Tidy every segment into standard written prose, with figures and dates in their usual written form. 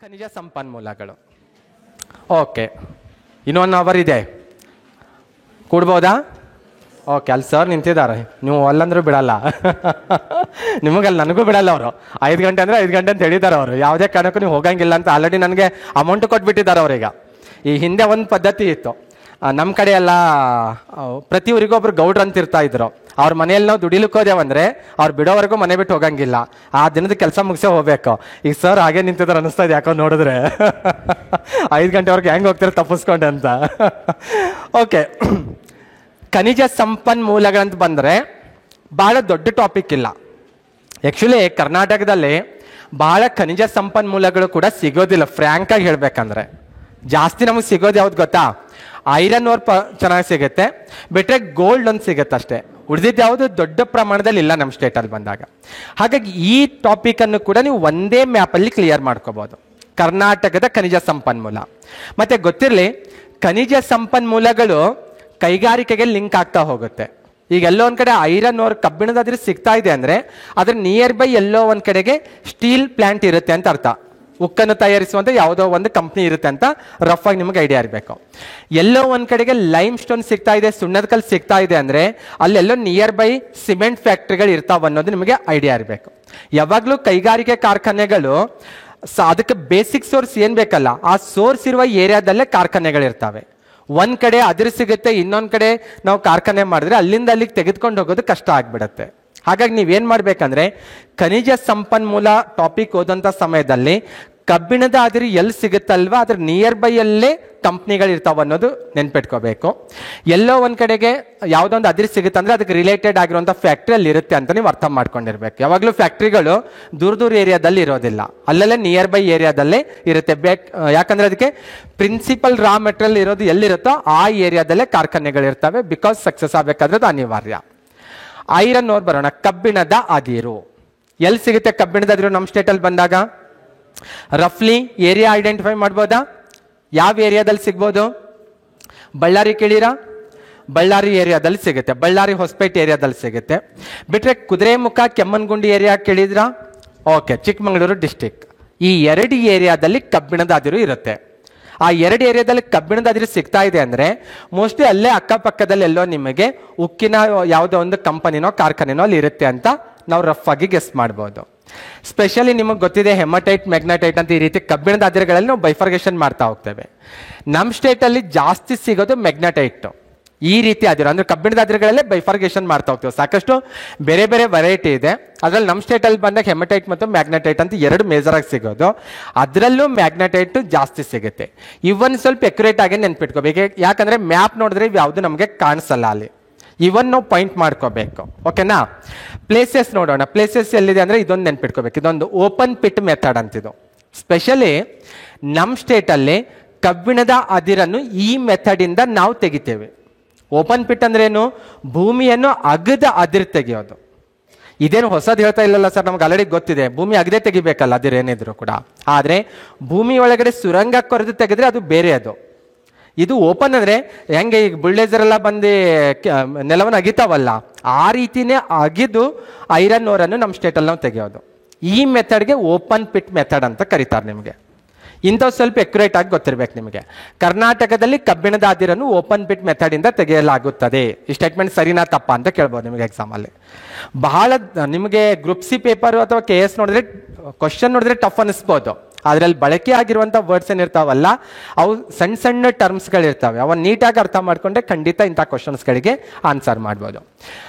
ಖನಿಜ ಸಂಪನ್ಮೂಲಗಳು. ಓಕೆ, ಇನ್ನೂ 1 ಅವರ್ ಇದೆ, ಕೂಡ್ಬೋದಾ? ಓಕೆ, ಅಲ್ಲಿ ಸರ್ ನಿಂತಿದ್ದಾರೆ, ನೀವು ಅಲ್ಲಂದ್ರೂ ಬಿಡಲ್ಲ ನಿಮಗಲ್ಲಿ ನನಗೂ ಬಿಡಲ್ಲ ಅವರು. 5 ಗಂಟೆ ಅಂದರೆ 5 ಗಂಟೆ ಅಂತ ಹೇಳಿದ್ದಾರೆ ಅವರು. ಯಾವುದೇ ಕಾರಣಕ್ಕೂ ನೀವು ಹೋಗಂಗಿಲ್ಲ ಅಂತ ಆಲ್ರೆಡಿ ನನಗೆ ಅಮೌಂಟ್ ಕೊಟ್ಬಿಟ್ಟಿದ್ದಾರೆ ಅವ್ರೀಗ. ಈ ಹಿಂದೆ ಒಂದು ಪದ್ಧತಿ ಇತ್ತು, ನಮ್ಮ ಕಡೆ ಎಲ್ಲ ಪ್ರತಿ ಊರಿಗೊಬ್ರು ಗೌಡ್ರು ಅಂತ ಇರ್ತಾ ಇದ್ರು. ಅವ್ರ ಮನೆಯಲ್ಲಿ ನಾವು ದುಡಿಲಿಕ್ಕೆ ಹೋದೇವಂದ್ರೆ ಅವ್ರು ಬಿಡೋವರೆಗೂ ಮನೆ ಬಿಟ್ಟು ಹೋಗಂಗಿಲ್ಲ, ಆ ದಿನದ ಕೆಲಸ ಮುಗಿಸೇ ಹೋಗ್ಬೇಕು. ಈಗ ಸರ್ ಹಾಗೆ ನಿಂತಿದ್ದಾರೆ ಅನ್ನಿಸ್ತಾ ಇದೆ ಯಾಕೋ ನೋಡಿದ್ರೆ 5 ಗಂಟೆವರೆಗೆ ಹೆಂಗೆ ಹೋಗ್ತಾರೆ ತಪ್ಪಿಸ್ಕೊಂಡೆ ಅಂತ. ಓಕೆ, ಖನಿಜ ಸಂಪನ್ಮೂಲಗಳಂತ ಬಂದರೆ ಭಾಳ ದೊಡ್ಡ ಟಾಪಿಕ್ ಇಲ್ಲ. ಆ್ಯಕ್ಚುಲಿ ಕರ್ನಾಟಕದಲ್ಲಿ ಭಾಳ ಖನಿಜ ಸಂಪನ್ಮೂಲಗಳು ಕೂಡ ಸಿಗೋದಿಲ್ಲ. ಫ್ರ್ಯಾಂಕಾಗಿ ಹೇಳಬೇಕಂದ್ರೆ ಜಾಸ್ತಿ ನಮಗೆ ಸಿಗೋದು ಯಾವ್ದು ಗೊತ್ತಾ? ಐರನ್ ಓರ್ ಚೆನ್ನಾಗಿ ಸಿಗುತ್ತೆ, ಬಿಟ್ಟರೆ ಗೋಲ್ಡ್ ಒಂದು ಸಿಗುತ್ತೆ ಅಷ್ಟೇ. ಉಳಿದಿದ್ದು ಯಾವುದು ದೊಡ್ಡ ಪ್ರಮಾಣದಲ್ಲಿ ಇಲ್ಲ ನಮ್ಮ ಸ್ಟೇಟಲ್ಲಿ ಬಂದಾಗ. ಹಾಗಾಗಿ ಈ ಟಾಪಿಕನ್ನು ಕೂಡ ನೀವು ಒಂದೇ ಮ್ಯಾಪಲ್ಲಿ ಕ್ಲಿಯರ್ ಮಾಡ್ಕೋಬೋದು, ಕರ್ನಾಟಕದ ಖನಿಜ ಸಂಪನ್ಮೂಲ. ಮತ್ತು ಗೊತ್ತಿರಲಿ, ಖನಿಜ ಸಂಪನ್ಮೂಲಗಳು ಕೈಗಾರಿಕೆಗೆ ಲಿಂಕ್ ಆಗ್ತಾ ಹೋಗುತ್ತೆ. ಈಗ ಎಲ್ಲೋ ಒಂದು ಕಡೆ ಐರನ್ ಓರ್ ಕಬ್ಬಿಣದಾದ್ರೆ ಸಿಗ್ತಾ ಇದೆ ಅಂದರೆ ಅದ್ರ ನಿಯರ್ ಬೈ ಎಲ್ಲೋ ಒಂದು ಕಡೆಗೆ ಸ್ಟೀಲ್ ಪ್ಲ್ಯಾಂಟ್ ಇರುತ್ತೆ ಅಂತ ಅರ್ಥ. ಉಕ್ಕನ್ನು ತಯಾರಿಸುವಂಥ ಯಾವುದೋ ಒಂದು ಕಂಪ್ನಿ ಇರುತ್ತೆ ಅಂತ ರಫ್ ಆಗಿ ನಿಮಗೆ ಐಡಿಯಾ ಇರಬೇಕು. ಎಲ್ಲೋ ಒಂದು ಕಡೆಗೆ ಲೈಮ್ ಸ್ಟೋನ್ ಸಿಗ್ತಾ ಇದೆ, ಸುಣ್ಣದ ಕಲ್ಲು ಸಿಗ್ತಾ ಇದೆ ಅಂದರೆ ಅಲ್ಲೆಲ್ಲೋ ನಿಯರ್ ಬೈ ಸಿಮೆಂಟ್ ಫ್ಯಾಕ್ಟ್ರಿಗಳು ಇರ್ತಾವೆ ಅನ್ನೋದು ನಿಮಗೆ ಐಡಿಯಾ ಇರಬೇಕು. ಯಾವಾಗಲೂ ಕೈಗಾರಿಕೆ ಕಾರ್ಖಾನೆಗಳು ಅದಕ್ಕೆ ಬೇಸಿಕ್ ಸೋರ್ಸ್ ಏನು ಬೇಕಲ್ಲ, ಆ ಸೋರ್ಸ್ ಇರುವ ಏರಿಯಾದಲ್ಲೇ ಕಾರ್ಖಾನೆಗಳಿರ್ತವೆ. ಒಂದು ಕಡೆ ಅದ್ರ ಸಿಗುತ್ತೆ, ಇನ್ನೊಂದು ಕಡೆ ನಾವು ಕಾರ್ಖಾನೆ ಮಾಡಿದ್ರೆ ಅಲ್ಲಿಂದ ಅಲ್ಲಿಗೆ ತೆಗೆದುಕೊಂಡು ಹೋಗೋದು ಕಷ್ಟ ಆಗಿಬಿಡುತ್ತೆ. ಹಾಗಾಗಿ ನೀವೇನು ಮಾಡಬೇಕಂದ್ರೆ ಖನಿಜ ಸಂಪನ್ಮೂಲ ಟಾಪಿಕ್ ಓದೋಂಥ ಸಮಯದಲ್ಲಿ ಕಬ್ಬಿಣದ ಅದಿರು ಎಲ್ಲಿ ಸಿಗುತ್ತಲ್ವ ಅದ್ರ ನಿಯರ್ ಬೈಯಲ್ಲೇ ಕಂಪ್ನಿಗಳಿರ್ತಾವೆ ಅನ್ನೋದು ನೆನ್ಪಿಟ್ಕೋಬೇಕು. ಎಲ್ಲೋ ಒಂದು ಕಡೆಗೆ ಯಾವುದೋ ಒಂದು ಅದಿರು ಸಿಗುತ್ತೆ ಅಂದರೆ ಅದಕ್ಕೆ ರಿಲೇಟೆಡ್ ಆಗಿರುವಂಥ ಫ್ಯಾಕ್ಟ್ರಿ ಅಲ್ಲಿ ಇರುತ್ತೆ ಅಂತ ನೀವು ಅರ್ಥ ಮಾಡ್ಕೊಂಡಿರ್ಬೇಕು. ಯಾವಾಗಲೂ ಫ್ಯಾಕ್ಟ್ರಿಗಳು ದೂರ ಏರಿಯಾದಲ್ಲಿ ಇರೋದಿಲ್ಲ, ಅಲ್ಲಲ್ಲೇ ನಿಯರ್ ಬೈ ಏರಿಯಾದಲ್ಲೇ ಇರುತ್ತೆ. ಯಾಕಂದರೆ ಅದಕ್ಕೆ ಪ್ರಿನ್ಸಿಪಲ್ ರಾ ಮೆಟೀರಿಯಲ್ ಇರೋದು ಎಲ್ಲಿರುತ್ತೋ ಆ ಏರಿಯಾದಲ್ಲೇ ಕಾರ್ಖಾನೆಗಳಿರ್ತವೆ. ಬಿಕಾಸ್ ಸಕ್ಸಸ್ ಆಗಬೇಕಾದ್ರೆ ಅದು ಅನಿವಾರ್ಯ. ಐರನ್ ಓರ್ ಬರೋಣ. ಕಬ್ಬಿಣದ ಅದಿರು ಎಲ್ಲಿ ಸಿಗುತ್ತೆ? ಕಬ್ಬಿಣದ ಅದಿರು ನಮ್ಮ ಸ್ಟೇಟಲ್ಲಿ ಬಂದಾಗ ರಫ್ಲಿ ಏರಿಯಾ ಐಡೆಂಟಿಫೈ ಮಾಡ್ಬೋದಾ? ಯಾವ ಏರಿಯಾದಲ್ಲಿ ಸಿಗ್ಬೋದು? ಬಳ್ಳಾರಿ ಕೇಳಿರಾ? ಬಳ್ಳಾರಿ ಏರಿಯಾದಲ್ಲಿ ಸಿಗುತ್ತೆ, ಬಳ್ಳಾರಿ ಹೊಸಪೇಟೆ ಏರಿಯಾದಲ್ಲಿ ಸಿಗುತ್ತೆ. ಬಿಟ್ಟರೆ ಕುದುರೆಮುಖ ಕೆಮ್ಮನಗುಂಡಿ ಏರಿಯಾ ಕೇಳಿದ್ರಾ? Okay, Chikkamagaluru district. ಈ 2 ಏರಿಯಾದಲ್ಲಿ ಕಬ್ಬಿಣದ ಅದಿರು ಇರುತ್ತೆ. ಆ 2 ಏರಿಯಾದಲ್ಲಿ ಕಬ್ಬಿಣದ ಅದಿರು ಸಿಗ್ತಾ ಇದೆ ಅಂದರೆ ಮೋಸ್ಟ್ಲಿ ಅಲ್ಲೇ ಅಕ್ಕಪಕ್ಕದಲ್ಲಿ ಎಲ್ಲೋ ನಿಮಗೆ ಉಕ್ಕಿನ ಯಾವುದೋ ಒಂದು ಕಂಪನಿನೋ ಕಾರ್ಖಾನೆನೋ ಅಲ್ಲಿ ಇರುತ್ತೆ ಅಂತ ನಾವು ರಫ್ ಆಗಿ ಗೆಸ್ ಮಾಡ್ಬೋದು. ಸ್ಪೆಷಲಿ ನಿಮಗೆ ಗೊತ್ತಿದೆ ಹೆಮಟೈಟ್, ಮೆಗ್ನಟೈಟ್ ಅಂತ ಈ ರೀತಿ ಕಬ್ಬಿಣದ ಅದಿರುಗಳಲ್ಲಿ ನಾವು ಬೈಫರ್ಗೇಷನ್ ಮಾಡ್ತಾ ಹೋಗ್ತೇವೆ. ನಮ್ಮ ಸ್ಟೇಟಲ್ಲಿ ಜಾಸ್ತಿ ಸಿಗೋದು ಮೆಗ್ನಟೈಟ್. ಈ ರೀತಿ ಅದಿರು ಅಂದರೆ ಕಬ್ಬಿಣದ ಅದಿರುಗಳಲ್ಲೇ ಬೈಫರ್ಗೇಷನ್ ಮಾಡ್ತಾ ಹೋಗ್ತೇವೆ. ಸಾಕಷ್ಟು ಬೇರೆ ಬೇರೆ ವೆರೈಟಿ ಇದೆ. ಅದರಲ್ಲಿ ನಮ್ಮ ಸ್ಟೇಟಲ್ಲಿ ಬಂದಾಗ ಹೆಮಟೈಟ್ ಮತ್ತು ಮ್ಯಾಗ್ನೆಟೈಟ್ ಅಂತ 2 ಮೇಜರಾಗಿ ಸಿಗೋದು. ಅದರಲ್ಲೂ ಮ್ಯಾಗ್ನೆಟೈಟ್ ಜಾಸ್ತಿ ಸಿಗುತ್ತೆ. ಇವನ್ ಸ್ವಲ್ಪ ಎಕ್ಯುರೇಟ್ ಆಗಿ ನೆನ್ಪಿಟ್ಕೋಬೇಕು, ಯಾಕಂದರೆ ಮ್ಯಾಪ್ ನೋಡಿದ್ರೆ ಯಾವುದು ನಮಗೆ ಕಾಣಿಸಲ್ಲ ಅಲ್ಲಿ. ಇವನ್ ನಾವು ಪಾಯಿಂಟ್ ಮಾಡ್ಕೋಬೇಕು. ಓಕೆನಾ? ಪ್ಲೇಸಸ್ ನೋಡೋಣ. ಪ್ಲೇಸಸ್ ಎಲ್ಲಿದೆ ಅಂದರೆ ಇದೊಂದು ನೆನ್ಪಿಟ್ಕೋಬೇಕು. ಇದೊಂದು ಓಪನ್ ಪಿಟ್ ಮೆಥಡ್ ಅಂತಿದ್ದು. ಸ್ಪೆಷಲಿ ನಮ್ಮ ಸ್ಟೇಟಲ್ಲಿ ಕಬ್ಬಿಣದ ಅದಿರನ್ನು ಈ ಮೆಥಡಿಂದ ನಾವು ತೆಗಿತೇವೆ. ಓಪನ್ ಪಿಟ್ ಅಂದ್ರೇನು? ಭೂಮಿಯನ್ನು ಅಗದ ಅದಿರು ತೆಗೆಯೋದು. ಇದೇನು ಹೊಸದು ಹೇಳ್ತಾ ಇಲ್ಲಲ್ಲ ಸರ್, ನಮ್ಗೆ ಆಲ್ರೆಡಿ ಗೊತ್ತಿದೆ. ಭೂಮಿ ಅಗದೇ ತೆಗಿಬೇಕಲ್ಲ ಅದಿರೇನಿದ್ರು ಕೂಡ. ಆದರೆ ಭೂಮಿ ಒಳಗಡೆ ಸುರಂಗ ಕೊರೆದು ತೆಗೆದ್ರೆ ಅದು ಬೇರೆ. ಅದು ಇದು ಓಪನ್ ಅಂದರೆ ಹೆಂಗೆ ಈಗ ಬುಲ್ಡೇಸರ್ ಎಲ್ಲ ಬಂದು ನೆಲವನ್ನು ಅಗಿತಾವಲ್ಲ, ಆ ರೀತಿನೇ ಅಗಿದು ಐರನ್ ಓರನ್ನು ನಮ್ಮ ಸ್ಟೇಟಲ್ಲಿ ನಾವು ತೆಗೆಯೋದು. ಈ ಮೆಥಡ್ಗೆ ಓಪನ್ ಪಿಟ್ ಮೆಥಡ್ ಅಂತ ಕರೀತಾರೆ. ನಿಮಗೆ ಇಂಥವು ಸ್ವಲ್ಪ ಎಕ್ಯುರೇಟ್ ಆಗಿ ಗೊತ್ತಿರಬೇಕು ನಿಮಗೆ. ಕರ್ನಾಟಕದಲ್ಲಿ ಕಬ್ಬಿಣದ ಅದಿರನ್ನು ಓಪನ್ ಪಿಟ್ ಮೆಥಡಿಂದ ತೆಗೆಯಲಾಗುತ್ತದೆ. ಈ ಸ್ಟೇಟ್ಮೆಂಟ್ ಸರಿನಾ ತಪ್ಪಾ ಅಂತ ಕೇಳ್ಬೋದು ನಿಮಗೆ ಎಕ್ಸಾಮಲ್ಲಿ. ಬಹಳ ನಿಮಗೆ ಗ್ರೂಪ್ ಸಿ ಪೇಪರು ಅಥವಾ KS ನೋಡಿದ್ರೆ ಕ್ವಶನ್ ನೋಡಿದ್ರೆ ಟಫ್ ಅನ್ನಿಸ್ಬೋದು. ಅದರಲ್ಲಿ ಬಳಕೆ ಆಗಿರುವಂಥ ವರ್ಡ್ಸ್ ಏನಿರ್ತಾವಲ್ಲ ಅವು ಸಣ್ಣ ಸಣ್ಣ ಟರ್ಮ್ಸ್ಗಳಿರ್ತವೆ. ಅವನ್ನ ನೀಟಾಗಿ ಅರ್ಥ ಮಾಡಿಕೊಂಡ್ರೆ ಖಂಡಿತ ಇಂಥ ಕ್ವಶನ್ಸ್ಗಳಿಗೆ ಆನ್ಸರ್ ಮಾಡ್ಬೋದು.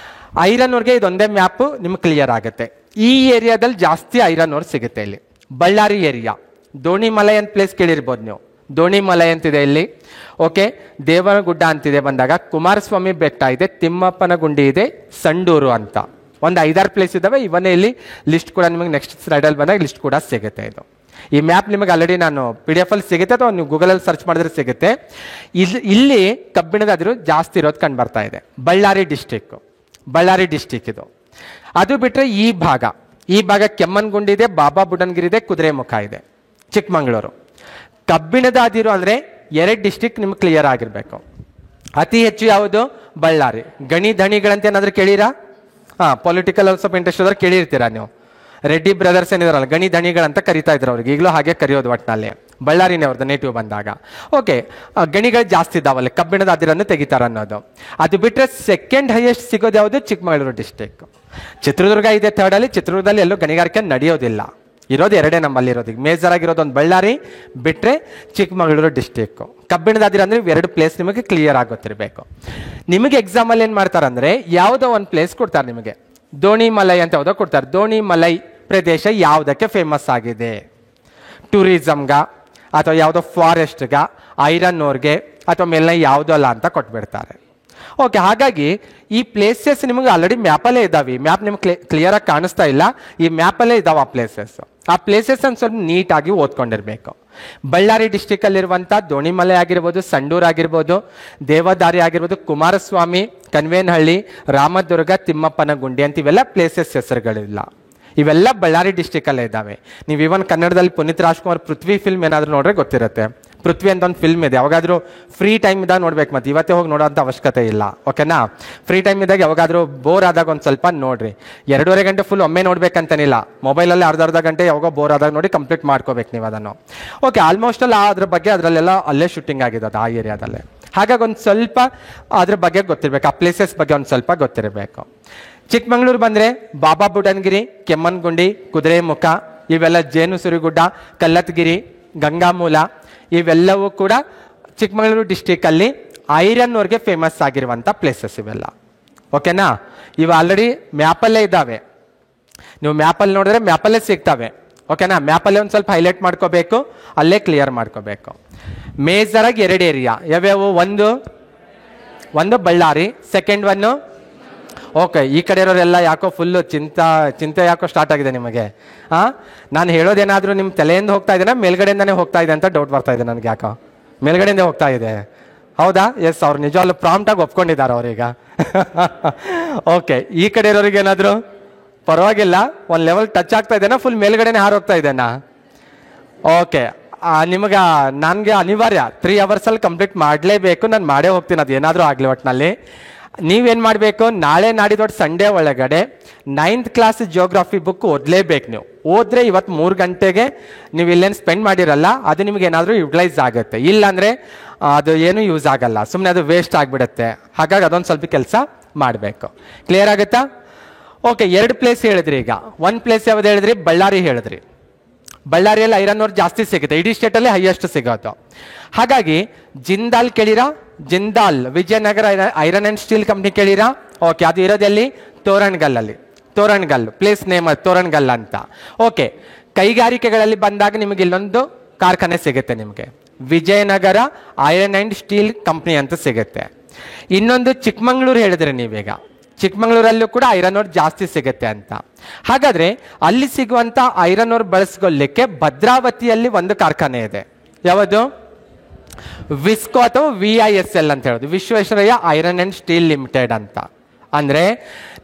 ಐರನ್ ಓರ್ಗೆ ಇದೊಂದೇ ಮ್ಯಾಪು ನಿಮ್ಗೆ ಕ್ಲಿಯರ್ ಆಗುತ್ತೆ. ಈ ಏರಿಯಾದಲ್ಲಿ ಜಾಸ್ತಿ ಐರನ್ ಓರ್ ಸಿಗುತ್ತೆ. ಇಲ್ಲಿ ಬಳ್ಳಾರಿ ಏರಿಯಾ, ದೋಣಿಮಲೈ ಅಂತ ಪ್ಲೇಸ್ ಕೇಳಿರ್ಬೋದು ನೀವು. ದೋಣಿಮಲೈ ಅಂತಿದೆ ಇಲ್ಲಿ. ಓಕೆ, ದೇವನಗುಡ್ಡ ಅಂತಿದೆ. ಬಂದಾಗ ಕುಮಾರಸ್ವಾಮಿ ಬೆಟ್ಟ ಇದೆ, ತಿಮ್ಮಪ್ಪನ ಗುಂಡಿ ಇದೆ, ಸಂಡೂರು ಅಂತ ಒಂದು 5-6 ಪ್ಲೇಸ್ ಇದ್ದಾವೆ. ಇವನ್ನೇ ಇಲ್ಲಿ ಲಿಸ್ಟ್ ಕೂಡ ನಿಮಗೆ ನೆಕ್ಸ್ಟ್ ಸ್ಲೈಡಲ್ಲಿ ಬಂದಾಗ ಲಿಸ್ಟ್ ಕೂಡ ಸಿಗುತ್ತೆ. ಇದು ಈ ಮ್ಯಾಪ್ ನಿಮಗೆ ಆಲ್ರೆಡಿ ನಾನು PDF ಅಲ್ಲಿ ಸಿಗುತ್ತೆ ಅಥವಾ ನೀವು ಗೂಗಲಲ್ಲಿ ಸರ್ಚ್ ಮಾಡಿದ್ರೆ ಸಿಗುತ್ತೆ. ಇಲ್ಲಿ ಕಬ್ಬಿಣದ ಅದಿರು ಜಾಸ್ತಿ ಇರೋದು ಕಂಡು ಬರ್ತಾ ಇದೆ. ಬಳ್ಳಾರಿ ಡಿಸ್ಟಿಕ್ ಇದು. ಅದು ಬಿಟ್ಟರೆ ಈ ಭಾಗ ಕೆಮ್ಮನಗುಂಡಿ ಇದೆ, ಬಾಬಾ ಬುಡನ್ಗಿರಿ ಇದೆ, ಕುದುರೆಮುಖ ಇದೆ, ಚಿಕ್ಕಮಗಳೂರು. ಕಬ್ಬಿಣದ ಅದಿರು ಅಂದರೆ 2 ಡಿಸ್ಟಿಕ್ ನಿಮ್ಗೆ ಕ್ಲಿಯರ್ ಆಗಿರಬೇಕು. ಅತಿ ಹೆಚ್ಚು ಯಾವುದು? ಬಳ್ಳಾರಿ. ಗಣಿ ಧಣಿಗಳಂತ ಏನಾದರೂ ಕೇಳಿರಾ? ಪೊಲಿಟಿಕಲ್ ಸ್ವಲ್ಪ ಇಂಟ್ರೆಸ್ಟ್ ಹೋದ್ರೆ ಕೇಳಿರ್ತೀರಾ ನೀವು. ರೆಡ್ಡಿ ಬ್ರದರ್ಸ್ ಏನಿದಾರಲ್ಲ, ಗಣಿ ದಣಿಗಳಂತ ಕರಿತಾ ಇದ್ರು ಅವ್ರಿಗೆ, ಈಗಲೂ ಹಾಗೆ ಕರೆಯೋದು ಒಟ್ಟಿನಲ್ಲಿ. ಬಳ್ಳಾರಿನೇ ಅವ್ರದ್ದು ನೇಟಿವ್ ಬಂದಾಗ. ಓಕೆ, ಗಣಿಗಳು ಜಾಸ್ತಿ ಇದಾವಲ್ಲ, ಕಬ್ಬಿಣದ ಅದಿರನ್ನು ತೆಗಿತಾರೆ ಅನ್ನೋದು. ಅದು ಬಿಟ್ಟರೆ ಸೆಕೆಂಡ್ ಹೈಯೆಸ್ಟ್ ಸಿಗೋದು ಯಾವುದು? ಚಿಕ್ಕಮಗಳೂರು ಡಿಸ್ಟಿಕ್. ಚಿತ್ರದುರ್ಗ ಇದೆ ಥರ್ಡಲ್ಲಿ. ಚಿತ್ರದುರ್ಗದಲ್ಲಿ ಎಲ್ಲೂ ಗಣಿಗಾರಿಕೆ ನಡೆಯೋದಿಲ್ಲ, ಇರೋದು ಎರಡೇ ನಮ್ಮಲ್ಲಿ ಇರೋದು. ಮೇಜರ್ ಆಗಿರೋದು ಒಂದು ಬಳ್ಳಾರಿ, ಬಿಟ್ಟರೆ ಚಿಕ್ಕಮಗಳೂರು ಡಿಸ್ಟಿಕ್. ಕಬ್ಬಿಣದ ಅದಿರ ಅಂದರೆ ಎರಡು ಪ್ಲೇಸ್ ನಿಮಗೆ ಕ್ಲಿಯರ್ ಆಗುತ್ತಿರಬೇಕು. ನಿಮಗೆ ಎಕ್ಸಾಮಲ್ಲಿ ಏನು ಮಾಡ್ತಾರಂದರೆ ಯಾವುದೋ ಒಂದು ಪ್ಲೇಸ್ ಕೊಡ್ತಾರೆ ನಿಮಗೆ, ದೋಣಿಮಲೈ ಅಂತ ಯಾವುದೋ ಕೊಡ್ತಾರೆ. ದೋಣಿಮಲೈ ಪ್ರದೇಶ ಯಾವುದಕ್ಕೆ ಫೇಮಸ್ ಆಗಿದೆ? ಟೂರಿಸಮ್ಗ, ಅಥವಾ ಯಾವುದೋ ಫಾರೆಸ್ಟ್ಗ, ಐರನ್ ಓರ್ಗೆ, ಅಥವಾ ಮೇಲ್ನ ಯಾವುದೋ ಅಲ್ಲ ಅಂತ ಕೊಟ್ಬಿಡ್ತಾರೆ. ಓಕೆ, ಹಾಗಾಗಿ ಈ ಪ್ಲೇಸಸ್ ನಿಮಗೆ ಆಲ್ರೆಡಿ ಮ್ಯಾಪಲ್ಲೇ ಇದ್ದಾವೆ. ಮ್ಯಾಪ್ ನಿಮ್ಗೆ ಕ್ಲಿಯರಾಗಿ ಕಾಣಿಸ್ತಾ ಇಲ್ಲ, ಈ ಮ್ಯಾಪಲ್ಲೇ ಇದ್ದಾವೆ ಆ ಪ್ಲೇಸಸ್. ಆ ಪ್ಲೇಸಸ್ ಅನ್ನು ಸ್ವಲ್ಪ ನೀಟಾಗಿ ಓದ್ಕೊಂಡಿರ್ಬೇಕು. ಬಳ್ಳಾರಿ ಡಿಸ್ಟಿಕಲ್ಲಿರುವಂಥ ದೋಣಿಮಲೆ ಆಗಿರ್ಬೋದು, ಸಂಡೂರು ಆಗಿರ್ಬೋದು, ದೇವದಾರಿ ಆಗಿರ್ಬೋದು, ಕುಮಾರಸ್ವಾಮಿ, ಕನ್ವೇನಹಳ್ಳಿ, ರಾಮದುರ್ಗ, ತಿಮ್ಮಪ್ಪನ ಗುಂಡಿ ಅಂತ ಇವೆಲ್ಲ ಪ್ಲೇಸಸ್ ಹೆಸರುಗಳಿಲ್ಲ. ಇವೆಲ್ಲ ಬಳ್ಳಾರಿ ಡಿಸ್ಟಿಕಲ್ಲೇ ಇದ್ದಾವೆ. ನೀವು ಇವನ್ ಕನ್ನಡದಲ್ಲಿ ಪುನೀತ್ ರಾಜ್ಕುಮಾರ್ ಪೃಥ್ವಿ ಫಿಲ್ಮ್ ಏನಾದರೂ ನೋಡ್ರೆ ಗೊತ್ತಿರುತ್ತೆ. ಪೃಥ್ವಿ ಅಂತ ಒಂದು ಫಿಲ್ಮ್ ಇದೆ, ಯಾವಾಗಾದರೂ ಫ್ರೀ ಟೈಮ್ ಇದ್ದಾಗ ನೋಡ್ಬೇಕು, ಮತ್ತೆ ಇವತ್ತೇ ಹೋಗಿ ನೋಡೋಂಥ ಅವಶ್ಯಕತೆ ಇಲ್ಲ. ಓಕೆನಾ? ಫ್ರೀ ಟೈಮ್ ಇದ್ದಾಗ ಯಾವಾಗಾದರೂ ಬೋರ್ ಆದಾಗ ಒಂದು ಸ್ವಲ್ಪ ನೋಡ್ರಿ. 2.5 ಗಂಟೆ ಫುಲ್ ಒಮ್ಮೆ ನೋಡ್ಬೇಕಂತನಿಲ್ಲ, ಮೊಬೈಲಲ್ಲಿ ಅರ್ಧ ಗಂಟೆ ಯಾವಾಗ ಬೋರ್ ಆದಾಗ ನೋಡಿ ಕಂಪ್ಲೀಟ್ ಮಾಡ್ಕೋಬೇಕು ನೀವು ಅದನ್ನು. ಓಕೆ, ಆಲ್ಮೋಸ್ಟ್ ಅಲ್ಲ ಅದ್ರ ಬಗ್ಗೆ ಅದರಲ್ಲೆಲ್ಲ ಅಲ್ಲೇ ಶೂಟಿಂಗ್ ಆಗಿದೆ ಆ ಏರಿಯಾದಲ್ಲೇ. ಹಾಗಾಗಿ ಒಂದು ಸ್ವಲ್ಪ ಅದ್ರ ಬಗ್ಗೆ ಗೊತ್ತಿರಬೇಕು, ಆ ಪ್ಲೇಸಸ್ ಬಗ್ಗೆ ಒಂದು ಸ್ವಲ್ಪ ಗೊತ್ತಿರಬೇಕು. ಚಿಕ್ಕಮಗಳೂರು ಬಂದರೆ ಬಾಬಾ ಬುಡನ್ಗಿರಿ, ಕೆಮ್ಮನ್ಗುಂಡಿ, ಕುದುರೆಮುಖ, ಇವೆಲ್ಲ ಜೇನುಸುರಿಗುಡ್ಡ, ಕಲ್ಲತ್ಗಿರಿ, ಗಂಗಾಮೂಲ, ಇವೆಲ್ಲವೂ ಕೂಡ ಚಿಕ್ಕಮಗಳೂರು ಡಿಸ್ಟಿಕಲ್ಲಿ ಐರನ್ ಓರ್ಗೆ ಫೇಮಸ್ ಆಗಿರುವಂಥ ಪ್ಲೇಸಸ್ ಇವೆಲ್ಲ. ಓಕೆನಾ? ಇವು ಆಲ್ರೆಡಿ ಮ್ಯಾಪಲ್ಲೇ ಇದ್ದಾವೆ. ನೀವು ಮ್ಯಾಪಲ್ಲಿ ನೋಡಿದ್ರೆ ಮ್ಯಾಪಲ್ಲೇ ಸಿಗ್ತವೆ. ಓಕೆನಾ? ಮ್ಯಾಪಲ್ಲೇ ಒಂದು ಸ್ವಲ್ಪ ಹೈಲೈಟ್ ಮಾಡ್ಕೋಬೇಕು, ಅಲ್ಲೇ ಕ್ಲಿಯರ್ ಮಾಡ್ಕೋಬೇಕು. ಮೇಜರಾಗಿ 2 ಏರಿಯಾ ಯಾವ್ಯಾವು? ಒಂದು ಬಳ್ಳಾರಿ, ಸೆಕೆಂಡ್ ಒನ್ನು. ಓಕೆ, ಈ ಕಡೆ ಇರೋರೆಲ್ಲ ಯಾಕೋ ಫುಲ್ಲು ಚಿಂತೆ ಯಾಕೋ ಸ್ಟಾರ್ಟ್ ಆಗಿದೆ ನಿಮಗೆ. ನಾನು ಹೇಳೋದೇನಾದರೂ ನಿಮ್ಮ ತಲೆಯಿಂದ ಹೋಗ್ತಾ ಇದ್ದೇನೆ, ಮೇಲ್ಗಡೆಯಿಂದನೇ ಹೋಗ್ತಾ ಇದೆ ಅಂತ ಡೌಟ್ ಬರ್ತಾ ಇದೆ ನನಗೆ. ಯಾಕೋ ಮೇಲ್ಗಡೆಯಿಂದ ಹೋಗ್ತಾ ಇದೆ, ಹೌದಾ? ಎಸ್, ಅವ್ರು ನಿಜವಾಗ್ಲೂ ಪ್ರಾಂಪ್ಟಾಗಿ ಒಪ್ಕೊಂಡಿದ್ದಾರೆ ಅವ್ರೀಗ. ಓಕೆ, ಈ ಕಡೆ ಇರೋರಿಗೆ ಏನಾದರೂ ಪರವಾಗಿಲ್ಲ, ಒಂದು ಲೆವೆಲ್ ಟಚ್ ಆಗ್ತಾ ಇದ್ದೇನಾ? ಫುಲ್ ಮೇಲ್ಗಡೆನೇ ಹಾರೋಗ್ತಾ ಇದ್ದೇನಾ? ಓಕೆ, ನಿಮಗೆ ನನಗೆ ಅನಿವಾರ್ಯ 3 ಅವರ್ಸಲ್ಲಿ ಕಂಪ್ಲೀಟ್ ಮಾಡಲೇಬೇಕು. ನಾನು ಮಾಡೇ ಹೋಗ್ತೀನಿ, ಅದು ಏನಾದರೂ ಆಗಲಿ ಒಟ್ಟಿನಲ್ಲಿ. ನೀವೇನು ಮಾಡಬೇಕು, ನಾಳೆ ನಾಡಿದೊಟ್ಟು ಸಂಡೇ ಒಳಗಡೆ 9th ಕ್ಲಾಸ್ ಜಿಯೋಗ್ರಫಿ ಬುಕ್ ಓದಲೇಬೇಕು. ನೀವು ಓದ್ರೆ ಇವತ್ತು 3 ಗಂಟೆಗೆ ನೀವು ಇಲ್ಲೇನು ಸ್ಪೆಂಡ್ ಮಾಡಿರಲ್ಲ, ಅದು ನಿಮ್ಗೆ ಏನಾದರೂ ಯುಟಿಲೈಸ್ ಆಗುತ್ತೆ. ಇಲ್ಲಾಂದರೆ ಅದು ಏನೂ ಯೂಸ್ ಆಗಲ್ಲ, ಸುಮ್ಮನೆ ಅದು ವೇಸ್ಟ್ ಆಗಿಬಿಡುತ್ತೆ. ಹಾಗಾಗಿ ಅದೊಂದು ಸ್ವಲ್ಪ ಕೆಲಸ ಮಾಡಬೇಕು. ಕ್ಲಿಯರ್ ಆಗುತ್ತಾ? ಓಕೆ, 2 ಪ್ಲೇಸ್ ಹೇಳಿದ್ರಿ. ಈಗ ಒಂದು ಪ್ಲೇಸ್ ಯಾವ್ದು ಹೇಳಿದ್ರಿ? ಬಳ್ಳಾರಿ ಹೇಳಿದ್ರಿ. ಬಳ್ಳಾರಿಯಲ್ಲಿ ಐರನ್ ಓರ್ ಜಾಸ್ತಿ ಸಿಗುತ್ತೆ, ಇಡೀ ಸ್ಟೇಟಲ್ಲಿ ಹೈಯೆಸ್ಟ್ ಸಿಗೋದು. ಹಾಗಾಗಿ ಜಿಂದಾಲ್ ಕೇಳಿರಾ? Jindal Vijayanagara iron and steel company ಕೇಳಿರಾ? ಓಕೆ, ಅದು ಇರೋದೆಲ್ಲಿ? ತೋರಣಗಲ್ಲಲ್ಲಿ. ತೋರಣಗಲ್ ಪ್ಲೇಸ್ ನೇಮ್ ಅದು, ತೋರಣಗಲ್ ಅಂತ. ಓಕೆ, ಕೈಗಾರಿಕೆಗಳಲ್ಲಿ ಬಂದಾಗ ನಿಮಗೆ ಇಲ್ಲೊಂದು ಕಾರ್ಖಾನೆ ಸಿಗುತ್ತೆ ನಿಮಗೆ, Vijayanagara iron and steel company ಅಂತ ಸಿಗುತ್ತೆ. ಇನ್ನೊಂದು ಚಿಕ್ಕಮಗಳೂರು ಹೇಳಿದ್ರೆ ನೀವೀಗ, ಚಿಕ್ಕಮಗಳೂರಲ್ಲೂ ಕೂಡ ಐರನ್ ಓರ್ ಜಾಸ್ತಿ ಸಿಗುತ್ತೆ ಅಂತ. ಹಾಗಾದರೆ ಅಲ್ಲಿ ಸಿಗುವಂಥ ಐರನ್ ಓರ್ ಬಳಸ್ಕೊಳ್ಳಿಕ್ಕೆ ಭದ್ರಾವತಿಯಲ್ಲಿ ಒಂದು ಕಾರ್ಖಾನೆ ಇದೆ. ಯಾವುದು? ವಿಸ್ಕೋ ಅಥವಾ VISL ಅಂತ ಹೇಳೋದು, Visvesvaraya iron and steel limited ಅಂತ. ಅಂದರೆ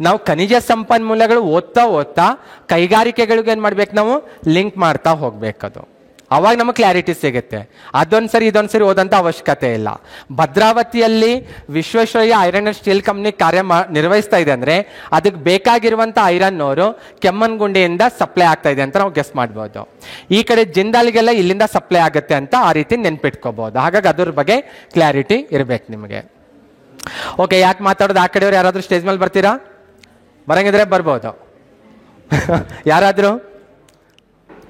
ನಾವು ಖನಿಜ ಸಂಪನ್ಮೂಲಗಳು ಓದ್ತಾ ಕೈಗಾರಿಕೆಗಳಿಗೆ ಏನು ಮಾಡ್ಬೇಕು, ನಾವು ಲಿಂಕ್ ಮಾಡ್ತಾ ಹೋಗ್ಬೇಕದು. ಅವಾಗ ನಮಗೆ ಕ್ಲಾರಿಟಿ ಸಿಗುತ್ತೆ. ಅದೊಂದ್ಸರಿ ಇದೊಂದ್ಸರಿ ಓದಂಥ ಅವಶ್ಯಕತೆ ಇಲ್ಲ. ಭದ್ರಾವತಿಯಲ್ಲಿ Visvesvaraya iron and steel company ನಿರ್ವಹಿಸ್ತಾ ಇದೆ ಅಂದರೆ ಅದಕ್ಕೆ ಬೇಕಾಗಿರುವಂಥ ಐರನ್ ಓರು ಕೆಮ್ಮನ್ಗುಂಡಿಯಿಂದ ಸಪ್ಲೈ ಆಗ್ತಾ ಇದೆ ಅಂತ ನಾವು ಗೆಸ್ ಮಾಡ್ಬೋದು. ಈ ಕಡೆ ಜಿಂದಾಲ್ಗೆಲ್ಲ ಇಲ್ಲಿಂದ ಸಪ್ಲೈ ಆಗುತ್ತೆ ಅಂತ ಆ ರೀತಿ ನೆನ್ಪಿಟ್ಕೋಬಹುದು. ಹಾಗಾಗಿ ಅದ್ರ ಬಗ್ಗೆ ಕ್ಲಾರಿಟಿ ಇರಬೇಕು ನಿಮಗೆ. ಓಕೆ, ಯಾಕೆ ಮಾತಾಡೋದು? ಆ ಕಡೆಯವ್ರು ಯಾರಾದರೂ ಸ್ಟೇಜ್ ಮೇಲೆ ಬರ್ತೀರಾ? ಬರಂಗಿದ್ರೆ ಬರ್ಬೋದು. ಯಾರಾದರೂ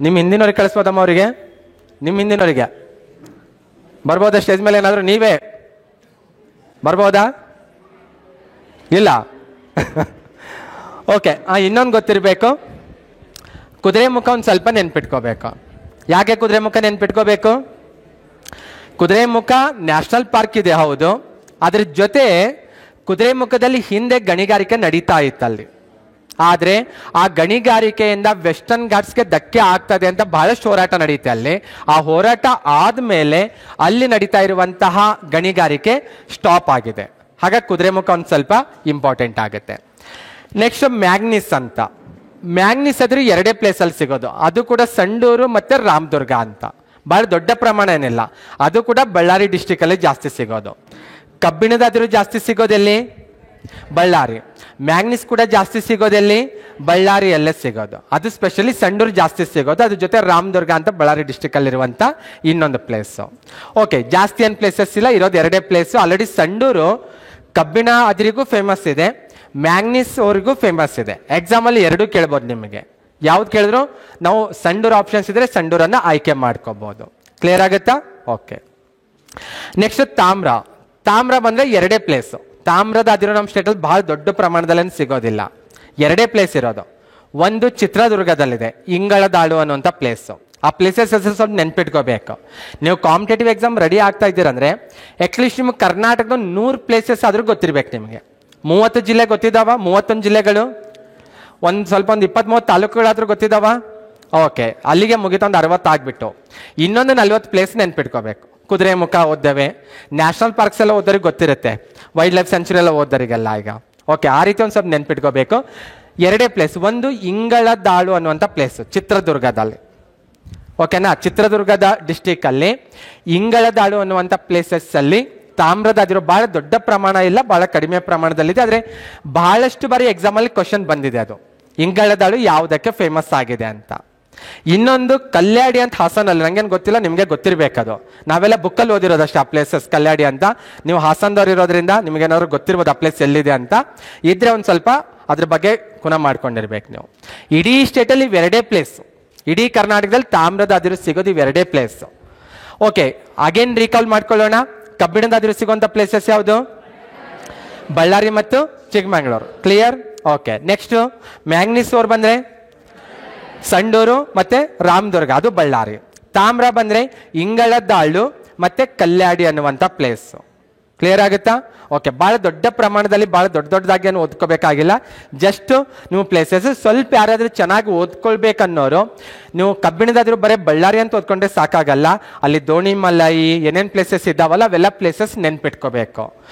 ನಿಮ್ಮ ಹಿಂದಿನವ್ರಿಗೆ ಕಳಿಸ್ಬೋದಮ್ಮ? ಅವರಿಗೆ, ನಿಮ್ಮ ಹಿಂದಿನವರಿಗೆ ಬರ್ಬೋದಾ ಸ್ಟೇಜ್ ಮೇಲೆ? ಏನಾದರೂ ನೀವೇ ಬರ್ಬೋದಾ? ಇಲ್ಲ. ಓಕೆ, ಇನ್ನೊಂದು ಗೊತ್ತಿರಬೇಕು, ಕುದುರೆಮುಖ ಒಂದು ಸ್ವಲ್ಪ ನೆನ್ಪಿಟ್ಕೋಬೇಕು. ಯಾಕೆ ಕುದುರೆಮುಖ ನೆನ್ಪಿಟ್ಕೋಬೇಕು? ಕುದುರೆಮುಖ ನ್ಯಾಷನಲ್ ಪಾರ್ಕ್ ಇದೆ, ಹೌದು. ಅದ್ರ ಜೊತೆ ಕುದುರೆಮುಖದಲ್ಲಿ ಹಿಂದೆ ಗಣಿಗಾರಿಕೆ ನಡೀತಾ ಇತ್ತಲ್ಲಿ. ಆದರೆ ಆ ಗಣಿಗಾರಿಕೆಯಿಂದ ವೆಸ್ಟರ್ನ್ ಘಾಟ್ಸ್ಗೆ ಧಕ್ಕೆ ಆಗ್ತದೆ ಅಂತ ಬಹಳಷ್ಟು ಹೋರಾಟ ನಡೀತೆ ಅಲ್ಲಿ. ಆ ಹೋರಾಟ ಆದಮೇಲೆ ಅಲ್ಲಿ ನಡೀತಾ ಇರುವಂತಹ ಗಣಿಗಾರಿಕೆ ಸ್ಟಾಪ್ ಆಗಿದೆ. ಹಾಗಾಗಿ ಕುದುರೆಮುಖ ಒಂದು ಸ್ವಲ್ಪ ಇಂಪಾರ್ಟೆಂಟ್ ಆಗುತ್ತೆ. ನೆಕ್ಸ್ಟ್ ಮ್ಯಾಗ್ನೀಸ್ ಅಂತ. ಮ್ಯಾಗ್ನೀಸ್ ಆದ್ರೆ 2 ಪ್ಲೇಸಲ್ಲಿ ಸಿಗೋದು, ಅದು ಕೂಡ ಸಂಡೂರು ಮತ್ತು ರಾಮದುರ್ಗ ಅಂತ. ಭಾಳ ದೊಡ್ಡ ಪ್ರಮಾಣ ಏನಿಲ್ಲ, ಅದು ಕೂಡ ಬಳ್ಳಾರಿ ಡಿಸ್ಟಿಕಲ್ಲಿ ಜಾಸ್ತಿ ಸಿಗೋದು. ಕಬ್ಬಿಣದ ಅದಿರು ಜಾಸ್ತಿ ಸಿಗೋದೆಲ್ಲಿ? ಬಳ್ಳಾರಿ. ಮ್ಯಾಂಗ್ನೀಸ್ ಕೂಡ ಜಾಸ್ತಿ ಸಿಗೋದೆಲ್ಲಿ? ಬಳ್ಳಾರಿಯಲ್ಲೇ ಸಿಗೋದು. ಅದು ಸ್ಪೆಷಲಿ ಸಂಡೂರು ಜಾಸ್ತಿ ಸಿಗೋದು. ಅದ್ರ ಜೊತೆ ರಾಮದುರ್ಗ ಅಂತ ಬಳ್ಳಾರಿ ಡಿಸ್ಟಿಕಲ್ಲಿರುವಂಥ ಇನ್ನೊಂದು ಪ್ಲೇಸು. ಓಕೆ, ಜಾಸ್ತಿ ಏನು ಪ್ಲೇಸಸ್ ಇಲ್ಲ, ಇರೋದು ಎರಡೇ ಪ್ಲೇಸು. ಆಲ್ರೆಡಿ ಸಂಡೂರು ಕಬ್ಬಿಣ ಅದಿರಿಗೂ ಫೇಮಸ್ ಇದೆ, ಮ್ಯಾಂಗ್ನೀಸ್ ಅವ್ರಿಗೂ ಫೇಮಸ್ ಇದೆ. ಎಕ್ಸಾಮಲ್ಲಿ ಎರಡೂ ಕೇಳ್ಬೋದು ನಿಮಗೆ. ಯಾವ್ದು ಕೇಳಿದ್ರು ನಾವು ಸಂಡೂರು ಆಪ್ಷನ್ಸ್ ಇದ್ರೆ ಸಂಡೂರನ್ನು ಆಯ್ಕೆ ಮಾಡ್ಕೋಬಹುದು. ಕ್ಲಿಯರ್ ಆಗುತ್ತಾ? ಓಕೆ. ನೆಕ್ಸ್ಟ್ ತಾಮ್ರ. ತಾಮ್ರ ಬಂದರೆ ಎರಡೇ ಪ್ಲೇಸು. ತಾಮ್ರದ ಅದಿರು ನಮ್ಮ ಸ್ಟೇಟಲ್ಲಿ ಬಹಳ ದೊಡ್ಡ ಪ್ರಮಾಣದಲ್ಲಿ ಸಿಗೋದಿಲ್ಲ. ಎರಡೇ ಪ್ಲೇಸ್ ಇರೋದು. ಒಂದು ಚಿತ್ರದುರ್ಗದಲ್ಲಿದೆ, ಇಂಗಳದಾಳು ಅನ್ನುವಂಥ ಪ್ಲೇಸು. ಆ ಪ್ಲೇಸಸ್ ಹೆಸರು ಸ್ವಲ್ಪ ನೆನ್ಪಿಟ್ಕೋಬೇಕು. ನೀವು ಕಾಂಪಿಟೇಟಿವ್ ಎಕ್ಸಾಮ್ ರೆಡಿ ಆಗ್ತಾ ಇದ್ದೀರಂದ್ರೆ ಅಟ್ಲೀಸ್ಟ್ ನಿಮ್ಗೆ ಕರ್ನಾಟಕದ 100 ಪ್ಲೇಸಸ್ ಆದರೂ ಗೊತ್ತಿರ್ಬೇಕು ನಿಮಗೆ. 30 ಜಿಲ್ಲೆ ಗೊತ್ತಿದ್ದಾವ? 31 ಜಿಲ್ಲೆಗಳು, ಸ್ವಲ್ಪ ಒಂದು 20-30 ತಾಲೂಕುಗಳಾದ್ರೂ ಗೊತ್ತಿದ್ದಾವ? ಓಕೆ, ಅಲ್ಲಿಗೆ ಮುಗಿತೊಂದು 60 ಆಗಿಬಿಟ್ಟು ಇನ್ನೊಂದು 40 ಪ್ಲೇಸ್ ನೆನ್ಪಿಟ್ಕೋಬೇಕು. ಕುದುರೆಮುಖ ಓದ್ದೇವೆ, ನ್ಯಾಷನಲ್ ಪಾರ್ಕ್ಸ್ ಎಲ್ಲ ಓದೋರಿಗೆ ಗೊತ್ತಿರುತ್ತೆ, ವೈಲ್ಡ್ ಲೈಫ್ ಸೆಂಚುರಿ ಎಲ್ಲ ಓದೋರಿಗೆಲ್ಲ ಈಗ. ಓಕೆ, ಆ ರೀತಿ ಒಂದು ಸ್ವಲ್ಪ ನೆನ್ಪಿಟ್ಕೋಬೇಕು. ಎರಡೇ ಪ್ಲೇಸ್. ಒಂದು ಇಂಗಳದಾಳು ಅನ್ನುವಂಥ ಪ್ಲೇಸು ಚಿತ್ರದುರ್ಗದಲ್ಲಿ. ಓಕೆನಾ? ಚಿತ್ರದುರ್ಗದ ಡಿಸ್ಟಿಕಲ್ಲಿ ಇಂಗಳದಾಳು ಅನ್ನುವಂಥ ಪ್ಲೇಸಸ್ಸಲ್ಲಿ ತಾಮ್ರದ ಅದಿರು ಭಾಳ ದೊಡ್ಡ ಪ್ರಮಾಣ ಇಲ್ಲ, ಭಾಳ ಕಡಿಮೆ ಪ್ರಮಾಣದಲ್ಲಿದೆ. ಆದರೆ ಬಹಳಷ್ಟು ಬಾರಿ ಎಕ್ಸಾಮಲ್ಲಿ ಕ್ವಶನ್ ಬಂದಿದೆ ಅದು ಇಂಗಳದಾಳು ಯಾವುದಕ್ಕೆ ಫೇಮಸ್ ಆಗಿದೆ ಅಂತ. ಇನ್ನೊಂದು ಕಲ್ಯಾಡಿ ಅಂತ ಹಾಸನಲ್ಲಿ, ನಂಗೇನು ಗೊತ್ತಿಲ್ಲ, ನಿಮಗೆ ಗೊತ್ತಿರಬೇಕದು. ನಾವೆಲ್ಲ ಬುಕ್ಕಲ್ಲಿ ಓದಿರೋದಷ್ಟು ಆ ಪ್ಲೇಸಸ್ ಕಲ್ಯಾಡಿ ಅಂತ. ನೀವು ಹಾಸನದವ್ರು ಇರೋದ್ರಿಂದ ನಿಮಗೇನಾದ್ರು ಗೊತ್ತಿರ್ಬೋದು ಆ ಪ್ಲೇಸ್ ಎಲ್ಲಿದೆ ಅಂತ. ಇದ್ರೆ ಒಂದು ಸ್ವಲ್ಪ ಅದ್ರ ಬಗ್ಗೆ ಗುಣ ಮಾಡ್ಕೊಂಡಿರ್ಬೇಕು ನೀವು. ಇಡೀ ಸ್ಟೇಟಲ್ಲಿ ಇವೆರಡೇ ಪ್ಲೇಸು. ಇಡೀ ಕರ್ನಾಟಕದಲ್ಲಿ ತಾಮ್ರದ ಅದಿರು ಸಿಗೋದು ಇವೆರಡೇ ಪ್ಲೇಸು. ಓಕೆ, ಅಗೇನ್ ರೀಕಾಲ್ ಮಾಡ್ಕೊಳ್ಳೋಣ. ಕಬ್ಬಿಣದ ಅದಿರು ಸಿಗುವಂಥ ಪ್ಲೇಸಸ್ ಯಾವುದು? ಬಳ್ಳಾರಿ ಮತ್ತು Chikkamagaluru. Clear? Okay. Next manganese ಅವ್ರು ಬಂದರೆ ಸಂಡೂರು ಮತ್ತು ರಾಮದುರ್ಗ, ಅದು ಬಳ್ಳಾರಿ. ತಾಮ್ರ ಬಂದರೆ ಇಂಗಳದಾಳು ಮತ್ತು ಕಲ್ಯಾಡಿ ಅನ್ನುವಂಥ ಪ್ಲೇಸು. ಕ್ಲಿಯರ್ ಆಗುತ್ತಾ? ಓಕೆ. ಭಾಳ ದೊಡ್ಡ ಪ್ರಮಾಣದಲ್ಲಿ ಭಾಳ ದೊಡ್ಡದಾಗಿ ಏನು ಓದ್ಕೋಬೇಕಾಗಿಲ್ಲ. ಜಸ್ಟ್ ನೀವು ಪ್ಲೇಸಸ್ ಸ್ವಲ್ಪ ಯಾರಾದರೂ ಚೆನ್ನಾಗಿ ಓದ್ಕೊಳ್ಬೇಕನ್ನೋರು ನೀವು ಕಬ್ಬಿಣದಾದ್ರೂ ಬರೀ ಬಳ್ಳಾರಿ ಅಂತ ಓದ್ಕೊಂಡ್ರೆ ಸಾಕಾಗಲ್ಲ. ಅಲ್ಲಿ ದೋಣಿ ಮಲೈ ಏನೇನು ಪ್ಲೇಸಸ್ ಇದ್ದಾವಲ್ಲ ಅವೆಲ್ಲ ಪ್ಲೇಸಸ್ ನೆನ್ಪಿಟ್ಕೋಬೇಕು.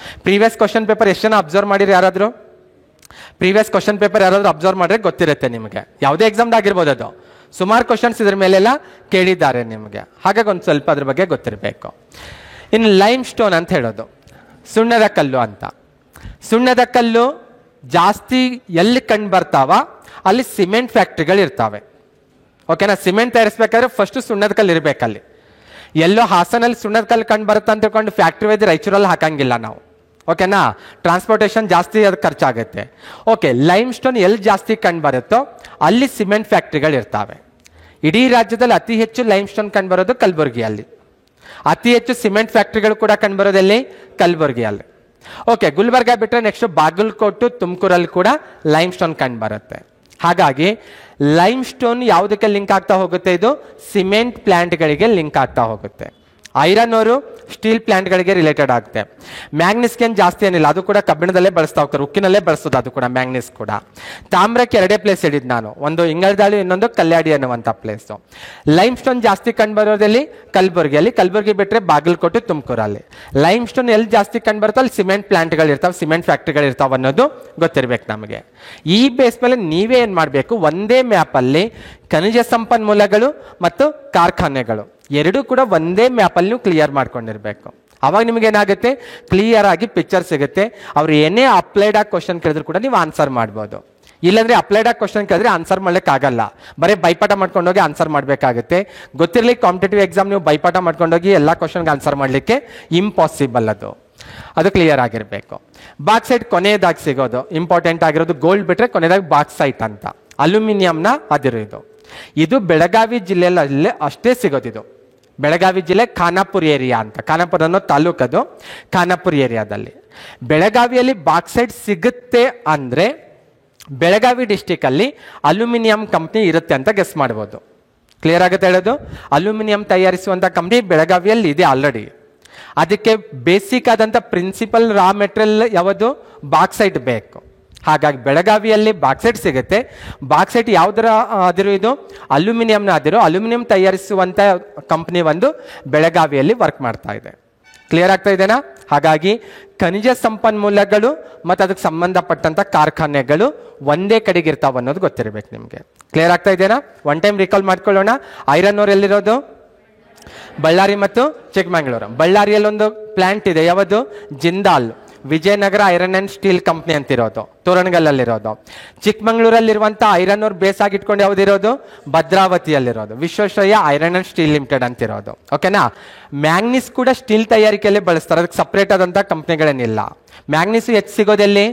ಪ್ರೀವಿಯಸ್ ಕ್ವಶನ್ ಪೇಪರ್ ಎಷ್ಟು ಜನ ಅಬ್ಸರ್ವ್ ಮಾಡಿರಿ? ಯಾರಾದರೂ ಪ್ರೀವಿಯಸ್ ಕ್ವಶನ್ ಪೇಪರ್ ಯಾರಾದರೂ ಅಬ್ಸರ್ವ್ ಮಾಡಿದ್ರೆ ಗೊತ್ತಿರುತ್ತೆ ನಿಮಗೆ. ಯಾವುದೇ ಎಕ್ಸಾಮ್ದಾಗಿರ್ಬೋದು, ಅದು ಸುಮಾರು ಕ್ವಶನ್ಸ್ ಇದ್ರ ಮೇಲೆಲ್ಲ ಕೇಳಿದ್ದಾರೆ ನಿಮಗೆ. ಹಾಗಾಗಿ ಒಂದು ಸ್ವಲ್ಪ ಅದ್ರ ಬಗ್ಗೆ ಗೊತ್ತಿರಬೇಕು. ಇನ್ನು ಲೈಮ್ ಸ್ಟೋನ್ ಅಂತ ಹೇಳೋದು ಸುಣ್ಣದ ಕಲ್ಲು ಅಂತ. ಸುಣ್ಣದ ಕಲ್ಲು ಜಾಸ್ತಿ ಎಲ್ಲಿ ಕಂಡು ಬರ್ತಾವ ಅಲ್ಲಿ ಸಿಮೆಂಟ್ ಫ್ಯಾಕ್ಟ್ರಿಗಳು ಇರ್ತಾವೆ. ಓಕೆನಾ? ಸಿಮೆಂಟ್ ತಯಾರಿಸ್ಬೇಕಾದ್ರೆ ಫಸ್ಟ್ ಸುಣ್ಣದ ಕಲ್ಲು ಇರಬೇಕಲ್ಲಿ. ಎಲ್ಲೋ ಹಾಸನಲ್ಲಿ ಸುಣ್ಣದ ಕಲ್ಲು ಕಂಡು ಬರುತ್ತೆ ಅಂತ ತಿಳ್ಕೊಂಡು ಫ್ಯಾಕ್ಟ್ರಿ ಒಯ್ದು ರಾಯಚೂರಲ್ಲಿ ಹಾಕಂಗಿಲ್ಲ ನಾವು. ಓಕೆನಾ? ಟ್ರಾನ್ಸ್ಪೋರ್ಟೇಷನ್ ಜಾಸ್ತಿ ಅದು ಖರ್ಚಾಗುತ್ತೆ. ಓಕೆ, ಲೈಮ್ ಸ್ಟೋನ್ ಎಲ್ಲಿ ಜಾಸ್ತಿ ಕಂಡು ಬರುತ್ತೋ ಅಲ್ಲಿ ಸಿಮೆಂಟ್ ಫ್ಯಾಕ್ಟ್ರಿಗಳು ಇರ್ತಾವೆ. ಇಡೀ ರಾಜ್ಯದಲ್ಲಿ ಅತಿ ಹೆಚ್ಚು ಲೈಮ್ ಸ್ಟೋನ್ ಕಂಡು ಬರೋದು ಕಲಬುರಗಿಯಲ್ಲಿ. ಅತಿ ಹೆಚ್ಚು ಸಿಮೆಂಟ್ ಫ್ಯಾಕ್ಟ್ರಿಗಳು ಕೂಡ ಕಂಡುಬರೋದಲ್ಲಿ ಕಲಬುರಗಿಯಲ್ಲಿ. ಓಕೆ, ಗುಲ್ಬರ್ಗ ಬಿಟ್ಟರೆ ನೆಕ್ಸ್ಟ್ ಬಾಗಲಕೋಟು, ತುಮಕೂರಲ್ಲಿ ಕೂಡ ಲೈಮ್ ಸ್ಟೋನ್ ಕಂಡು ಬರುತ್ತೆ. ಹಾಗಾಗಿ ಲೈಮ್ ಸ್ಟೋನ್ ಯಾವುದಕ್ಕೆ ಲಿಂಕ್ ಆಗ್ತಾ ಹೋಗುತ್ತೆ? ಇದು ಸಿಮೆಂಟ್ ಪ್ಲಾಂಟ್ಗಳಿಗೆ ಲಿಂಕ್ ಆಗ್ತಾ ಹೋಗುತ್ತೆ. ಐರನ್ ಅವರು ಸ್ಟೀಲ್ ಪ್ಲಾಂಟ್ಗಳಿಗೆ ರಿಲೇಟೆಡ್ ಆಗುತ್ತೆ. ಮ್ಯಾಂಗ್ನೀಸ್ಗೆ ಏನು ಜಾಸ್ತಿ ಏನಿಲ್ಲ, ಅದು ಕೂಡ ಕಬ್ಬಿಣದಲ್ಲೇ ಬಳಸ್ತಾ ಹೋಗ್ತಾರೆ, ಉಕ್ಕಿನಲ್ಲೇ ಬಳಸೋದು ಅದು ಕೂಡ ಮ್ಯಾಂಗ್ನೀಸ್ ಕೂಡ. ತಾಮ್ರಕ್ಕೆ ಎರಡೇ ಪ್ಲೇಸ್ ಹೇಳಿದ್ದು ನಾನು, ಒಂದು ಇಂಗಳದಾಳು, ಇನ್ನೊಂದು ಕಲ್ಯಾಡಿ ಅನ್ನುವಂಥ ಪ್ಲೇಸು. ಲೈಮ್ ಸ್ಟೋನ್ ಜಾಸ್ತಿ ಕಂಡು ಬರೋದಲ್ಲಿ ಕಲಬುರಗಿಯಲ್ಲಿ, ಕಲಬುರಗಿ ಬಿಟ್ಟರೆ ಬಾಗಲಕೋಟೆ, ತುಮಕೂರಲ್ಲಿ. ಲೈಮ್ ಸ್ಟೋನ್ ಎಲ್ಲಿ ಜಾಸ್ತಿ ಕಂಡು ಬರುತ್ತೋ ಅಲ್ಲಿ ಸಿಮೆಂಟ್ ಪ್ಲಾಂಟ್ಗಳು ಇರ್ತಾವೆ, ಸಿಮೆಂಟ್ ಫ್ಯಾಕ್ಟ್ರಿಗಳು ಇರ್ತಾವೆ ಅನ್ನೋದು ಗೊತ್ತಿರಬೇಕು ನಮಗೆ. ಈ ಬೇಸ್ ಮೇಲೆ ನೀವೇ ಏನು ಮಾಡಬೇಕು, ಒಂದೇ ಮ್ಯಾಪಲ್ಲಿ ಖನಿಜ ಸಂಪನ್ಮೂಲಗಳು ಮತ್ತು ಕಾರ್ಖಾನೆಗಳು ಎರಡೂ ಕೂಡ ಒಂದೇ ಮ್ಯಾಪಲ್ಲಿ ನೀವು ಕ್ಲಿಯರ್ ಮಾಡ್ಕೊಂಡಿರ್ಬೇಕು. ಅವಾಗ ನಿಮಗೇನಾಗುತ್ತೆ, ಕ್ಲಿಯರ್ ಆಗಿ ಪಿಕ್ಚರ್ ಸಿಗುತ್ತೆ. ಅವ್ರು ಏನೇ ಅಪ್ಲೈಡ್ ಆಗಿ ಕ್ವಶನ್ ಕೇಳಿದ್ರು ಕೂಡ ನೀವು ಆನ್ಸರ್ ಮಾಡ್ಬೋದು. ಇಲ್ಲಾಂದ್ರೆ ಅಪ್ಲೈಡ್ ಆಗಿ ಕ್ವಶನ್ ಕೇಳಿದ್ರೆ ಆನ್ಸರ್ ಮಾಡ್ಲಿಕ್ಕಾಗಲ್ಲ, ಬರೀ ಬೈಪಾಠ ಮಾಡ್ಕೊಂಡೋಗಿ ಆನ್ಸರ್ ಮಾಡಬೇಕಾಗುತ್ತೆ. ಗೊತ್ತಿರಲಿಕ್ಕೆ ಕಾಂಪಿಟೇಟಿವ್ ಎಕ್ಸಾಮ್ ನೀವು ಬೈಪಾಠ ಮಾಡ್ಕೊಂಡೋಗಿ ಎಲ್ಲ ಕ್ವಶನ್ಗೆ ಆನ್ಸರ್ ಮಾಡಲಿಕ್ಕೆ ಇಂಪಾಸಿಬಲ್. ಅದು ಕ್ಲಿಯರ್ ಆಗಿರಬೇಕು. ಬಾಕ್ಸೈಟ್ ಕೊನೆಯದಾಗಿ ಸಿಗೋದು ಇಂಪಾರ್ಟೆಂಟ್ ಆಗಿರೋದು. ಗೋಲ್ಡ್ ಬಿಟ್ಟರೆ ಕೊನೆಯದಾಗಿ ಬಾಕ್ಸೈಟ್ ಅಂತ ಅಲ್ಯೂಮಿನಿಯಂನ ಅದಿರು. ಇದು ಬೆಳಗಾವಿ ಜಿಲ್ಲೆಯಲ್ಲಿ ಅಷ್ಟೇ ಸಿಗೋದಿದು. ಬೆಳಗಾವಿ ಜಿಲ್ಲೆ ಖಾನಾಪುರ ಏರಿಯಾ ಅಂತ, ಖಾನಾಪುರ ಅನ್ನೋ ತಾಲೂಕದು, ಖಾನಾಪುರ ಏರಿಯಾದಲ್ಲಿ. ಬೆಳಗಾವಿಯಲ್ಲಿ ಬಾಕ್ಸೈಟ್ ಸಿಗುತ್ತೆ ಅಂದರೆ ಬೆಳಗಾವಿ ಡಿಸ್ಟಿಕಲ್ಲಿ ಅಲ್ಯೂಮಿನಿಯಂ ಕಂಪ್ನಿ ಇರುತ್ತೆ ಅಂತ ಗೆಸ್ ಮಾಡ್ಬೋದು. ಕ್ಲಿಯರ್ ಆಗುತ್ತೆ ಹೇಳೋದು? ಅಲ್ಯೂಮಿನಿಯಂ ತಯಾರಿಸುವಂಥ ಕಂಪ್ನಿ ಬೆಳಗಾವಿಯಲ್ಲಿ ಇದೆ ಆಲ್ರೆಡಿ. ಅದಕ್ಕೆ ಬೇಸಿಕ್ ಆದಂಥ ಪ್ರಿನ್ಸಿಪಲ್ ರಾ ಮೆಟೀರಿಯಲ್ ಯಾವುದು? ಬಾಕ್ಸೈಟ್ ಬೇಕು. ಹಾಗಾಗಿ ಬೆಳಗಾವಿಯಲ್ಲಿ ಬಾಕ್ಸೈಟ್ ಸಿಗುತ್ತೆ. ಬಾಕ್ಸೈಟ್ ಯಾವುದರ ಅದಿರು? ಇದು ಅಲ್ಯೂಮಿನಿಯಂನ ಅದಿರು. ಅಲ್ಯೂಮಿನಿಯಂ ತಯಾರಿಸುವಂಥ ಕಂಪ್ನಿ ಒಂದು ಬೆಳಗಾವಿಯಲ್ಲಿ ವರ್ಕ್ ಮಾಡ್ತಾ ಇದೆ. ಕ್ಲಿಯರ್ ಆಗ್ತಾ ಇದೆನಾ? ಹಾಗಾಗಿ ಖನಿಜ ಸಂಪನ್ಮೂಲಗಳು ಮತ್ತು ಅದಕ್ಕೆ ಸಂಬಂಧಪಟ್ಟಂಥ ಕಾರ್ಖಾನೆಗಳು ಒಂದೇ ಕಡೆಗೆ ಇರ್ತಾವೆ ಅನ್ನೋದು ಗೊತ್ತಿರಬೇಕು ನಿಮಗೆ. ಕ್ಲಿಯರ್ ಆಗ್ತಾ ಇದೆನಾ? ಒನ್ ಟೈಮ್ ರಿಕಾಲ್ ಮಾಡ್ಕೊಳ್ಳೋಣ. ಐರನ್ ಓರ್ ಎಲ್ಲಿರೋದು? ಬಳ್ಳಾರಿ ಮತ್ತು ಚಿಕ್ಕಮಗಳೂರು. ಬಳ್ಳಾರಿಯಲ್ಲಿ ಒಂದು ಪ್ಲಾಂಟ್ ಇದೆ, ಯಾವುದು? Jindal Vijayanagara iron and steel company ಅಂತಿರೋದು ತೋರಣಗಲ್ಲಲ್ಲಿರೋದು. ಚಿಕ್ಕಮಂಗ್ಳೂರಲ್ಲಿರುವಂಥ ಐರನ್ ಅವ್ರು ಬೇಸ್ ಆಗಿಟ್ಕೊಂಡು ಯಾವುದಿರೋದು ಭದ್ರಾವತಿಯಲ್ಲಿರೋದು Visvesvaraya iron and steel limited ಅಂತಿರೋದು. ಓಕೆನಾ. ಮ್ಯಾಂಗ್ನೀಸ್ ಕೂಡ ಸ್ಟೀಲ್ ತಯಾರಿಕೆಯಲ್ಲಿ ಬಳಸ್ತಾರೆ, ಅದಕ್ಕೆ ಸಪ್ರೇಟ್ ಆದಂಥ ಕಂಪ್ನಿಗಳೇನಿಲ್ಲ. ಮ್ಯಾಂಗ್ನೀಸ್ ಹೆಚ್ಚು ಸಿಗೋದೆಲ್ಲಿ?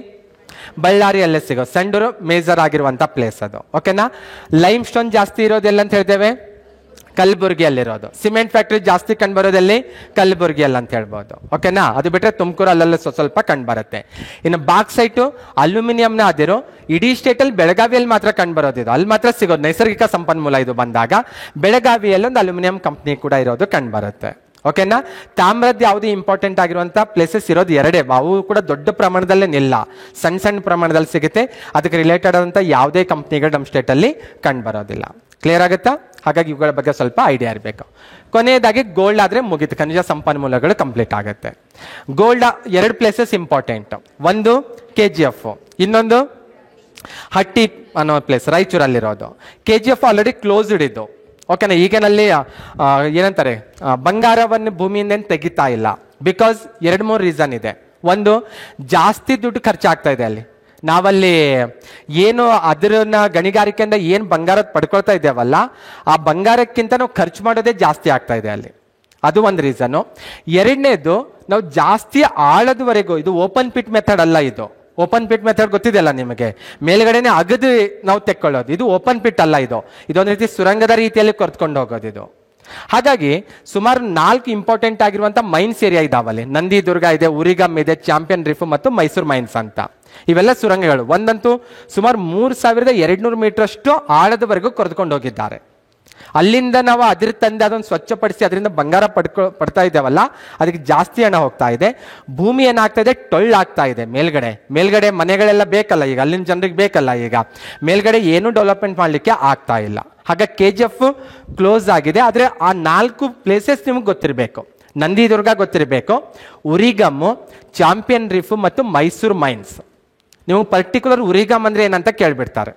ಬಳ್ಳಾರಿಯಲ್ಲೇ ಸಿಗೋ ಸಂಡೂರು ಮೇಜರ್ ಆಗಿರುವಂಥ ಪ್ಲೇಸ್ ಅದು. ಓಕೆನಾ. ಲೈಮ್ ಸ್ಟೋನ್ ಜಾಸ್ತಿ ಇರೋದೆಲ್ಲ ಅಂತ ಹೇಳ್ತೇವೆ ಕಲಬುರ್ಗಿಯಲ್ಲಿರೋದು. ಸಿಮೆಂಟ್ ಫ್ಯಾಕ್ಟ್ರಿ ಜಾಸ್ತಿ ಕಂಡುಬರೋದಲ್ಲಿ ಕಲಬುರ್ಗಿಯಲ್ಲಿ ಅಂತ ಹೇಳ್ಬೋದು. ಓಕೆನಾ. ಅದು ಬಿಟ್ಟರೆ ತುಮಕೂರು ಅಲ್ಲೆಲ್ಲ ಸ್ವಲ್ಪ ಕಂಡುಬರುತ್ತೆ. ಇನ್ನು ಬಾಕ್ಸೈಟು ಅಲ್ಯೂಮಿನಿಯಂನ ಅದಿರು ಇಡೀ ಸ್ಟೇಟಲ್ಲಿ ಬೆಳಗಾವಿಯಲ್ಲಿ ಮಾತ್ರ ಕಂಡುಬರೋದಿದು, ಅಲ್ಲಿ ಮಾತ್ರ ಸಿಗೋದು ನೈಸರ್ಗಿಕ ಸಂಪನ್ಮೂಲ ಇದು ಬಂದಾಗ. ಬೆಳಗಾವಿಯಲ್ಲಿ ಒಂದು ಅಲ್ಯೂಮಿನಿಯಂ ಕಂಪ್ನಿ ಕೂಡ ಇರೋದು ಕಂಡುಬರುತ್ತೆ. ಓಕೆನಾ. ತಾಮ್ರದ್ದು ಯಾವುದು ಇಂಪಾರ್ಟೆಂಟ್ ಆಗಿರುವಂಥ ಪ್ಲೇಸಸ್ ಇರೋದು ಎರಡೇ, ಅವು ಕೂಡ ದೊಡ್ಡ ಪ್ರಮಾಣದಲ್ಲೇ ನಿಲ್ಲ, ಸಣ್ಣ ಸಣ್ಣ ಪ್ರಮಾಣದಲ್ಲಿ ಸಿಗುತ್ತೆ. ಅದಕ್ಕೆ ರಿಲೇಟೆಡ್ ಆದಂಥ ಯಾವುದೇ ಕಂಪ್ನಿಗಳು ನಮ್ಮ ಸ್ಟೇಟಲ್ಲಿ ಕಂಡುಬರೋದಿಲ್ಲ. ಕ್ಲಿಯರ್ ಆಗುತ್ತಾ? ಹಾಗಾಗಿ ಇವುಗಳ ಬಗ್ಗೆ ಸ್ವಲ್ಪ ಐಡಿಯಾ ಇರಬೇಕು. ಕೊನೆಯದಾಗಿ ಗೋಲ್ಡ್ ಆದರೆ ಮುಗಿತು, ಖನಿಜ ಸಂಪನ್ಮೂಲಗಳು ಕಂಪ್ಲೀಟ್ ಆಗುತ್ತೆ. ಗೋಲ್ಡ್ 2 ಪ್ಲೇಸಸ್ ಇಂಪಾರ್ಟೆಂಟ್, ಒಂದು KGF, ಇನ್ನೊಂದು ಹಟ್ಟಿ ಅನ್ನೋ ಪ್ಲೇಸ್ ರಾಯಚೂರಲ್ಲಿರೋದು. KGF ಆಲ್ರೆಡಿ ಕ್ಲೋಸ್ಡ್ ಇದು. ಓಕೆನಾ. ಈಗೇನಲ್ಲಿ ಏನಂತಾರೆ ಬಂಗಾರವನ್ನು ಭೂಮಿಯಿಂದ ತೆಗಿತಾ ಇಲ್ಲ. ಬಿಕಾಸ್ 2-3 ರೀಸನ್ ಇದೆ. ಒಂದು, ಜಾಸ್ತಿ ದುಡ್ಡು ಖರ್ಚಾಗ್ತಾ ಇದೆ ಅಲ್ಲಿ. ನಾವಲ್ಲಿ ಏನು ಅದನ್ನ ಗಣಿಗಾರಿಕೆಯಿಂದ ಏನು ಬಂಗಾರ ಪಡ್ಕೊಳ್ತಾ ಇದ್ದೇವಲ್ಲ, ಆ ಬಂಗಾರಕ್ಕಿಂತ ನಾವು ಖರ್ಚು ಮಾಡೋದೇ ಜಾಸ್ತಿ ಆಗ್ತಾ ಇದೆ ಅಲ್ಲಿ. ಅದು ಒಂದು ರೀಸನ್ನು. ಎರಡನೇದು, ನಾವು ಜಾಸ್ತಿ ಆಳದವರೆಗೂ, ಇದು ಓಪನ್ ಪಿಟ್ ಮೆಥಡ್ ಅಲ್ಲ. ಇದು ಓಪನ್ ಪಿಟ್ ಮೆಥಡ್ ಗೊತ್ತಿದೆಯಲ್ಲ ನಿಮಗೆ, ಮೇಲ್ಗಡೆನೆ ಅಗದು ನಾವು ತೆಕ್ಕೊಳ್ಳೋದು. ಇದು ಓಪನ್ ಪಿಟ್ ಅಲ್ಲ, ಇದೊಂದು ರೀತಿ ಸುರಂಗದ ರೀತಿಯಲ್ಲಿ ಕೊರ್ತ್ಕೊಂಡು ಹೋಗೋದು ಇದು. ಹಾಗಾಗಿ ಸುಮಾರು 4 ಇಂಪಾರ್ಟೆಂಟ್ ಆಗಿರುವಂಥ ಮೈನ್ಸ್ ಏರಿಯಾ ಇದಾವಲ್ಲಿ. ನಂದಿದುರ್ಗ ಇದೆ, ಉರಿಗಮ್ ಇದೆ, ಚಾಂಪಿಯನ್ ರಿಫ್ ಮತ್ತು ಮೈಸೂರು ಮೈನ್ಸ್ ಅಂತ. ಇವೆಲ್ಲ ಸುರಂಗಗಳು. ಒಂದಂತೂ ಸುಮಾರು 3200 ಮೀಟರ್ ಅಷ್ಟು ಆಳದವರೆಗೂ ಕೊರೆದುಕೊಂಡು ಹೋಗಿದ್ದಾರೆ. ಅಲ್ಲಿಂದ ನಾವು ಅದ್ರ ತಂದೆ ಅದನ್ನು ಸ್ವಚ್ಛಪಡಿಸಿ ಅದರಿಂದ ಬಂಗಾರ ಪಡ್ತಾ ಇದ್ದೇವಲ್ಲ, ಅದಕ್ಕೆ ಜಾಸ್ತಿ ಹಣ ಹೋಗ್ತಾ ಇದೆ. ಭೂಮಿ ಏನಾಗ್ತಾ ಇದೆ, ಟೊಳ್ಳಾಗ್ತಾ ಇದೆ. ಮೇಲ್ಗಡೆ ಮನೆಗಳೆಲ್ಲ ಬೇಕಲ್ಲ ಈಗ, ಅಲ್ಲಿನ ಜನರಿಗೆ ಬೇಕಲ್ಲ ಈಗ. ಮೇಲ್ಗಡೆ ಏನು ಡೆವಲಪ್ಮೆಂಟ್ ಮಾಡಲಿಕ್ಕೆ ಆಗ್ತಾ ಇಲ್ಲ. ಹಾಗಾಗಿ KGF ಕ್ಲೋಸ್ ಆಗಿದೆ. ಆದರೆ ಆ 4 ಪ್ಲೇಸಸ್ ನಿಮಗೆ ಗೊತ್ತಿರಬೇಕು. ನಂದಿದುರ್ಗ ಗೊತ್ತಿರಬೇಕು, ಉರಿಗಮ್ಮು, ಚಾಂಪಿಯನ್ ರಿಫ್ ಮತ್ತು ಮೈಸೂರು ಮೈನ್ಸ್. ನೀವು ಪರ್ಟಿಕ್ಯುಲರ್ ಉರಿಗಮ್ ಅಂದರೆ ಏನಂತ ಕೇಳಿಬಿಡ್ತಾರೆ,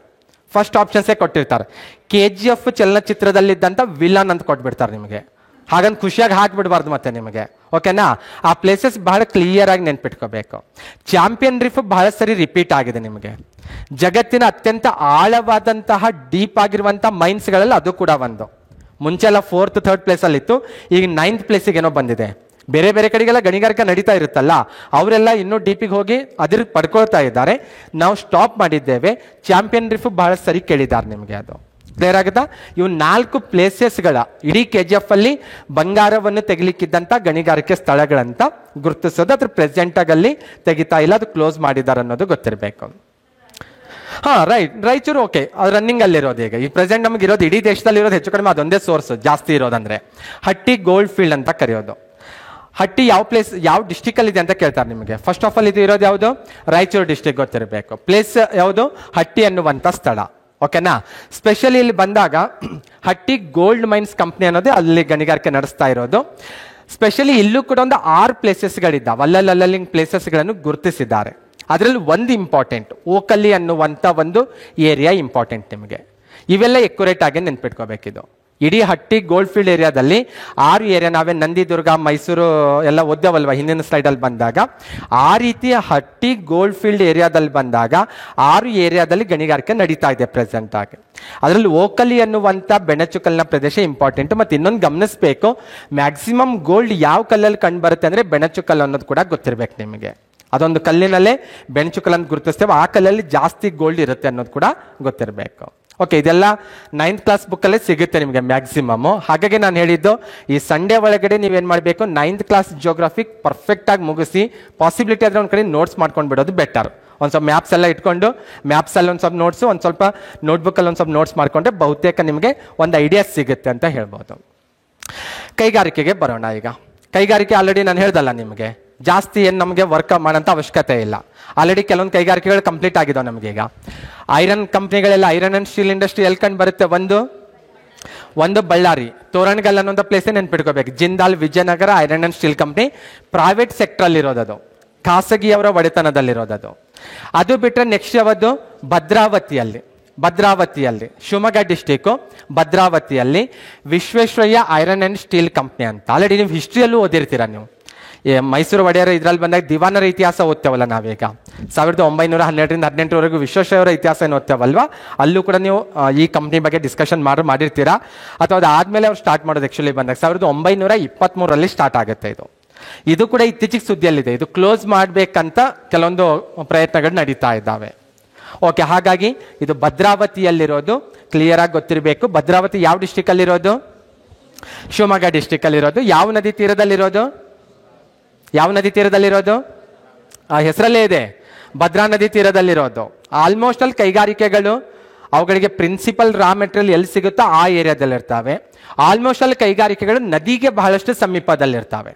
ಫಸ್ಟ್ ಆಪ್ಷನ್ಸೇ ಕೊಟ್ಟಿರ್ತಾರೆ. KGF ಚಲನಚಿತ್ರದಲ್ಲಿದ್ದಂಥ ವಿಲನ್ ಅಂತ ಕೊಟ್ಬಿಡ್ತಾರೆ ನಿಮಗೆ. ಹಾಗಂತ ಖುಷಿಯಾಗಿ ಹಾಕಿಬಿಡ್ಬಾರ್ದು ಮತ್ತೆ ನಿಮಗೆ. ಓಕೆನಾ. ಆ ಪ್ಲೇಸಸ್ ಬಹಳ ಕ್ಲಿಯರ್ ಆಗಿ ನೆನ್ಪಿಟ್ಕೋಬೇಕು. ಚಾಂಪಿಯನ್ ರಿಫ್ ಬಹಳ ಸರಿ ರಿಪೀಟ್ ಆಗಿದೆ ನಿಮಗೆ. ಜಗತ್ತಿನ ಅತ್ಯಂತ ಆಳವಾದಂತಹ ಡೀಪ್ ಆಗಿರುವಂಥ ಮೈನ್ಸ್ಗಳಲ್ಲಿ ಅದು ಕೂಡ ಒಂದು. ಮುಂಚೆಲ್ಲ 4th 3rd ಪ್ಲೇಸಲ್ಲಿತ್ತು, ಈಗ 9th ಪ್ಲೇಸಿಗೆ ಏನೋ ಬಂದಿದೆ. ಬೇರೆ ಬೇರೆ ಕಡೆಗೆಲ್ಲ ಗಣಿಗಾರಿಕೆ ನಡೀತಾ ಇರುತ್ತಲ್ಲ, ಅವರೆಲ್ಲ ಇನ್ನೂ ಡೀಪಿಗೆ ಹೋಗಿ ಅದ್ರ ಪಡ್ಕೊಳ್ತಾ ಇದ್ದಾರೆ. ನಾವು ಸ್ಟಾಪ್ ಮಾಡಿದ್ದೇವೆ. ಚಾಂಪಿಯನ್ ರಿಫ್ ಬಹಳ ಸರಿ ಕೇಳಿದ್ದಾರೆ ನಿಮಗೆ. ಅದು ಕ್ಲಿಯರ್ ಆಗುತ್ತಾ? ಇವು 4 ಪ್ಲೇಸಸ್ಗಳ ಇಡೀ KGF ಅಲ್ಲಿ ಬಂಗಾರವನ್ನು ತೆಗಿಲಿಕ್ಕಿದ್ದಂಥ ಗಣಿಗಾರಿಕೆ ಸ್ಥಳಗಳಂತ ಗುರುತಿಸೋದು. ಅದ್ರ ಪ್ರೆಸೆಂಟಾಗಲ್ಲಿ ತೆಗಿತಾ ಇಲ್ಲ, ಅದು ಕ್ಲೋಸ್ ಮಾಡಿದ್ದಾರೆ ಅನ್ನೋದು ಗೊತ್ತಿರಬೇಕು. ರಾಯಚೂರು ಓಕೆ, ಅದು ರನ್ನಿಂಗ್ ಅಲ್ಲಿರೋದು ಈಗ. ಈ ಪ್ರೆಸೆಂಟ್ ನಮಗೆ ಇರೋದು ಇಡೀ ದೇಶದಲ್ಲಿ ಇರೋದು ಹೆಚ್ಚು ಕಡಿಮೆ ಅದೊಂದೇ ಸೋರ್ಸ್ ಜಾಸ್ತಿ ಇರೋದಂದ್ರೆ ಹಟ್ಟಿ ಗೋಲ್ಡ್ ಫೀಲ್ಡ್ ಅಂತ ಕರೆಯೋದು. ಹಟ್ಟಿ ಯಾವ ಪ್ಲೇಸ್, ಯಾವ ಡಿಸ್ಟಿಕ್ ಅಲ್ಲಿ ಇದೆ ಅಂತ ಕೇಳ್ತಾರೆ ನಿಮಗೆ. ಫಸ್ಟ್ ಆಫ್ ಆಲ್ ಇದು ಇರೋದು ಯಾವುದು? ರಾಯಚೂರು ಡಿಸ್ಟಿಕ್ ಗೊತ್ತಿರಬೇಕು. ಪ್ಲೇಸ್ ಯಾವುದು? ಹಟ್ಟಿ ಅನ್ನುವಂಥ ಸ್ಥಳ. ಓಕೆನಾ. ಸ್ಪೆಷಲಿ ಇಲ್ಲಿ ಬಂದಾಗ ಹಟ್ಟಿ ಗೋಲ್ಡ್ ಮೈನ್ಸ್ ಕಂಪ್ನಿ ಅನ್ನೋದೇ ಅಲ್ಲಿ ಗಣಿಗಾರಿಕೆ ನಡೆಸ್ತಾ ಇರೋದು. ಸ್ಪೆಷಲಿ ಇಲ್ಲೂ ಕೂಡ ಒಂದು 6 ಪ್ಲೇಸಸ್ಗಳಿದ್ದಾವೆ. ಅಲ್ಲಲ್ಲಿ ಪ್ಲೇಸಸ್ಗಳನ್ನು ಗುರುತಿಸಿದ್ದಾರೆ. ಅದರಲ್ಲಿ ಒಂದು ಇಂಪಾರ್ಟೆಂಟ್ ಓಕಲ್ಲಿ ಅನ್ನುವಂಥ ಒಂದು ಏರಿಯಾ ಇಂಪಾರ್ಟೆಂಟ್ ನಿಮಗೆ. ಇವೆಲ್ಲ ಎಕ್ಯುರೇಟ್ ಆಗಿ ನೆನ್ಪಿಟ್ಕೋಬೇಕಿದು. ಇಡೀ ಹಟ್ಟಿ ಗೋಲ್ಡ್ ಫೀಲ್ಡ್ ಏರಿಯಾದಲ್ಲಿ 6 ಏರಿಯಾ, ನಾವೇ ನಂದಿದುರ್ಗ ಮೈಸೂರು ಎಲ್ಲ ಓದ್ಯವಲ್ವ ಹಿಂದಿನ ಸ್ಲೈಡಲ್ಲಿ ಬಂದಾಗ, ಆ ರೀತಿಯ ಹಟ್ಟಿ ಗೋಲ್ಡ್ ಫೀಲ್ಡ್ ಏರಿಯಾದಲ್ಲಿ ಬಂದಾಗ 6 ಏರಿಯಾದಲ್ಲಿ ಗಣಿಗಾರಿಕೆ ನಡೀತಾ ಇದೆ ಪ್ರೆಸೆಂಟ್ ಆಗಿ. ಅದರಲ್ಲಿ ಓಕಲಿ ಅನ್ನುವಂಥ ಬೆಣಚುಕಲ್ನ ಪ್ರದೇಶ ಇಂಪಾರ್ಟೆಂಟ್. ಮತ್ತು ಇನ್ನೊಂದು ಗಮನಿಸಬೇಕು, ಮ್ಯಾಕ್ಸಿಮಮ್ ಗೋಲ್ಡ್ ಯಾವ ಕಲ್ಲಲ್ಲಿ ಕಂಡು ಬರುತ್ತೆ ಅಂದರೆ ಬೆಣಚುಕಲ್ ಅನ್ನೋದು ಕೂಡ ಗೊತ್ತಿರಬೇಕು ನಿಮಗೆ. ಅದೊಂದು ಕಲ್ಲಿನಲ್ಲೇ ಬೆಣಚುಕಲ್ ಅಂತ ಗುರುತಿಸ್ತೇವೆ, ಆ ಕಲ್ಲಲ್ಲಿ ಜಾಸ್ತಿ ಗೋಲ್ಡ್ ಇರುತ್ತೆ ಅನ್ನೋದು ಕೂಡ ಗೊತ್ತಿರಬೇಕು. ಓಕೆ, ಇದೆಲ್ಲ 9th ಕ್ಲಾಸ್ ಬುಕ್ಕಲ್ಲೇ ಸಿಗುತ್ತೆ ನಿಮಗೆ ಮ್ಯಾಕ್ಸಿಮಮ್. ಹಾಗಾಗಿ ನಾನು ಹೇಳಿದ್ದು ಈ ಸಂಡೇ ಒಳಗಡೆ ನೀವೇನು ಮಾಡಬೇಕು, 9th ಕ್ಲಾಸ್ ಜಿಯೋಗ್ರಫಿ ಪರ್ಫೆಕ್ಟಾಗಿ ಮುಗಿಸಿ, ಪಾಸಿಬಿಲಿಟಿ ಆದರೆ ಒಂದು ಕಡೆ ನೋಟ್ಸ್ ಮಾಡ್ಕೊಂಡು ಬಿಡೋದು ಬೆಟರ್. ಒಂದು ಸ್ವಲ್ಪ ಮ್ಯಾಪ್ಸ್ ಎಲ್ಲ ಇಟ್ಕೊಂಡು ಮ್ಯಾಪ್ಸಲ್ಲಿ ಒಂದು ಸ್ವಲ್ಪ ನೋಟ್ಸು, ಒಂದು ಸ್ವಲ್ಪ ನೋಟ್ಬುಕ್ಕಲ್ಲಿ ಒಂದು ಸ್ವಲ್ಪ ನೋಟ್ಸ್ ಮಾಡಿಕೊಂಡ್ರೆ ಬಹುತೇಕ ನಿಮಗೆ ಒಂದು ಐಡಿಯಾ ಸಿಗುತ್ತೆ ಅಂತ ಹೇಳ್ಬೋದು. ಕೈಗಾರಿಕೆಗೆ ಬರೋಣ. ಈಗ ಕೈಗಾರಿಕೆ ಆಲ್ರೆಡಿ ನಾನು ಹೇಳ್ದಲ್ಲ ನಿಮಗೆ, ಜಾಸ್ತಿ ಏನು ನಮಗೆ ವರ್ಕ್ ಮಾಡೋಂಥ ಅವಶ್ಯಕತೆ ಇಲ್ಲ. ಆಲ್ರೆಡಿ ಕೆಲವೊಂದು ಕೈಗಾರಿಕೆಗಳು ಕಂಪ್ಲೀಟ್ ಆಗಿದಾವೆ ನಮಗೆ. ಈಗ ಐರನ್ ಕಂಪ್ನಿಗಳೆಲ್ಲ, ಐರನ್ ಅಂಡ್ ಸ್ಟೀಲ್ ಇಂಡಸ್ಟ್ರಿ ಎಲ್ಲಿ ಕಂಡು ಬರುತ್ತೆ? ಒಂದು ಬಳ್ಳಾರಿ ತೋರಣಗಲ್ ಅನ್ನೋಂಥ ಪ್ಲೇಸೇ ನೆನ್ಪಿಟ್ಕೋಬೇಕು. Jindal Vijayanagara iron and steel company private ಸೆಕ್ಟ್ರಲ್ಲಿ ಇರೋದದು, ಖಾಸಗಿಯವರ ಒಡೆತನದಲ್ಲಿರೋದದು. ಅದು ಬಿಟ್ಟರೆ ನೆಕ್ಸ್ಟ್ ಯಾವುದು? ಭದ್ರಾವತಿಯಲ್ಲಿ ಶಿವಮೊಗ್ಗ ಡಿಸ್ಟಿಕ್ಕು ಭದ್ರಾವತಿಯಲ್ಲಿ Visvesvaraya iron and steel company ಅಂತ. ಆಲ್ರೆಡಿ ನೀವು ಹಿಸ್ಟ್ರಿಯಲ್ಲೂ ಓದಿರ್ತೀರ ನೀವು. ಮೈಸೂರು ಒಡೆಯರ ಇದ್ರಲ್ಲಿ ಬಂದಾಗ ದಿವಾನರ ಇತಿಹಾಸ ಓದ್ತೇವಲ್ಲ ನಾವೀಗ, 1912ರಿಂದ 18ವರೆಗೂ ವಿಶ್ವೇಶ್ವರಯ್ಯರ ಇತಿಹಾಸ ಏನು ಓದ್ತೇವಲ್ವಾ, ಅಲ್ಲೂ ಕೂಡ ನೀವು ಈ ಕಂಪ್ನಿ ಬಗ್ಗೆ ಡಿಸ್ಕಷನ್ ಮಾಡಿರ್ತೀರಾ. ಅಥವಾ ಅದಾದಮೇಲೆ ಅವ್ರು ಸ್ಟಾರ್ಟ್ ಮಾಡೋದು ಆ್ಯಕ್ಚುಲಿ ಬಂದಾಗ 1923ರಲ್ಲಿ ಸ್ಟಾರ್ಟ್ ಆಗುತ್ತೆ. ಇದು ಕೂಡ ಇತ್ತೀಚೆಗೆ ಸುದ್ದಿಯಲ್ಲಿದೆ. ಇದು ಕ್ಲೋಸ್ ಮಾಡಬೇಕಂತ ಕೆಲವೊಂದು ಪ್ರಯತ್ನಗಳು ನಡೀತಾ ಇದ್ದಾವೆ. ಓಕೆ, ಹಾಗಾಗಿ ಇದು ಭದ್ರಾವತಿಯಲ್ಲಿರೋದು, ಕ್ಲಿಯರ್ ಆಗಿ ಗೊತ್ತಿರಬೇಕು. ಭದ್ರಾವತಿ ಯಾವ ಡಿಸ್ಟಿಕಲ್ಲಿರೋದು? ಶಿವಮೊಗ್ಗ ಡಿಸ್ಟಿಕಲ್ಲಿರೋದು. ಯಾವ ನದಿ ತೀರದಲ್ಲಿರೋದು? ಯಾವ ನದಿ ತೀರದಲ್ಲಿರೋದು? ಆ ಹೆಸರಲ್ಲೇ ಇದೆ, ಭದ್ರಾ ನದಿ ತೀರದಲ್ಲಿರೋದು. ಆಲ್ಮೋಸ್ಟ್ ಅಲ್ಲಿ ಕೈಗಾರಿಕೆಗಳು ಅವುಗಳಿಗೆ ಪ್ರಿನ್ಸಿಪಲ್ ರಾ ಮೆಟೀರಿಯಲ್ ಎಲ್ಲಿ ಸಿಗುತ್ತೋ ಆ ಏರಿಯಾದಲ್ಲಿರ್ತವೆ. ಆಲ್ಮೋಸ್ಟ್ ಅಲ್ಲಿ ಕೈಗಾರಿಕೆಗಳು ನದಿಗೆ ಬಹಳಷ್ಟು ಸಮೀಪದಲ್ಲಿರ್ತವೆ.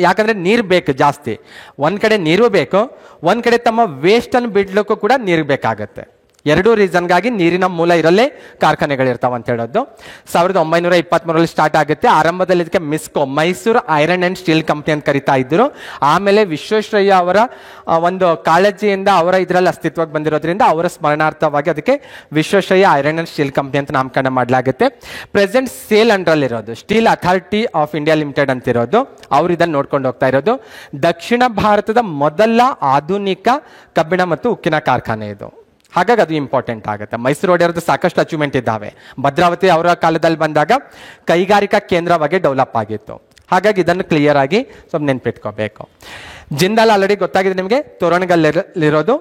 ಯಾಕಂದ್ರೆ ನೀರು ಬೇಕು ಜಾಸ್ತಿ. ಒಂದ್ ಕಡೆ ನೀರು ಬೇಕು, ಒಂದ್ ಕಡೆ ತಮ್ಮ ವೇಸ್ಟ್ ಅನ್ನು ಬಿಡ್ಲಿಕ್ಕೂ ಕೂಡ ನೀರು ಬೇಕಾಗತ್ತೆ. ಎರಡೂ ರೀಸನ್ಗಾಗಿ ನೀರಿನ ಮೂಲ ಇರಲ್ಲೇ ಕಾರ್ಖಾನೆಗಳಿರ್ತಾವ ಅಂತ ಹೇಳೋದು. 1923ರಲ್ಲಿ ಸ್ಟಾರ್ಟ್ ಆಗುತ್ತೆ. ಆರಂಭದಲ್ಲಿ ಇದಕ್ಕೆ MISCO, Mysuru iron and steel company ಅಂತ ಕರಿತಾ ಇದ್ರು. ಆಮೇಲೆ ವಿಶ್ವೇಶ್ವರಯ್ಯ ಅವರ ಒಂದು ಕಾಳಜಿಯಿಂದ ಅವರ ಇದರಲ್ಲಿ ಅಸ್ತಿತ್ವಕ್ಕೆ ಬಂದಿರೋದ್ರಿಂದ ಅವರ ಸ್ಮರಣಾರ್ಥವಾಗಿ ಅದಕ್ಕೆ Visvesvaraya iron and steel company ಅಂತ ನಾಮಕರಣ ಮಾಡಲಾಗುತ್ತೆ. ಪ್ರೆಸೆಂಟ್ ಸೇಲ್ ಅಂಡರಲ್ಲಿರೋದು steel authority of India limited ಅಂತಿರೋದು. ಅವ್ರು ಇದನ್ನು ನೋಡ್ಕೊಂಡು ಹೋಗ್ತಾ ಇರೋದು. ದಕ್ಷಿಣ ಭಾರತದ ಮೊದಲ ಆಧುನಿಕ ಕಬ್ಬಿಣ ಮತ್ತು ಉಕ್ಕಿನ ಕಾರ್ಖಾನೆ ಇದು. ಹಾಗಾಗಿ ಅದು ಇಂಪಾರ್ಟೆಂಟ್ ಆಗುತ್ತೆ. ಮೈಸೂರು ಒಡೆಯರದ್ದು ಸಾಕಷ್ಟು ಅಚೀವ್ಮೆಂಟ್ ಇದ್ದಾವೆ. ಭದ್ರಾವತಿ ಅವರ ಕಾಲದಲ್ಲಿ ಬಂದಾಗ ಕೈಗಾರಿಕಾ ಕೇಂದ್ರವಾಗಿ ಡೆವಲಪ್ ಆಗಿತ್ತು. ಹಾಗಾಗಿ ಇದನ್ನು ಕ್ಲಿಯರ್ ಆಗಿ ಸ್ವಲ್ಪ ನೆನ್ಪಿಟ್ಕೋಬೇಕು. ಜಿಂದಾಲ್ ಆಲ್ರೆಡಿ ಗೊತ್ತಾಗಿದೆ ನಿಮಗೆ, ತೋರಣಗಲ್ಲಿರೋದು,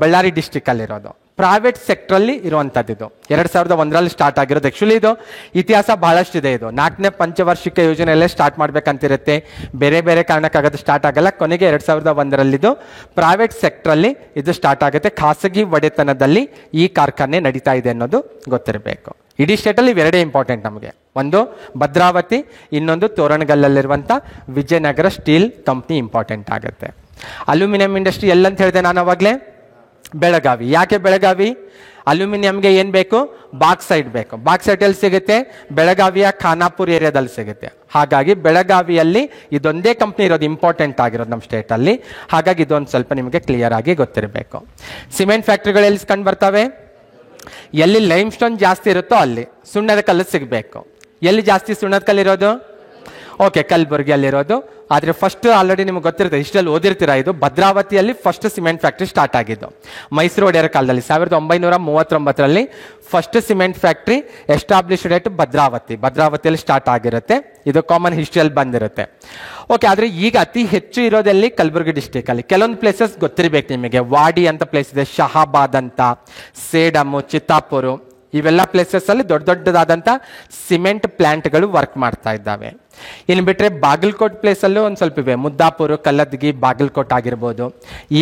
ಬಳ್ಳಾರಿ ಡಿಸ್ಟಿಕಲ್ಲಿರೋದು. ಪ್ರೈವೇಟ್ ಸೆಕ್ಟ್ರಲ್ಲಿ ಇರುವಂಥದ್ದು ಇದು. 2001ರಲ್ಲಿ ಸ್ಟಾರ್ಟ್ ಆಗಿರೋದು. ಆ್ಯಕ್ಚುಲಿ ಇದು ಇತಿಹಾಸ ಬಹಳಷ್ಟಿದೆ. ಇದು 4ನೇ ಪಂಚವಾರ್ಷಿಕ ಯೋಜನೆಯಲ್ಲೇ ಸ್ಟಾರ್ಟ್ ಮಾಡಬೇಕಂತಿರುತ್ತೆ. ಬೇರೆ ಬೇರೆ ಕಾರಣಕ್ಕಾಗೋದು ಸ್ಟಾರ್ಟ್ ಆಗಲ್ಲ. ಕೊನೆಗೆ 2001ರಲ್ಲಿದು ಪ್ರೈವೇಟ್ ಸೆಕ್ಟ್ರಲ್ಲಿ ಇದು ಸ್ಟಾರ್ಟ್ ಆಗುತ್ತೆ. ಖಾಸಗಿ ಒಡೆತನದಲ್ಲಿ ಈ ಕಾರ್ಖಾನೆ ನಡೀತಾ ಇದೆ ಅನ್ನೋದು ಗೊತ್ತಿರಬೇಕು. ಇಡೀ ಸ್ಟೇಟಲ್ಲಿ ಇವೆರಡೇ ಇಂಪಾರ್ಟೆಂಟ್ ನಮಗೆ. ಒಂದು ಭದ್ರಾವತಿ, ಇನ್ನೊಂದು ತೋರಣಗಲ್ಲಲ್ಲಿರುವಂಥ ವಿಜಯನಗರ ಸ್ಟೀಲ್ ಕಂಪ್ನಿ ಇಂಪಾರ್ಟೆಂಟ್ ಆಗುತ್ತೆ. ಅಲ್ಯೂಮಿನಿಯಂ ಇಂಡಸ್ಟ್ರಿ ಎಲ್ಲಂತ ಹೇಳಿದೆ ನಾನು ಅವಾಗಲೇ, ಬೆಳಗಾವಿ. ಯಾಕೆ ಬೆಳಗಾವಿ? ಅಲ್ಯೂಮಿನಿಯಂಗೆ ಏನು ಬೇಕು? ಬಾಕ್ಸೈಟ್ ಬೇಕು. ಬಾಕ್ಸೈಟ್ ಎಲ್ಲಿ ಸಿಗುತ್ತೆ? ಬೆಳಗಾವಿಯ ಖಾನಾಪುರ ಏರಿಯಾದಲ್ಲಿ ಸಿಗುತ್ತೆ. ಹಾಗಾಗಿ ಬೆಳಗಾವಿಯಲ್ಲಿ ಇದೊಂದೇ ಕಂಪ್ನಿ ಇರೋದು ಇಂಪಾರ್ಟೆಂಟ್ ಆಗಿರೋದು ನಮ್ಮ ಸ್ಟೇಟಲ್ಲಿ. ಹಾಗಾಗಿ ಇದೊಂದು ಸ್ವಲ್ಪ ನಿಮಗೆ ಕ್ಲಿಯರ್ ಆಗಿ ಗೊತ್ತಿರಬೇಕು. ಸಿಮೆಂಟ್ ಫ್ಯಾಕ್ಟ್ರಿಗಳು ಎಲ್ಲಿ ಕಂಡು ಬರ್ತವೆ? ಎಲ್ಲಿ ಲೈಮ್ ಸ್ಟೋನ್ ಜಾಸ್ತಿ ಇರುತ್ತೋ ಅಲ್ಲಿ ಸುಣ್ಣದ ಕಲ್ಲು ಸಿಗಬೇಕು. ಎಲ್ಲಿ ಜಾಸ್ತಿ ಸುಣ್ಣದ ಕಲ್ಲಿರೋದು? ಓಕೆ, ಕಲಬುರಗಿಯಲ್ಲಿರೋದು. ಆದರೆ ಫಸ್ಟ್ ಆಲ್ರೆಡಿ ನಿಮ್ಗೆ ಗೊತ್ತಿರುತ್ತೆ, ಇಷ್ಟಲ್ಲಿ ಓದಿರ್ತೀರಾ, ಇದು ಭದ್ರಾವತಿಯಲ್ಲಿ ಫಸ್ಟ್ ಸಿಮೆಂಟ್ ಫ್ಯಾಕ್ಟ್ರಿ ಸ್ಟಾರ್ಟ್ ಆಗಿದ್ದು ಮೈಸೂರು ಒಡೆಯರ ಕಾಲದಲ್ಲಿ. 1939ರಲ್ಲಿ ಫಸ್ಟ್ ಸಿಮೆಂಟ್ ಫ್ಯಾಕ್ಟ್ರಿ ಎಸ್ಟಾಬ್ಲಿಷ್ಡ್ ಎಟ್ ಭದ್ರಾವತಿಯಲ್ಲಿ ಸ್ಟಾರ್ಟ್ ಆಗಿರುತ್ತೆ. ಇದು ಕಾಮನ್ ಹಿಸ್ಟ್ರಿಯಲ್ಲಿ ಬಂದಿರುತ್ತೆ. ಓಕೆ, ಆದರೆ ಈಗ ಅತಿ ಹೆಚ್ಚು ಇರೋದಲ್ಲಿ ಕಲಬುರಗಿ ಡಿಸ್ಟಿಕಲ್ಲಿ. ಕೆಲವೊಂದು ಪ್ಲೇಸಸ್ ಗೊತ್ತಿರಬೇಕು ನಿಮಗೆ. ವಾಡಿ ಅಂತ ಪ್ಲೇಸ್ ಇದೆ, ಶಹಾಬಾದ್ ಅಂತ, ಸೇಡಮು, ಚಿತ್ತಾಪುರು, ಇವೆಲ್ಲ ಪ್ಲೇಸಸ್ಸಲ್ಲಿ ದೊಡ್ಡ ದೊಡ್ಡದಾದಂಥ ಸಿಮೆಂಟ್ ಪ್ಲ್ಯಾಂಟ್ಗಳು ವರ್ಕ್ ಮಾಡ್ತಾ ಇದ್ದಾವೆ. ಇನ್ನು ಬಿಟ್ಟರೆ ಬಾಗಲಕೋಟ್ ಪ್ಲೇಸಲ್ಲೂ ಒಂದು ಸ್ವಲ್ಪ ಇವೆ. ಮುದ್ದಾಪುರ, ಕಲ್ಲದಗಿ, ಬಾಗಲಕೋಟ್ ಆಗಿರ್ಬೋದು.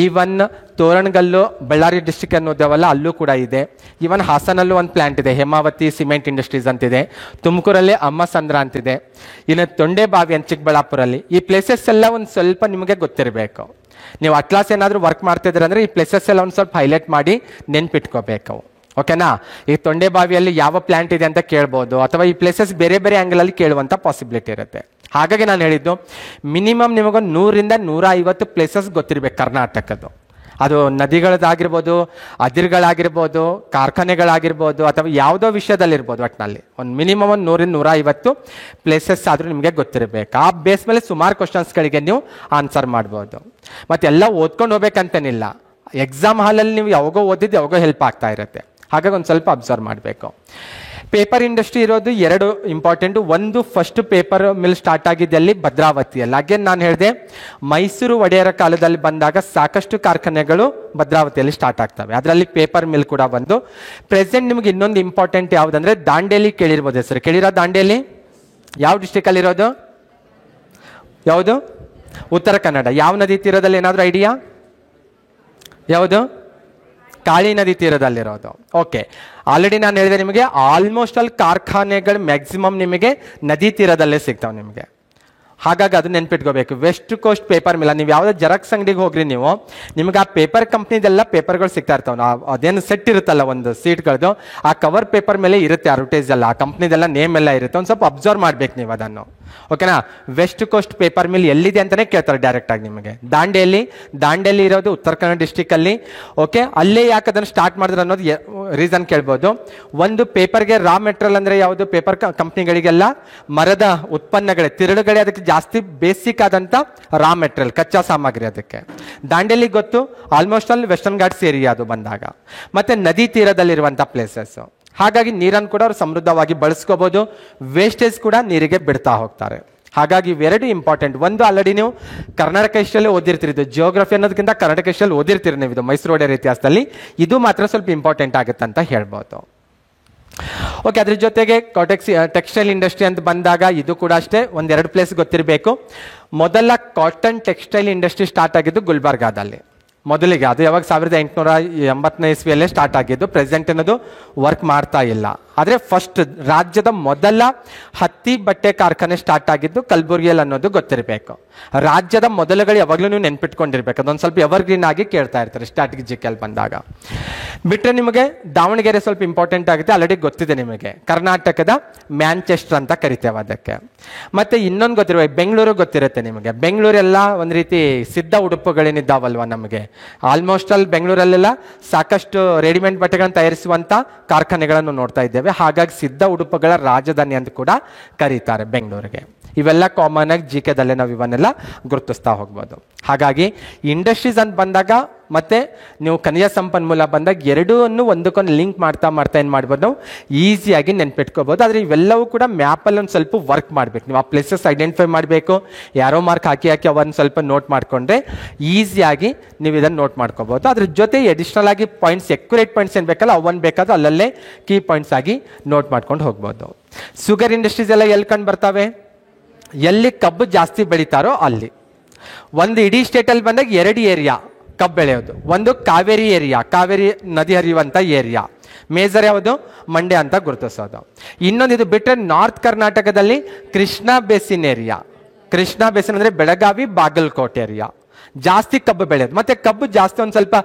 ಈವನ್ ತೋರಣಗಲ್ಲು, ಬಳ್ಳಾರಿ ಡಿಸ್ಟಿಕ್ ಅನ್ನೋದೇವಲ್ಲ, ಅಲ್ಲೂ ಕೂಡ ಇದೆ. ಈವನ್ ಹಾಸನಲ್ಲೂ ಒಂದು ಪ್ಲ್ಯಾಂಟ್ ಇದೆ, ಹೇಮಾವತಿ ಸಿಮೆಂಟ್ ಇಂಡಸ್ಟ್ರೀಸ್ ಅಂತಿದೆ. ತುಮಕೂರಲ್ಲಿ ಅಮ್ಮಸಂದ್ರ ಅಂತಿದೆ. ಇನ್ನು ತೊಂಡೆಬಾವಿ ಅಂತ ಚಿಕ್ಕಬಳ್ಳಾಪುರಲ್ಲಿ. ಈ ಪ್ಲೇಸಸ್ ಎಲ್ಲ ಒಂದು ಸ್ವಲ್ಪ ನಿಮಗೆ ಗೊತ್ತಿರಬೇಕು. ನೀವು ಅಟ್ಲಾಸ್ ಏನಾದರೂ ವರ್ಕ್ ಮಾಡ್ತಿದ್ರೆ ಅಂದರೆ ಈ ಪ್ಲೇಸಸ್ ಎಲ್ಲ ಒಂದು ಸ್ವಲ್ಪ ಹೈಲೈಟ್ ಮಾಡಿ ನೆನ್ಪಿಟ್ಕೋಬೇಕು. ಓಕೆನಾ? ಈ ತೊಂಡೆಬಾವಿಯಲ್ಲಿ ಯಾವ ಪ್ಲಾಂಟ್ ಇದೆ ಅಂತ ಕೇಳ್ಬೋದು, ಅಥವಾ ಈ ಪ್ಲೇಸಸ್ ಬೇರೆ ಬೇರೆ ಆ್ಯಂಗಲಲ್ಲಿ ಕೇಳುವಂಥ ಪಾಸಿಬಿಲಿಟಿ ಇರುತ್ತೆ. ಹಾಗಾಗಿ ನಾನು ಹೇಳಿದ್ದು ಮಿನಿಮಮ್ ನಿಮಗೊಂದು 100ರಿಂದ 150 ಪ್ಲೇಸಸ್ ಗೊತ್ತಿರಬೇಕು ಕರ್ನಾಟಕದ್ದು. ಅದು ನದಿಗಳದ್ದಾಗಿರ್ಬೋದು, ಅದಿರುಗಳಾಗಿರ್ಬೋದು, ಕಾರ್ಖಾನೆಗಳಾಗಿರ್ಬೋದು, ಅಥವಾ ಯಾವುದೋ ವಿಷಯದಲ್ಲಿರ್ಬೋದು. ಒಟ್ಟಿನಲ್ಲಿ ಒಂದು ಮಿನಿಮಮ್ ಒಂದು 100ರಿಂದ 150 ಪ್ಲೇಸಸ್ ಆದರೂ ನಿಮಗೆ ಗೊತ್ತಿರಬೇಕು. ಆ ಬೇಸ್ ಮೇಲೆ ಸುಮಾರು ಕ್ವಶನ್ಸ್ಗಳಿಗೆ ನೀವು ಆನ್ಸರ್ ಮಾಡ್ಬೋದು. ಮತ್ತೆಲ್ಲ ಓದ್ಕೊಂಡು ಹೋಗ್ಬೇಕಂತೇನಿಲ್ಲ. ಎಕ್ಸಾಮ್ ಹಾಲಲ್ಲಿ ನೀವು ಯಾವಾಗೋ ಓದಿದ್ದು ಯಾವಾಗೋ ಹೆಲ್ಪ್ ಆಗ್ತಾ ಇರುತ್ತೆ. ಹಾಗಾಗಿ ಒಂದು ಸ್ವಲ್ಪ ಅಬ್ಸರ್ವ್ ಮಾಡಬೇಕು. ಪೇಪರ್ ಇಂಡಸ್ಟ್ರಿ ಇರೋದು 2 ಇಂಪಾರ್ಟೆಂಟು. ಒಂದು, ಫಸ್ಟ್ ಪೇಪರ್ ಮಿಲ್ ಸ್ಟಾರ್ಟ್ ಆಗಿದ್ದಲ್ಲಿ ಭದ್ರಾವತಿಯಲ್ಲಿ. ಅಗೇನ್ ನಾನು ಹೇಳಿದೆ, ಮೈಸೂರು ಒಡೆಯರ ಕಾಲದಲ್ಲಿ ಬಂದಾಗ ಸಾಕಷ್ಟು ಕಾರ್ಖಾನೆಗಳು ಭದ್ರಾವತಿಯಲ್ಲಿ ಸ್ಟಾರ್ಟ್ ಆಗ್ತವೆ. ಅದರಲ್ಲಿ ಪೇಪರ್ ಮಿಲ್ ಕೂಡ ಒಂದು. ಪ್ರೆಸೆಂಟ್ ನಿಮ್ಗೆ ಇನ್ನೊಂದು ಇಂಪಾರ್ಟೆಂಟ್ ಯಾವುದಂದ್ರೆ ದಾಂಡೇಲಿ ಕೇಳಿರ್ಬೋದು ಹೆಸರು. ಕೇಳಿರೋ ದಾಂಡೇಲಿ ಯಾವ ಡಿಸ್ಟಿಕಲ್ಲಿರೋದು? ಯಾವುದು? ಉತ್ತರ ಕನ್ನಡ. ಯಾವ ನದಿ ತೀರದಲ್ಲಿ ಏನಾದರೂ ಐಡಿಯಾ? ಯಾವುದು? ಕಾಳಿ ನದಿ ತೀರದಲ್ಲಿರೋದು. ಓಕೆ, ಆಲ್ರೆಡಿ ನಾನು ಹೇಳಿದೆ ನಿಮಗೆ, ಆಲ್ಮೋಸ್ಟ್ ಅಲ್ಲಿ ಕಾರ್ಖಾನೆಗಳು ಮ್ಯಾಕ್ಸಿಮಮ್ ನಿಮಗೆ ನದಿ ತೀರದಲ್ಲೇ ಸಿಗ್ತಾವೆ ನಿಮಗೆ. ಹಾಗಾಗಿ ಅದು ನೆನ್ಪಿಟ್ಕೋಬೇಕು. West coast paper mill. ನೀವು ಯಾವುದೇ ಜೆರಾಕ್ಸ್ ಅಂಗಡಿಗೆ ಹೋಗ್ರಿ, ನೀವು ನಿಮ್ಗೆ ಆ ಪೇಪರ್ ಕಂಪ್ನಿದೆಲ್ಲ ಪೇಪರ್ಗಳು ಸಿಗ್ತಾ ಇರ್ತಾವೆ. ಅದೇನು ಸೆಟ್ ಇರುತ್ತಲ್ಲ ಒಂದು ಸೀಟ್ಗಳದ್ದು, ಆ ಕವರ್ ಪೇಪರ್ ಮೇಲೆ ಇರುತ್ತೆ ಅಡ್ವರ್ಟೈಸ್ ಎಲ್ಲ, ಆ ಕಂಪ್ನಿದೆಲ್ಲ ನೇಮ್ ಎಲ್ಲ ಇರುತ್ತೆ. ಒಂದು ಸ್ವಲ್ಪ ಅಬ್ಸರ್ವ್ ಮಾಡ್ಬೇಕು ನೀವು ಅದನ್ನು. ಓಕೆನಾ. ವೆಸ್ಟ್ ಕೋಸ್ಟ್ ಪೇಪರ್ ಮಿಲ್ ಎಲ್ಲಿದೆ ಅಂತಲೇ ಕೇಳ್ತಾರೆ ಡೈರೆಕ್ಟಾಗಿ ನಿಮಗೆ. ದಾಂಡೇಲಿ ಇರೋದು ಉತ್ತರ ಕನ್ನಡ ಡಿಸ್ಟಿಕಲ್ಲಿ. ಓಕೆ, ಅಲ್ಲೇ ಯಾಕೆ ಅದನ್ನು ಸ್ಟಾರ್ಟ್ ಮಾಡಿದ್ರೆ ಅನ್ನೋದು ರೀಸನ್ ಕೇಳ್ಬೋದು. ಒಂದು ಪೇಪರ್ಗೆ ರಾ ಮೆಟೀರಿಯಲ್ ಅಂದರೆ ಯಾವುದು, ಪೇಪರ್ ಕಂಪ್ನಿಗಳಿಗೆಲ್ಲ ಮರದ ಉತ್ಪನ್ನಗಳೇ, ತಿರುಳುಗಳೇ ಅದಕ್ಕೆ ಜಾಸ್ತಿ ಬೇಸಿಕ್ ಆದಂಥ ರಾ ಮೆಟೀರಿಯಲ್, ಕಚ್ಚಾ ಸಾಮಗ್ರಿ. ಅದಕ್ಕೆ ದಾಂಡೇಲಿ ಗೊತ್ತು, ಆಲ್ಮೋಸ್ಟ್ ಅಲ್ಲಿ ವೆಸ್ಟರ್ನ್ ಘಾಟ್ಸ್ ಏರಿಯಾ ಅದು ಬಂದಾಗ, ಮತ್ತು ನದಿ ತೀರದಲ್ಲಿರುವಂಥ ಪ್ಲೇಸಸ್. ಹಾಗಾಗಿ ನೀರನ್ನು ಕೂಡ ಅವರು ಸಮೃದ್ಧವಾಗಿ ಬಳಸ್ಕೋಬೋದು, ವೇಸ್ಟೇಜ್ ಕೂಡ ನೀರಿಗೆ ಬಿಡ್ತಾ ಹೋಗ್ತಾರೆ. ಹಾಗಾಗಿ ಇವೆರಡು ಇಂಪಾರ್ಟೆಂಟ್. ಒಂದು ಆಲ್ರೆಡಿ ನೀವು ಕರ್ನಾಟಕ ಹಿಸ್ಟ್ರಿಯಲ್ಲಿ ಓದಿರ್ತೀರಿ, ಇದು ಜಿಯೋಗ್ರಫಿ ಅನ್ನೋದಕ್ಕಿಂತ ಕರ್ನಾಟಕ ಹಿಸ್ಟ್ರಿಯಲ್ಲಿ ಓದಿರ್ತೀರಿ ನೀವು, ಇದು ಮೈಸೂರು ಒಡೆಯರ್ ಇತಿಹಾಸದಲ್ಲಿ. ಇದು ಮಾತ್ರ ಸ್ವಲ್ಪ ಇಂಪಾರ್ಟೆಂಟ್ ಆಗುತ್ತೆ ಅಂತ ಹೇಳ್ಬೋದು. ಓಕೆ, ಅದ್ರ ಜೊತೆಗೆ ಟೆಕ್ಸ್ಟೈಲ್ ಇಂಡಸ್ಟ್ರಿ ಅಂತ ಬಂದಾಗ ಇದು ಕೂಡ ಅಷ್ಟೇ ಒಂದೆರಡು ಪ್ಲೇಸ್ ಗೊತ್ತಿರಬೇಕು. ಮೊದಲ ಕಾಟನ್ ಟೆಕ್ಸ್ಟೈಲ್ ಇಂಡಸ್ಟ್ರಿ ಸ್ಟಾರ್ಟ್ ಆಗಿದ್ದು ಗುಲ್ಬರ್ಗಾದಲ್ಲಿ ಮೊದಲಿಗೆ. ಅದು ಯಾವಾಗ 1880ನೇ ಇಸ್ವಿಯಲ್ಲೇ ಸ್ಟಾರ್ಟ್ ಆಗಿದ್ದು. ಪ್ರೆಸೆಂಟ್ ಅನ್ನೋದು ವರ್ಕ್ ಮಾಡ್ತಾ ಇಲ್ಲ. ಆದರೆ ಫಸ್ಟ್ ರಾಜ್ಯದ ಮೊದಲ ಹತ್ತಿ ಬಟ್ಟೆ ಕಾರ್ಖಾನೆ ಸ್ಟಾರ್ಟ್ ಆಗಿದ್ದು ಕಲಬುರಗಿಯಲ್ಲಿ ಅನ್ನೋದು ಗೊತ್ತಿರಬೇಕು. ರಾಜ್ಯದ ಮೊದಲುಗಳು ಯಾವಾಗಲೂ ನೀವು ನೆನ್ಪಿಟ್ಕೊಂಡಿರ್ಬೇಕು. ಅದೊಂದು ಸ್ವಲ್ಪ ಎವರ್ಗ್ರೀನ್ ಆಗಿ ಕೇಳ್ತಾ ಇರ್ತಾರೆ ಸ್ಟ್ರಾಟಜಿಕಲ್ ಬಂದಾಗ. ಬಿಟ್ಟರೆ ನಿಮಗೆ ದಾವಣಗೆರೆ ಸ್ವಲ್ಪ ಇಂಪಾರ್ಟೆಂಟ್ ಆಗುತ್ತೆ, ಆಲ್ರೆಡಿ ಗೊತ್ತಿದೆ ನಿಮಗೆ. ಕರ್ನಾಟಕದ ಮ್ಯಾಂಚೆಸ್ಟರ್ ಅಂತ ಕರಿತೇವೆ ಅದಕ್ಕೆ. ಮತ್ತು ಇನ್ನೊಂದು ಗೊತ್ತಿರುವ ಬೆಂಗಳೂರು ಗೊತ್ತಿರುತ್ತೆ ನಿಮಗೆ. ಬೆಂಗಳೂರೆಲ್ಲ ಒಂದು ರೀತಿ ಸಿದ್ಧ ಉಡುಪುಗಳೇನಿದ್ದಾವಲ್ವ ನಮಗೆ, ಆಲ್ಮೋಸ್ಟ್ ಅಲ್ಲಿ ಬೆಂಗಳೂರಲ್ಲೆಲ್ಲ ಸಾಕಷ್ಟು ರೆಡಿಮೇಡ್ ಬಟ್ಟೆಗಳನ್ನು ತಯಾರಿಸುವಂಥ ಕಾರ್ಖಾನೆಗಳನ್ನು ನೋಡ್ತಾ ಇದ್ದೇವೆ. ಹಾಗಾಗಿ ಸಿದ್ಧ ಉಡುಪುಗಳ ರಾಜಧಾನಿ ಅಂತ ಕೂಡ ಕರೀತಾರೆ ಬೆಂಗಳೂರಿಗೆ. ಇವೆಲ್ಲ ಕಾಮನ್ ಆಗಿ ಜಿ ಕೆದಲ್ಲೇ ನಾವು ಇವನ್ನೆಲ್ಲ ಗುರುತಿಸ್ತಾ ಹೋಗ್ಬೋದು. ಹಾಗಾಗಿ ಇಂಡಸ್ಟ್ರೀಸ್ ಅಂತ ಬಂದಾಗ ಮತ್ತೆ ನೀವು ಖನಿಜ ಸಂಪನ್ಮೂಲ ಬಂದಾಗ ಎರಡೂ ಒಂದಕ್ಕೊಂದು ಲಿಂಕ್ ಮಾಡ್ತಾ ಏನು ಮಾಡ್ಬೋದು, ನಾವು ಈಸಿಯಾಗಿ ನೆನ್ಪಿಟ್ಕೋಬೋದು. ಆದರೆ ಇವೆಲ್ಲವೂ ಕೂಡ ಮ್ಯಾಪಲ್ಲಿ ಒಂದು ಸ್ವಲ್ಪ ವರ್ಕ್ ಮಾಡಬೇಕು. ನೀವು ಆ ಪ್ಲೇಸಸ್ ಐಡೆಂಟಿಫೈ ಮಾಡಬೇಕು, ಯಾರೋ ಮಾರ್ಕ್ ಹಾಕಿ ಅವನ್ನ ಸ್ವಲ್ಪ ನೋಟ್ ಮಾಡಿಕೊಂಡ್ರೆ ಈಸಿಯಾಗಿ ನೀವು ಇದನ್ನು ನೋಟ್ ಮಾಡ್ಕೋಬೋದು. ಅದ್ರ ಜೊತೆ ಎಡಿಷ್ನಲ್ ಆಗಿ ಪಾಯಿಂಟ್ಸ್, ಎಕ್ಯುರೇಟ್ ಪಾಯಿಂಟ್ಸ್ ಏನು ಬೇಕಲ್ಲ ಅವನ್ನ ಬೇಕಾದ್ರೆ ಅಲ್ಲಲ್ಲೇ ಕೀ ಪಾಯಿಂಟ್ಸ್ ಆಗಿ ನೋಟ್ ಮಾಡ್ಕೊಂಡು ಹೋಗ್ಬೋದು. ಶುಗರ್ ಇಂಡಸ್ಟ್ರೀಸ್ ಎಲ್ಲ ಎಲ್ಲಿ ಕಂಡು ಬರ್ತವೆ, ಎಲ್ಲಿ ಕಬ್ಬು ಜಾಸ್ತಿ ಬೆಳೀತಾರೋ ಅಲ್ಲಿ. ಒಂದು ಇಡೀ ಸ್ಟೇಟಲ್ಲಿ ಬಂದಾಗ ಎರಡು ಏರಿಯಾ ಕಬ್ಬು ಬೆಳೆಯೋದು. ಒಂದು ಕಾವೇರಿ ಏರಿಯಾ, ಕಾವೇರಿ ನದಿ ಹರಿಯುವಂಥ ಏರಿಯಾ. ಮೇಜರ್ ಯಾವುದು, ಮಂಡ್ಯ ಅಂತ ಗುರುತಿಸೋದು. ಇನ್ನೊಂದು ಇದು ಬಿಟ್ಟರೆ ನಾರ್ತ್ ಕರ್ನಾಟಕದಲ್ಲಿ Krishna basin area. Krishna basin ಅಂದರೆ ಬೆಳಗಾವಿ, ಬಾಗಲಕೋಟೆ ಏರಿಯಾ ಜಾಸ್ತಿ ಕಬ್ಬು ಬೆಳೆಯೋದು. ಮತ್ತೆ ಕಬ್ಬು ಜಾಸ್ತಿ ಒಂದು ಸ್ವಲ್ಪ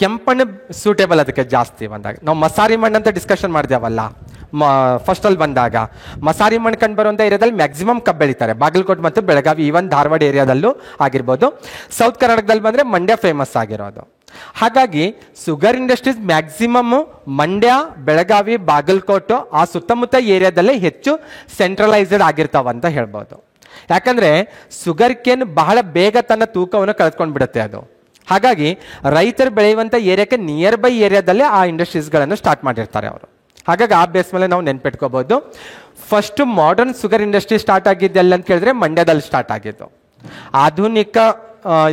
ಕೆಂಪಣ್ಣು ಸೂಟೇಬಲ್ ಅದಕ್ಕೆ ಜಾಸ್ತಿ ಬಂದಾಗ. ನಾವು ಮಸಾರಿ ಮಣ್ಣು ಅಂತ ಡಿಸ್ಕಷನ್ ಮಾಡಿದೆವಲ್ಲ ಫಸ್ಟಲ್ಲಿ ಬಂದಾಗ, ಮಸಾರಿ ಮಣ್ಣು ಕಂಡು ಬರುವಂಥ ಏರಿಯಾದಲ್ಲಿ ಮ್ಯಾಕ್ಸಿಮಮ್ ಕಬ್ಬು ಬೆಳೀತಾರೆ. ಬಾಗಲಕೋಟೆ ಮತ್ತು ಬೆಳಗಾವಿ, ಈವನ್ ಧಾರವಾಡ ಏರಿಯಾದಲ್ಲೂ ಆಗಿರ್ಬೋದು. ಸೌತ್ ಕರ್ನಾಟಕದಲ್ಲಿ ಬಂದರೆ ಮಂಡ್ಯ ಫೇಮಸ್ ಆಗಿರೋದು. ಹಾಗಾಗಿ sugar industries maximum Mandya, Belagavi, Bagalkote ಆ ಸುತ್ತಮುತ್ತ ಏರಿಯಾದಲ್ಲೇ ಹೆಚ್ಚು ಸೆಂಟ್ರಲೈಸ್ಡ್ ಆಗಿರ್ತಾವಂತ ಹೇಳ್ಬೋದು. ಯಾಕಂದರೆ ಶುಗರ್ ಕೇನ್ ಬಹಳ ಬೇಗ ತನ್ನ ತೂಕವನ್ನು ಕಳೆದುಕೊಂಡು ಬಿಡುತ್ತೆ ಅದು. ಹಾಗಾಗಿ ರೈತರು ಬೆಳೆಯುವಂಥ ಏರಿಯಾಕ್ಕೆ ನಿಯರ್ ಬೈ ಏರಿಯಾದಲ್ಲೇ ಆ ಇಂಡಸ್ಟ್ರೀಸ್ಗಳನ್ನು ಸ್ಟಾರ್ಟ್ ಮಾಡಿರ್ತಾರೆ ಅವರು. ಹಾಗಾಗಿ ಆ ಬೇಸ್ ಮೇಲೆ ನಾವು ನೆನ್ಪಿಟ್ಕೋಬಹುದು. First modern sugar industry start ಆಗಿದ್ದೆಲ್ಲ ಅಂತ ಕೇಳಿದ್ರೆ ಮಂಡ್ಯದಲ್ಲಿ ಸ್ಟಾರ್ಟ್ ಆಗಿದ್ದು. ಆಧುನಿಕ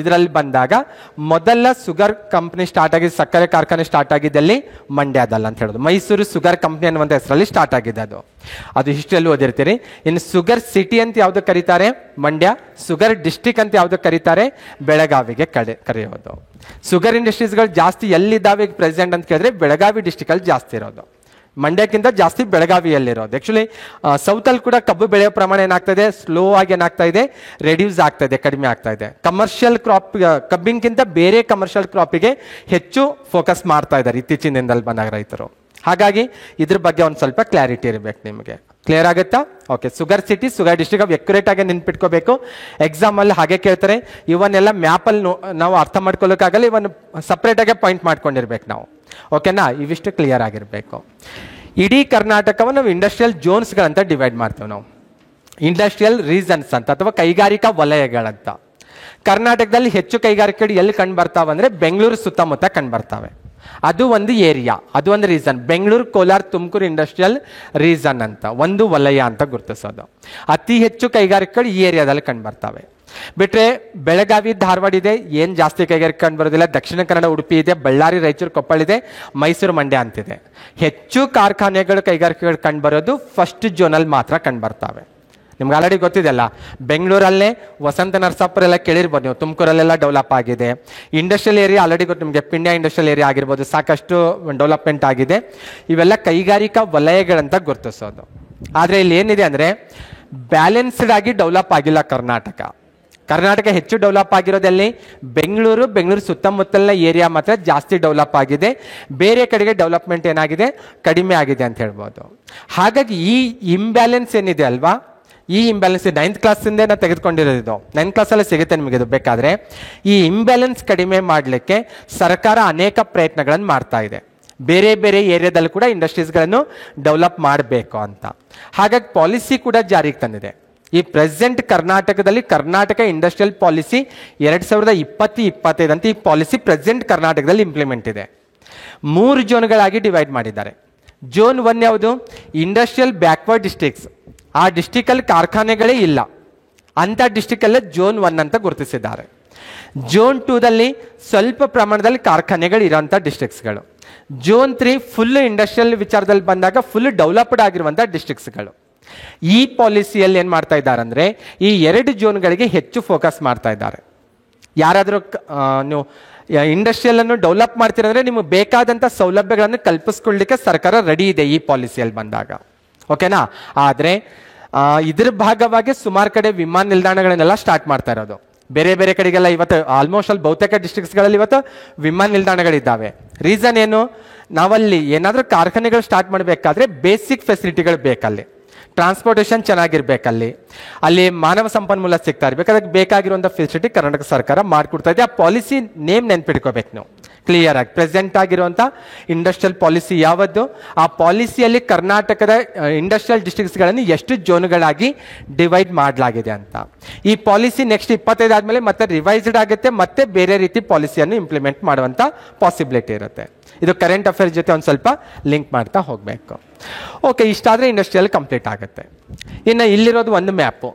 ಇದರಲ್ಲಿ ಬಂದಾಗ ಮೊದಲ ಶುಗರ್ ಕಂಪ್ನಿ ಸ್ಟಾರ್ಟ್ ಆಗಿದ್ದು, ಸಕ್ಕರೆ ಕಾರ್ಖಾನೆ ಸ್ಟಾರ್ಟ್ ಆಗಿದ್ದಲ್ಲಿ ಮಂಡ್ಯದಲ್ಲ ಅಂತ ಹೇಳೋದು. ಮೈಸೂರು ಶುಗರ್ ಕಂಪ್ನಿ ಅನ್ನುವಂಥ ಹೆಸರಲ್ಲಿ ಸ್ಟಾರ್ಟ್ ಆಗಿದೆ ಅದು ಹಿಸ್ಟ್ರಿಯಲ್ಲಿ ಓದಿರ್ತೀರಿ. ಇನ್ನು ಶುಗರ್ ಸಿಟಿ ಅಂತ ಯಾವುದು ಕರೀತಾರೆ ಮಂಡ್ಯ, ಶುಗರ್ ಡಿಸ್ಟ್ರಿಕ್ಟ್ ಅಂತ ಯಾವುದು ಕರೀತಾರೆ ಬೆಳಗಾವಿಗೆ ಕರೆಯೋದು. ಶುಗರ್ ಇಂಡಸ್ಟ್ರೀಸ್ಗಳು ಜಾಸ್ತಿ ಎಲ್ಲಿದ್ದಾವೆ ಪ್ರೆಸೆಂಟ್ ಅಂತ ಕೇಳಿದ್ರೆ ಬೆಳಗಾವಿ ಡಿಸ್ಟ್ರಿಕ್ಟಲ್ಲಿ ಜಾಸ್ತಿ ಇರೋದು, ಮಂಡ್ಯಕ್ಕಿಂತ ಜಾಸ್ತಿ ಬೆಳಗಾವಿಯಲ್ಲಿರೋದು. ಆ್ಯಕ್ಚುಲಿ ಸೌತಲ್ಲಿ ಕೂಡ ಕಬ್ಬು ಬೆಳೆಯೋ ಪ್ರಮಾಣ ಏನಾಗ್ತದೆ, ಸ್ಲೋ ಆಗಿ ಏನಾಗ್ತಾ ಇದೆ, ರೆಡ್ಯೂಸ್ ಆಗ್ತಾ ಇದೆ, ಕಡಿಮೆ ಆಗ್ತಾ ಇದೆ. ಕಮರ್ಷಿಯಲ್ ಕ್ರಾಪ್, ಕಬ್ಬಿನಕ್ಕಿಂತ ಬೇರೆ ಕಮರ್ಷಿಯಲ್ ಕ್ರಾಪಿಗೆ ಹೆಚ್ಚು ಫೋಕಸ್ ಮಾಡ್ತಾ ಇದ್ದಾರೆ ಇತ್ತೀಚಿನ ದಿನದಲ್ಲಿ ಬಂದಾಗ ರೈತರು. ಹಾಗಾಗಿ ಇದ್ರ ಬಗ್ಗೆ ಒಂದು ಸ್ವಲ್ಪ ಕ್ಲಾರಿಟಿ ಇರಬೇಕು ನಿಮಗೆ. ಕ್ಲಿಯರ್ ಆಗುತ್ತಾ? Okay. Sugar city, sugar district ಅವು ಎಕ್ಯುರೇಟ್ ಆಗಿ ನೆನ್ಪಿಟ್ಕೋಬೇಕು. ಎಕ್ಸಾಮಲ್ಲಿ ಹಾಗೆ ಕೇಳ್ತಾರೆ. ಇವನ್ನೆಲ್ಲ ಮ್ಯಾಪಲ್ಲಿ ನಾವು ಅರ್ಥ ಮಾಡ್ಕೊಳ್ಳೋಕ್ಕಾಗಲ್ಲ, ಇವನ್ ಸಪ್ರೇಟಾಗೆ ಪಾಯಿಂಟ್ ಮಾಡ್ಕೊಂಡಿರ್ಬೇಕು ನಾವು. ಓಕೆನಾ? ಇವಿಷ್ಟು ಕ್ಲಿಯರ್ ಆಗಿರಬೇಕು. ಇಡೀ ಕರ್ನಾಟಕವನ್ನು ನಾವು ಇಂಡಸ್ಟ್ರಿಯಲ್ ಝೋನ್ಸ್ಗಳಂತ ಡಿವೈಡ್ ಮಾಡ್ತೇವೆ ನಾವು, ಇಂಡಸ್ಟ್ರಿಯಲ್ ರೀಸನ್ಸ್ ಅಂತ ಅಥವಾ ಕೈಗಾರಿಕಾ ವಲಯಗಳಂತ. ಕರ್ನಾಟಕದಲ್ಲಿ ಹೆಚ್ಚು ಕೈಗಾರಿಕೆಗಳು ಎಲ್ಲಿ ಕಂಡು ಬರ್ತಾವಂದ್ರೆ ಬೆಂಗಳೂರು ಸುತ್ತಮುತ್ತ ಕಂಡು ಬರ್ತವೆ. ಅದು ಒಂದು ಏರಿಯಾ, ಅದು ಒಂದು reason. Bengaluru, Kolar, Tumakuru industrial reason ಅಂತ ಒಂದು ವಲಯ ಅಂತ ಗುರುತಿಸೋದು. ಅತಿ ಹೆಚ್ಚು ಕೈಗಾರಿಕೆಗಳು ಈ ಏರಿಯಾದಲ್ಲಿ ಕಂಡು ಬರ್ತವೆ. ಬಿಟ್ಟರೆ ಬೆಳಗಾವಿ, ಧಾರವಾಡ ಇದೆ, ಏನು ಜಾಸ್ತಿ ಕೈಗಾರಿಕೆ ಕಂಡು ಬರೋದಿಲ್ಲ. ದಕ್ಷಿಣ ಕನ್ನಡ, ಉಡುಪಿ ಇದೆ, ಬಳ್ಳಾರಿ, ರಾಯಚೂರು, ಕೊಪ್ಪಳ ಇದೆ, ಮೈಸೂರು, ಮಂಡ್ಯ ಅಂತಿದೆ. ಹೆಚ್ಚು ಕಾರ್ಖಾನೆಗಳು, ಕೈಗಾರಿಕೆಗಳು ಕಂಡು ಬರೋದು ಫಸ್ಟ್ ಝೋನಲ್ಲಿ ಮಾತ್ರ ಕಂಡು ಬರ್ತವೆ. ನಿಮ್ಗೆ ಆಲ್ರೆಡಿ ಗೊತ್ತಿದೆಯಲ್ಲ, ಬೆಂಗಳೂರಲ್ಲೇ ವಸಂತ ನರಸಾಪುರ ಎಲ್ಲ ಕೇಳಿರ್ಬೋದು ನೀವು, ತುಮಕೂರಲ್ಲೆಲ್ಲ ಡೆವಲಪ್ ಆಗಿದೆ. ಇಂಡಸ್ಟ್ರಿಯಲ್ ಏರಿಯಾ ಆಲ್ರೆಡಿ ಗೊತ್ತು ನಿಮಗೆ, ಪಿಂಡ್ಯ ಇಂಡಸ್ಟ್ರಿಯಲ್ ಏರಿಯಾ ಆಗಿರ್ಬೋದು, ಸಾಕಷ್ಟು ಡೆವಲಪ್ಮೆಂಟ್ ಆಗಿದೆ. ಇವೆಲ್ಲ ಕೈಗಾರಿಕಾ ವಲಯಗಳಂತ ಗುರುತಿಸೋದು. ಆದರೆ ಇಲ್ಲಿ ಏನಿದೆ ಅಂದರೆ ಬ್ಯಾಲೆನ್ಸ್ಡ್ ಆಗಿ ಡೆವಲಪ್ ಆಗಿಲ್ಲ ಕರ್ನಾಟಕ ಹೆಚ್ಚು ಡೆವಲಪ್ ಆಗಿರೋದಲ್ಲಿ ಬೆಂಗಳೂರು ಸುತ್ತಮುತ್ತಲಿನ ಏರಿಯಾ ಮಾತ್ರ ಜಾಸ್ತಿ ಡೆವಲಪ್ ಆಗಿದೆ. ಬೇರೆ ಕಡೆಗೆ ಡೆವಲಪ್ಮೆಂಟ್ ಏನಾಗಿದೆ, ಕಡಿಮೆ ಆಗಿದೆ ಅಂತ ಹೇಳ್ಬೋದು. ಹಾಗಾಗಿ ಈ ಇಂಬ್ಯಾಲೆನ್ಸ್ ಏನಿದೆ ಅಲ್ವಾ, ಈ ಇಂಬ್ಯಾಲೆನ್ಸ್ 9th ಕ್ಲಾಸಿಂದ ನಾನು ತೆಗೆದುಕೊಂಡಿರೋದು ಇದು. 9th ಕ್ಲಾಸಲ್ಲಿ ಸಿಗುತ್ತೆ ನಿಮಗೆ ಇದು ಬೇಕಾದರೆ. ಈ ಇಂಬ್ಯಾಲೆನ್ಸ್ ಕಡಿಮೆ ಮಾಡಲಿಕ್ಕೆ ಸರ್ಕಾರ ಅನೇಕ ಪ್ರಯತ್ನಗಳನ್ನು ಮಾಡ್ತಾ ಇದೆ. ಬೇರೆ ಬೇರೆ ಏರಿಯಾದಲ್ಲಿ ಕೂಡ ಇಂಡಸ್ಟ್ರೀಸ್ಗಳನ್ನು ಡೆವಲಪ್ ಮಾಡಬೇಕು ಅಂತ. ಹಾಗಾಗಿ ಪಾಲಿಸಿ ಕೂಡ ಜಾರಿಗೆ ತಂದಿದೆ. ಈ ಪ್ರೆಸೆಂಟ್ ಕರ್ನಾಟಕದಲ್ಲಿ ಕರ್ನಾಟಕ ಇಂಡಸ್ಟ್ರಿಯಲ್ ಪಾಲಿಸಿ 2020-25 ಅಂತ ಈ ಪಾಲಿಸಿ ಪ್ರೆಸೆಂಟ್ ಕರ್ನಾಟಕದಲ್ಲಿ ಇಂಪ್ಲಿಮೆಂಟ್ ಇದೆ. 3 ಝೋನ್ಗಳಾಗಿ ಡಿವೈಡ್ ಮಾಡಿದ್ದಾರೆ. ಝೋನ್ 1 ಯಾವುದು? Industrial backward districts. ಆ ಡಿಸ್ಟ್ರಿಕ್ಟಲ್ಲಿ ಕಾರ್ಖಾನೆಗಳೇ ಇಲ್ಲ ಅಂಥ ಡಿಸ್ಟ್ರಿಕ್ಟಲ್ಲೇ ಝೋನ್ 1 ಅಂತ ಗುರುತಿಸಿದ್ದಾರೆ. ಝೋನ್ 2ದಲ್ಲಿ ಸ್ವಲ್ಪ ಪ್ರಮಾಣದಲ್ಲಿ ಕಾರ್ಖಾನೆಗಳು ಇರೋಂಥ ಡಿಸ್ಟ್ರಿಕ್ಟ್ಸ್ಗಳು. ಝೋನ್ 3 ಫುಲ್ ಇಂಡಸ್ಟ್ರಿಯಲ್ ವಿಚಾರದಲ್ಲಿ ಬಂದಾಗ ಫುಲ್ ಡೆವಲಪ್ಡ್ ಆಗಿರುವಂಥ ಡಿಸ್ಟ್ರಿಕ್ಟ್ಸ್ಗಳು. ಈ ಪಾಲಿಸಿಯಲ್ಲಿ ಏನು ಮಾಡ್ತಾ ಇದ್ದಾರೆ ಅಂದರೆ ಈ 2 ಝೋನ್ಗಳಿಗೆ ಹೆಚ್ಚು ಫೋಕಸ್ ಮಾಡ್ತಾ ಇದ್ದಾರೆ. ಯಾರಾದರೂ ನೀವು ಇಂಡಸ್ಟ್ರಿಯಲನ್ನು ಡೆವಲಪ್ ಮಾಡ್ತೀರಂದರೆ ನಿಮಗೆ ಬೇಕಾದಂಥ ಸೌಲಭ್ಯಗಳನ್ನು ಕಲ್ಪಿಸ್ಕೊಳ್ಳಿಕ್ಕೆ ಸರ್ಕಾರ ರೆಡಿ ಇದೆ ಈ ಪಾಲಿಸಿಯಲ್ಲಿ ಬಂದಾಗ. ಓಕೆನಾ? ಆದರೆ ಇದ್ರ ಭಾಗವಾಗಿ ಸುಮಾರು ಕಡೆ ವಿಮಾನ ನಿಲ್ದಾಣಗಳನ್ನೆಲ್ಲ ಸ್ಟಾರ್ಟ್ ಮಾಡ್ತಾ ಇರೋದು. ಬೇರೆ ಬೇರೆ ಕಡೆಗೆಲ್ಲ ಇವತ್ತು ಆಲ್ಮೋಸ್ಟ್ ಅಲ್ಲಿ ಬಹುತೇಕ ಡಿಸ್ಟ್ರಿಕ್ಟ್ಸ್ಗಳಲ್ಲಿ ಇವತ್ತು ವಿಮಾನ ನಿಲ್ದಾಣಗಳಿದ್ದಾವೆ. ರೀಸನ್ ಏನು? ನಾವಲ್ಲಿ ಏನಾದರೂ ಕಾರ್ಖಾನೆಗಳು ಸ್ಟಾರ್ಟ್ ಮಾಡಬೇಕಾದ್ರೆ ಬೇಸಿಕ್ ಫೆಸಿಲಿಟಿಗಳು ಬೇಕಲ್ಲಿ. ಟ್ರಾನ್ಸ್ಪೋರ್ಟೇಷನ್ ಚೆನ್ನಾಗಿರ್ಬೇಕಲ್ಲಿ, ಅಲ್ಲಿ ಮಾನವ ಸಂಪನ್ಮೂಲ ಸಿಗ್ತಾ ಇರಬೇಕು. ಅದಕ್ಕೆ ಬೇಕಾಗಿರುವಂಥ ಫೆಸಿಲಿಟಿ ಕರ್ನಾಟಕ ಸರ್ಕಾರ ಮಾಡಿಕೊಡ್ತಾ ಇದೆ. ಆ ಪಾಲಿಸಿ ನೇಮ್ ನೆನ್ಪಿಟ್ಕೋಬೇಕು ನೀವು ಕ್ಲಿಯರ್ ಆಗಿ. ಪ್ರೆಸೆಂಟ್ ಆಗಿರುವಂಥ ಇಂಡಸ್ಟ್ರಿಯಲ್ ಪಾಲಿಸಿ ಯಾವುದು? ಆ ಪಾಲಿಸಿಯಲ್ಲಿ ಕರ್ನಾಟಕದ ಇಂಡಸ್ಟ್ರಿಯಲ್ ಡಿಸ್ಟ್ರಿಕ್ಟ್ಸ್ಗಳನ್ನು ಎಷ್ಟು ಝೋನ್ಗಳಾಗಿ ಡಿವೈಡ್ ಮಾಡಲಾಗಿದೆ ಅಂತ. ಈ ಪಾಲಿಸಿ ನೆಕ್ಸ್ಟ್ 25 ಆದಮೇಲೆ ಮತ್ತೆ ರಿವೈಸ್ಡ್ ಆಗುತ್ತೆ, ಮತ್ತೆ ಬೇರೆ ರೀತಿ ಪಾಲಿಸಿಯನ್ನು ಇಂಪ್ಲಿಮೆಂಟ್ ಮಾಡುವಂಥ ಪಾಸಿಬಿಲಿಟಿ ಇರುತ್ತೆ. ಇದು ಕರೆಂಟ್ ಅಫೇರ್ಸ್ ಜೊತೆ ಒಂದು ಸ್ವಲ್ಪ ಲಿಂಕ್ ಮಾಡ್ತಾ ಹೋಗಬೇಕು. ಓಕೆ, ಇಷ್ಟಾದರೆ ಇಂಡಸ್ಟ್ರಿಯಲ್ ಕಂಪ್ಲೀಟ್ ಆಗುತ್ತೆ. ಇನ್ನು ಇಲ್ಲಿರೋದು ಒಂದು ಮ್ಯಾಪು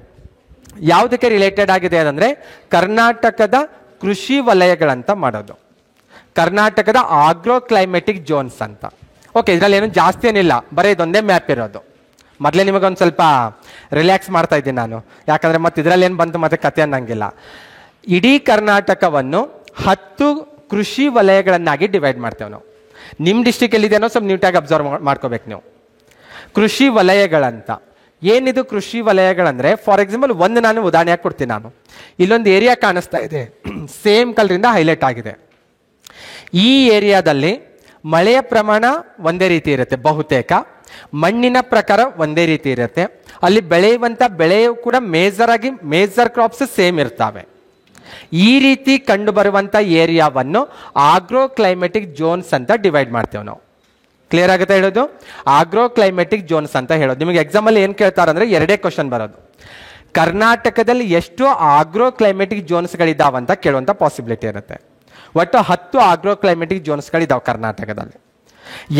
ಯಾವುದಕ್ಕೆ ರಿಲೇಟೆಡ್ ಆಗಿದೆ ಅಂದರೆ ಕರ್ನಾಟಕದ ಕೃಷಿ ವಲಯಗಳಂತ ಮಾಡೋದು. ಕರ್ನಾಟಕದ ಆಗ್ರೋ ಕ್ಲೈಮೆಟಿಕ್ ಝೋನ್ಸ್ ಅಂತ. ಓಕೆ, ಇದರಲ್ಲಿ ಏನು ಜಾಸ್ತಿ ಏನಿಲ್ಲ, ಬರೀ ಇದೊಂದೇ ಮ್ಯಾಪ್ ಇರೋದು. ಮೊದಲೇ ನಿಮಗೊಂದು ಸ್ವಲ್ಪ ರಿಲ್ಯಾಕ್ಸ್ ಮಾಡ್ತಾ ಇದ್ದೀನಿ ನಾನು, ಯಾಕಂದರೆ ಮತ್ತೆ ಇದರಲ್ಲಿ ಏನು ಬಂತು ಮತ್ತೆ ಕತೆ ಅನ್ನಂಗಿಲ್ಲ. ಇಡೀ ಕರ್ನಾಟಕವನ್ನು 10 ಕೃಷಿ ವಲಯಗಳನ್ನಾಗಿ ಡಿವೈಡ್ ಮಾಡ್ತೇವೆ ನಾವು. ನಿಮ್ಮ ಡಿಸ್ಟ್ರಿಕ್ಟ್ ಎಲ್ಲಿದೆನೋ ಸ್ವಲ್ಪ ನೀಟಾಗಿ ಅಬ್ಸರ್ವ್ ಮಾಡ್ಕೋಬೇಕು ನೀವು. ಕೃಷಿ ವಲಯಗಳಂತ ಏನಿದು? ಕೃಷಿ ವಲಯಗಳಂದರೆ ಫಾರ್ ಎಕ್ಸಾಂಪಲ್ ಒಂದು ನಾನು ಉದಾಹರಣೆಯಾಗಿ ಕೊಡ್ತೀನಿ. ನಾನು ಇಲ್ಲೊಂದು ಏರಿಯಾ ಕಾಣಿಸ್ತಾ ಇದೆ, ಸೇಮ್ ಕಲರಿಂದ ಹೈಲೈಟ್ ಆಗಿದೆ. ಈ ಏರಿಯಾದಲ್ಲಿ ಮಳೆಯ ಪ್ರಮಾಣ ಒಂದೇ ರೀತಿ ಇರುತ್ತೆ, ಬಹುತೇಕ ಮಣ್ಣಿನ ಪ್ರಕಾರ ಒಂದೇ ರೀತಿ ಇರುತ್ತೆ. ಅಲ್ಲಿ ಬೆಳೆಯುವಂಥ ಬೆಳೆಯು ಕೂಡ ಮೇಜರ್ ಕ್ರಾಪ್ಸ್ ಸೇಮ್ ಇರ್ತವೆ. ಈ ರೀತಿ ಕಂಡು ಬರುವಂಥ ಏರಿಯಾವನ್ನು ಆಗ್ರೋ ಕ್ಲೈಮೆಟಿಕ್ ಝೋನ್ಸ್ ಅಂತ ಡಿವೈಡ್ ಮಾಡ್ತೇವೆ ನಾವು. ಕ್ಲಿಯರ್ ಆಗುತ್ತೆ ಹೇಳೋದು? ಆಗ್ರೋ ಕ್ಲೈಮೆಟಿಕ್ ಝೋನ್ಸ್ ಅಂತ ಹೇಳೋದು. ನಿಮಗೆ ಎಕ್ಸಾಮಲ್ಲಿ ಏನು ಕೇಳ್ತಾರೆ ಅಂದರೆ 2 ಕ್ವಶನ್ ಬರೋದು. ಕರ್ನಾಟಕದಲ್ಲಿ ಎಷ್ಟು ಆಗ್ರೋ ಕ್ಲೈಮೆಟಿಕ್ ಝೋನ್ಸ್ಗಳಿದ್ದಾವಂತ ಕೇಳುವಂಥ ಪಾಸಿಬಿಲಿಟಿ ಇರುತ್ತೆ. ಒಟ್ಟು 10 ಆಗ್ರೋ ಕ್ಲೈಮೆಟಿಕ್ ಝೋನ್ಸ್ಗಳಿದ್ದಾವೆ ಕರ್ನಾಟಕದಲ್ಲಿ.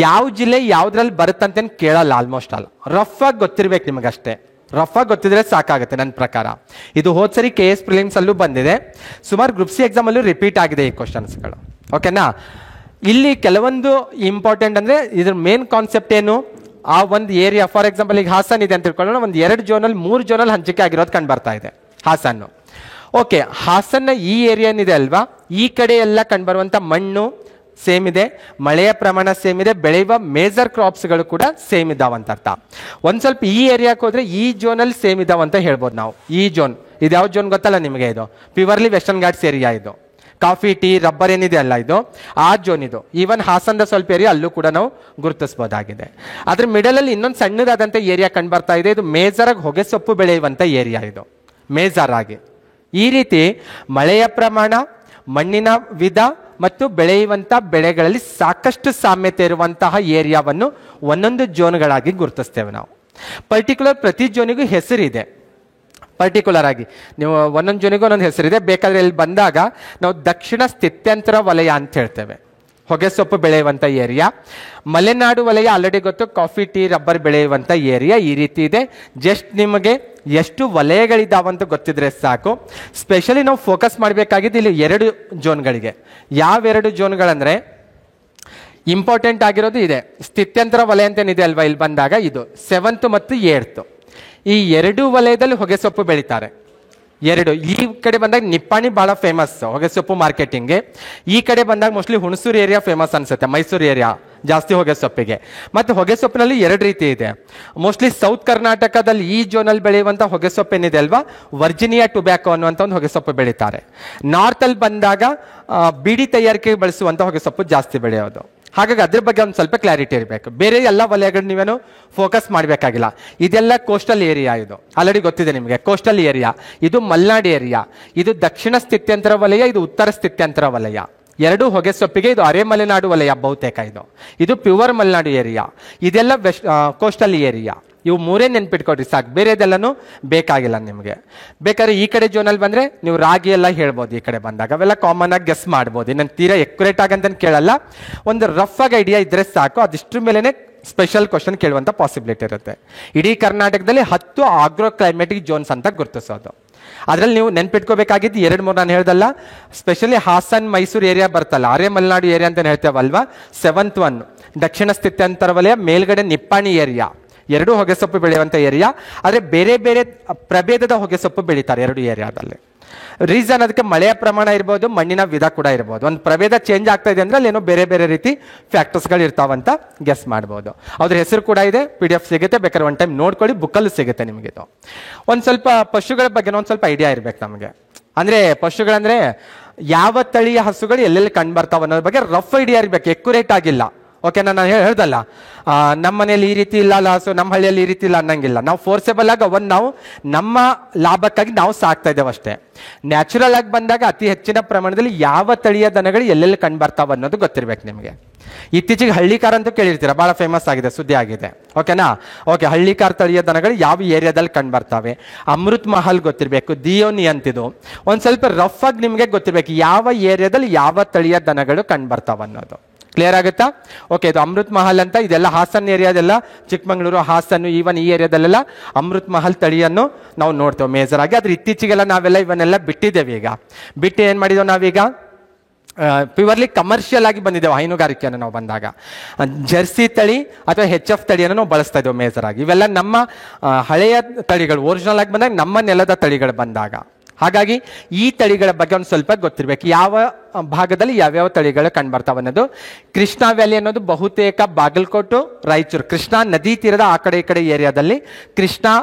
ಯಾವ ಜಿಲ್ಲೆ ಯಾವುದ್ರಲ್ಲಿ ಬರುತ್ತಂತೇನು ಕೇಳಲ್ಲ ಆಲ್ಮೋಸ್ಟ್ ಆಲ್. ರಫ್ ಆಗಿ ಗೊತ್ತಿರ್ಬೇಕು ನಿಮಗಷ್ಟೇ. ರಫ್ ಆಗಿ ಗೊತ್ತಿದ್ರೆ ಸಾಕಾಗುತ್ತೆ ನನ್ನ ಪ್ರಕಾರ. ಇದು ಹೋದ್ಸರಿ KS ಪ್ರಿಲಿಮ್ಸ್ ಅಲ್ಲೂ ಬಂದಿದೆ, ಸುಮಾರು ಗ್ರೂಪ್ ಸಿ ಎಕ್ಸಾಮಲ್ಲೂ ರಿಪೀಟ್ ಆಗಿದೆ ಈ ಕ್ವಶನ್ಸ್ಗಳು. ಓಕೆನಾ? ಇಲ್ಲಿ ಕೆಲವೊಂದು ಇಂಪಾರ್ಟೆಂಟ್ ಅಂದರೆ ಇದ್ರ ಮೇನ್ ಕಾನ್ಸೆಪ್ಟ್ ಏನು? ಆ ಒಂದು ಏರಿಯಾ ಫಾರ್ ಎಕ್ಸಾಂಪಲ್ ಈಗ ಹಾಸನ್ ಇದೆ ಅಂತ ತಿಳ್ಕೊಳ್ಳೋಣ. ಒಂದು 2 ಝೋನಲ್ಲಿ 3 ಝೋನಲ್ಲಿ ಹಂಚಿಕೆ ಆಗಿರೋದು ಕಂಡು ಬರ್ತಾ ಇದೆ ಹಾಸನ್ನು. ಓಕೆ, ಹಾಸನ್ನ ಈ ಏರಿಯಾ ಏನಿದೆ ಅಲ್ವಾ, ಈ ಕಡೆ ಎಲ್ಲ ಕಂಡುಬರುವಂಥ ಮಣ್ಣು ಸೇಮ್ ಇದೆ, ಮಳೆಯ ಪ್ರಮಾಣ ಸೇಮ್ ಇದೆ, ಬೆಳೆಯುವ ಮೇಜರ್ ಕ್ರಾಪ್ಸ್ಗಳು ಕೂಡ ಸೇಮ್ ಇದ್ದಾವಂತ ಅರ್ಥ. ಒಂದು ಸ್ವಲ್ಪ ಈ ಏರಿಯಾಕ್ಕೆ ಹೋದರೆ ಈ ಝೋನಲ್ಲಿ ಸೇಮ್ ಇದ್ದಾವಂತ ಹೇಳ್ಬೋದು ನಾವು. ಈ ಝೋನ್ ಇದು ಯಾವ ಝೋನ್ ಗೊತ್ತಲ್ಲ ನಿಮಗೆ? ಇದು ಪ್ಯೂರ್ಲಿ ವೆಸ್ಟರ್ನ್ ಘಾಟ್ಸ್ ಏರಿಯಾ. ಇದು ಕಾಫಿ ಟೀ ರಬ್ಬರ್ ಏನಿದೆ ಅಲ್ಲ, ಇದು ಆ ಝೋನ್. ಇದು ಈವನ್ ಹಾಸನದ ಸ್ವಲ್ಪ ಏರಿಯಾ ಅಲ್ಲೂ ಕೂಡ ನಾವು ಗುರುತಿಸಬಹುದಾಗಿದೆ. ಅದ್ರ ಮಿಡಲಲ್ಲಿ ಇನ್ನೊಂದು ಸಣ್ಣದಾದಂಥ ಏರಿಯಾ ಕಂಡು ಬರ್ತಾ ಇದೆ. ಇದು ಮೇಜರಾಗಿ ಹೊಗೆ ಸೊಪ್ಪು ಬೆಳೆಯುವಂಥ ಏರಿಯಾ. ಇದು ಮೇಜರ್ ಆಗಿ ಈ ರೀತಿ ಮಳೆಯ ಪ್ರಮಾಣ, ಮಣ್ಣಿನ ವಿಧ ಮತ್ತು ಬೆಳೆಯುವಂಥ ಬೆಳೆಗಳಲ್ಲಿ ಸಾಕಷ್ಟು ಸಾಮ್ಯತೆ ಇರುವಂತಹ ಏರಿಯಾವನ್ನು ಒಂದೊಂದು ಝೋನ್ಗಳಾಗಿ ಗುರುತಿಸ್ತೇವೆ ನಾವು. ಪರ್ಟಿಕ್ಯುಲರ್ ಪ್ರತಿ ಝೋನಿಗೂ ಹೆಸರಿದೆ. ಪರ್ಟಿಕ್ಯುಲರ್ ಆಗಿ ನೀವು ಒಂದೊಂದು ಝೋನಿಗೂ ಒಂದೊಂದು ಹೆಸರಿದೆ. ಬೇಕಾದರೆ ಇಲ್ಲಿ ಬಂದಾಗ ನಾವು ದಕ್ಷಿಣ ಸ್ಥಿತ್ಯಂತರ ವಲಯ ಅಂತ ಹೇಳ್ತೇವೆ, ಹೊಗೆ ಸೊಪ್ಪು ಬೆಳೆಯುವಂಥ ಏರಿಯಾ. ಮಲೆನಾಡು ವಲಯ ಆಲ್ರೆಡಿ ಗೊತ್ತು, ಕಾಫಿ ಟೀ ರಬ್ಬರ್ ಬೆಳೆಯುವಂಥ ಏರಿಯಾ ಈ ರೀತಿ ಇದೆ. ಜಸ್ಟ್ ನಿಮಗೆ ಎಷ್ಟು ವಲಯಗಳಿದ್ದಾವಂತ ಗೊತ್ತಿದ್ರೆ ಸಾಕು. ಸ್ಪೆಷಲಿ ನಾವು ಫೋಕಸ್ ಮಾಡಬೇಕಾಗಿದ್ದು ಇಲ್ಲಿ 2 ಝೋನ್ಗಳಿಗೆ. ಯಾವ 2 ಝೋನ್ಗಳಂದರೆ ಇಂಪಾರ್ಟೆಂಟ್ ಆಗಿರೋದು ಇದೆ. ಸ್ಥಿತ್ಯಂತರ ವಲಯ ಅಂತೇನಿದೆ ಅಲ್ವಾ, ಇಲ್ಲಿ ಬಂದಾಗ ಇದು 7th ಮತ್ತು 8th. ಈ 2 ವಲಯದಲ್ಲಿ ಹೊಗೆ ಸೊಪ್ಪು ಬೆಳೀತಾರೆ. 2 ಈ ಕಡೆ ಬಂದಾಗ ನಿಪ್ಪಾಣಿ ಭಾಳ ಫೇಮಸ್ ಹೊಗೆ ಸೊಪ್ಪು ಮಾರ್ಕೆಟಿಂಗ್ಗೆ. ಈ ಕಡೆ ಬಂದಾಗ ಮೋಸ್ಟ್ಲಿ ಹುಣಸೂರು ಏರಿಯಾ ಫೇಮಸ್ ಅನ್ಸುತ್ತೆ, ಮೈಸೂರು ಏರಿಯಾ ಜಾಸ್ತಿ ಹೊಗೆ ಸೊಪ್ಪಿಗೆ. ಮತ್ತು ಹೊಗೆ ಸೊಪ್ಪಿನಲ್ಲಿ 2 ರೀತಿ ಇದೆ. ಮೋಸ್ಟ್ಲಿ ಸೌತ್ ಕರ್ನಾಟಕದಲ್ಲಿ ಈ ಝೋನಲ್ಲಿ ಬೆಳೆಯುವಂಥ ಹೊಗೆ ಸೊಪ್ಪು ಏನಿದೆ ಅಲ್ವಾ, ವರ್ಜಿನಿಯಾ ಟೊಬ್ಯಾಕೋ ಅನ್ನುವಂಥ ಒಂದು ಹೊಗೆ ಸೊಪ್ಪು ಬೆಳೀತಾರೆ. ನಾರ್ತಲ್ಲಿ ಬಂದಾಗ ಬೀಡಿ ತಯಾರಿಕೆಗೆ ಬಳಸುವಂಥ ಹೊಗೆ ಸೊಪ್ಪು ಜಾಸ್ತಿ ಬೆಳೆಯೋದು. ಹಾಗಾಗಿ ಅದ್ರ ಬಗ್ಗೆ ಒಂದು ಸ್ವಲ್ಪ ಕ್ಲಾರಿಟಿ ಇರಬೇಕು. ಬೇರೆ ಎಲ್ಲ ವಲಯಗಳು ನೀವೇನು ಫೋಕಸ್ ಮಾಡಬೇಕಾಗಿಲ್ಲ. ಇದೆಲ್ಲ ಕೋಸ್ಟಲ್ ಏರಿಯಾ, ಇದು ಆಲ್ರೆಡಿ ಗೊತ್ತಿದೆ ನಿಮಗೆ. ಕೋಸ್ಟಲ್ ಏರಿಯಾ, ಇದು ಮಲೆನಾಡು ಏರಿಯಾ, ಇದು ದಕ್ಷಿಣ ಸ್ಥಿತ್ಯಂತರ ವಲಯ, ಇದು ಉತ್ತರ ಸ್ಥಿತ್ಯಂತರ ವಲಯ. ಎರಡು ಹೊಗೆ ಸೊಪ್ಪಿಗೆ ಇದು ಅರೆ ಮಲೆನಾಡು ವಲಯ ಬಹುತೇಕ. ಇದು ಪ್ಯೂರ್ ಮಲೆನಾಡು ಏರಿಯಾ, ಇದೆಲ್ಲ ಕೋಸ್ಟಲ್ ಏರಿಯಾ. ಇವು ಮೂರೇ ನೆನ್ಪಿಟ್ಕೊಡ್ರಿ ಸಾಕು, ಬೇರೆದೆಲ್ಲನೂ ಬೇಕಾಗಿಲ್ಲ ನಿಮಗೆ. ಬೇಕಾದ್ರೆ ಈ ಕಡೆ ಜೋನಲ್ಲಿ ಬಂದರೆ ನೀವು ರಾಗಿ ಎಲ್ಲ ಹೇಳ್ಬೋದು. ಈ ಕಡೆ ಬಂದಾಗ ಅವೆಲ್ಲ ಕಾಮನ್ ಆಗಿ ಗೆಸ್ ಮಾಡ್ಬೋದು. ನಾನು ತೀರಾ ಎಕ್ಯುರೇಟ್ ಆಗಂತ ಕೇಳಲ್ಲ, ಒಂದು ರಫ್ ಆಗಿ ಐಡಿಯಾ ಇದ್ರೆ ಸಾಕು. ಅದಿಷ್ಟ್ರ ಮೇಲೇ ಸ್ಪೆಷಲ್ ಕ್ವಶನ್ ಕೇಳುವಂಥ ಪಾಸಿಬಿಲಿಟಿ ಇರುತ್ತೆ. ಇಡೀ ಕರ್ನಾಟಕದಲ್ಲಿ 10 ಆಗ್ರೋ ಕ್ಲೈಮೆಟಿಕ್ ಜೋನ್ಸ್ ಅಂತ ಗುರುತಿಸೋದು. ಅದರಲ್ಲಿ ನೀವು ನೆನ್ಪಿಟ್ಕೋಬೇಕಾಗಿದ್ದು 2-3 ನಾನು ಹೇಳ್ದಲ್ಲ. ಸ್ಪೆಷಲಿ ಹಾಸನ್ ಮೈಸೂರು ಏರಿಯಾ ಬರ್ತಲ್ಲ, ಅರೆ ಮಲೆನಾಡು ಏರಿಯಾ ಅಂತ ಹೇಳ್ತೇವಲ್ವಾ. 7th ಒನ್ ದಕ್ಷಿಣ ಸ್ಥಿತ್ಯಂತರ ವಲಯ, ಮೇಲ್ಗಡೆ ನಿಪ್ಪಾಣಿ ಏರಿಯಾ, ಎರಡೂ ಹೊಗೆ ಸೊಪ್ಪು ಬೆಳೆಯುವಂಥ ಏರಿಯಾ. ಆದರೆ ಬೇರೆ ಬೇರೆ ಪ್ರಭೇದದ ಹೊಗೆ ಸೊಪ್ಪು ಬೆಳೀತಾರೆ ಎರಡು ಏರಿಯಾದಲ್ಲಿ. ರೀಸನ್ ಅದಕ್ಕೆ ಮಳೆಯ ಪ್ರಮಾಣ ಇರ್ಬೋದು, ಮಣ್ಣಿನ ವಿಧ ಕೂಡ ಇರ್ಬೋದು. ಒಂದು ಪ್ರಭೇದ ಚೇಂಜ್ ಆಗ್ತಾ ಇದೆ ಅಂದರೆ ಅಲ್ಲೇನೋ ಬೇರೆ ಬೇರೆ ರೀತಿ ಫ್ಯಾಕ್ಟರ್ಸ್ಗಳು ಇರ್ತಾವಂತ ಗೆಸ್ ಮಾಡ್ಬೋದು. ಅದ್ರ ಹೆಸರು ಕೂಡ ಇದೆ, PDF ಸಿಗುತ್ತೆ, ಬೇಕಾದ್ರೆ ಒಂದು ಟೈಮ್ ನೋಡ್ಕೊಳ್ಳಿ, ಬುಕ್ಕಲ್ಲೂ ಸಿಗುತ್ತೆ ನಿಮಗಿದು. ಒಂದು ಸ್ವಲ್ಪ ಪಶುಗಳ ಬಗ್ಗೆ ಒಂದು ಸ್ವಲ್ಪ ಐಡಿಯಾ ಇರಬೇಕು ನಮಗೆ. ಅಂದರೆ ಪಶುಗಳಂದರೆ ಯಾವ ತಳಿಯ ಹಸುಗಳು ಎಲ್ಲೆಲ್ಲಿ ಕಂಡು ಬರ್ತಾವೆ ಅನ್ನೋದ್ರ ಬಗ್ಗೆ ರಫ್ ಐಡಿಯಾ ಇರಬೇಕು, ಎಕ್ಯುರೇಟ್ ಆಗಿಲ್ಲ. ಓಕೆನಾ? ನಾನು ಹೇಳ್ದಲ್ಲ, ನಮ್ಮ ಮನೇಲಿ ಈ ರೀತಿ ಇಲ್ಲ ಹಸು, ನಮ್ಮ ಹಳ್ಳಿಯಲ್ಲಿ ಈ ರೀತಿ ಇಲ್ಲ ಅನ್ನಂಗಿಲ್ಲ. ನಾವು ಫೋರ್ಸೇಬಲ್ ಆಗಿ ಅವನ್ನ ನಾವು ನಮ್ಮ ಲಾಭಕ್ಕಾಗಿ ನಾವು ಸಾಕ್ತಾ ಇದ್ದೇವೆ ಅಷ್ಟೇ. ನ್ಯಾಚುರಲ್ ಆಗಿ ಬಂದಾಗ ಅತಿ ಹೆಚ್ಚಿನ ಪ್ರಮಾಣದಲ್ಲಿ ಯಾವ ತಳಿಯ ದನಗಳು ಎಲ್ಲೆಲ್ಲಿ ಕಂಡು ಬರ್ತಾವೆ ಅನ್ನೋದು ಗೊತ್ತಿರ್ಬೇಕು ನಿಮಗೆ. ಇತ್ತೀಚೆಗೆ ಹಳ್ಳಿಕಾರ ಅಂತೂ ಕೇಳಿರ್ತೀರ, ಭಾಳ ಫೇಮಸ್ ಆಗಿದೆ, ಸುದ್ದಿ ಆಗಿದೆ. ಓಕೆನಾ? ಓಕೆ, ಹಳ್ಳಿಕಾರ ತಳಿಯ ದನಗಳು ಯಾವ ಏರಿಯಾದಲ್ಲಿ ಕಂಡು ಬರ್ತವೆ. ಅಮೃತ್ ಮಹಲ್ ಗೊತ್ತಿರಬೇಕು, ದಿಯೋನಿ ಅಂತಿದ್ದು ಒಂದು ಸ್ವಲ್ಪ ರಫ್ ಆಗಿ ನಿಮಗೆ ಗೊತ್ತಿರಬೇಕು, ಯಾವ ಏರಿಯಾದಲ್ಲಿ ಯಾವ ತಳಿಯ ದನಗಳು ಕಂಡು ಬರ್ತಾವೆ ಅನ್ನೋದು. ಕ್ಲಿಯರ್ ಆಗುತ್ತಾ? ಓಕೆ, ಇದು ಅಮೃತ್ ಮಹಲ್ ಅಂತ, ಇದೆಲ್ಲ ಹಾಸನ್ ಏರಿಯಾದೆಲ್ಲ, ಚಿಕ್ಕಮಂಗ್ಳೂರು, ಹಾಸನ್, ಈವನ್ ಈ ಏರಿಯಾದಲ್ಲೆಲ್ಲ ಅಮೃತ್ ಮಹಲ್ ತಳಿಯನ್ನು ನಾವು ನೋಡ್ತೇವೆ ಮೇಜರ್ ಆಗಿ. ಆದ್ರೆ ಇತ್ತೀಚೆಗೆಲ್ಲ ನಾವೆಲ್ಲ ಇವನ್ನೆಲ್ಲ ಬಿಟ್ಟಿದ್ದೇವೆ. ಈಗ ಬಿಟ್ಟು ಏನು ಮಾಡಿದ್ದೇವೆ ನಾವೀಗ, ಪ್ಯೂರ್ಲಿ ಕಮರ್ಷಿಯಲ್ ಆಗಿ ಬಂದಿದ್ದೇವೆ ಹೈನುಗಾರಿಕೆಯನ್ನು. ನಾವು ಬಂದಾಗ ಜರ್ಸಿ ತಳಿ ಅಥವಾ HF ತಳಿಯನ್ನು ನಾವು ಬಳಸ್ತಾ ಇದ್ದೇವೆ ಮೇಜರ್ ಆಗಿ. ಇವೆಲ್ಲ ನಮ್ಮ ಹಳೆಯ ತಳಿಗಳು, ಒರಿಜಿನಲ್ ಆಗಿ ಬಂದಾಗ ನಮ್ಮ ನೆಲದ ತಳಿಗಳು ಬಂದಾಗ. ಹಾಗಾಗಿ ಈ ತಳಿಗಳ ಬಗ್ಗೆ ಒಂದು ಸ್ವಲ್ಪ ಗೊತ್ತಿರಬೇಕು, ಯಾವ ಭಾಗದಲ್ಲಿ ಯಾವ್ಯಾವ ತಳಿಗಳು ಕಂಡು ಬರ್ತಾವೆ ಅನ್ನೋದು. ಕೃಷ್ಣಾ ವ್ಯಾಲಿ ಅನ್ನೋದು ಬಹುತೇಕ ಬಾಗಲಕೋಟು, ರಾಯಚೂರು, ಕೃಷ್ಣಾ ನದಿ ತೀರದ ಆ ಕಡೆ ಈ ಕಡೆ ಏರಿಯಾದಲ್ಲಿ ಕೃಷ್ಣಾ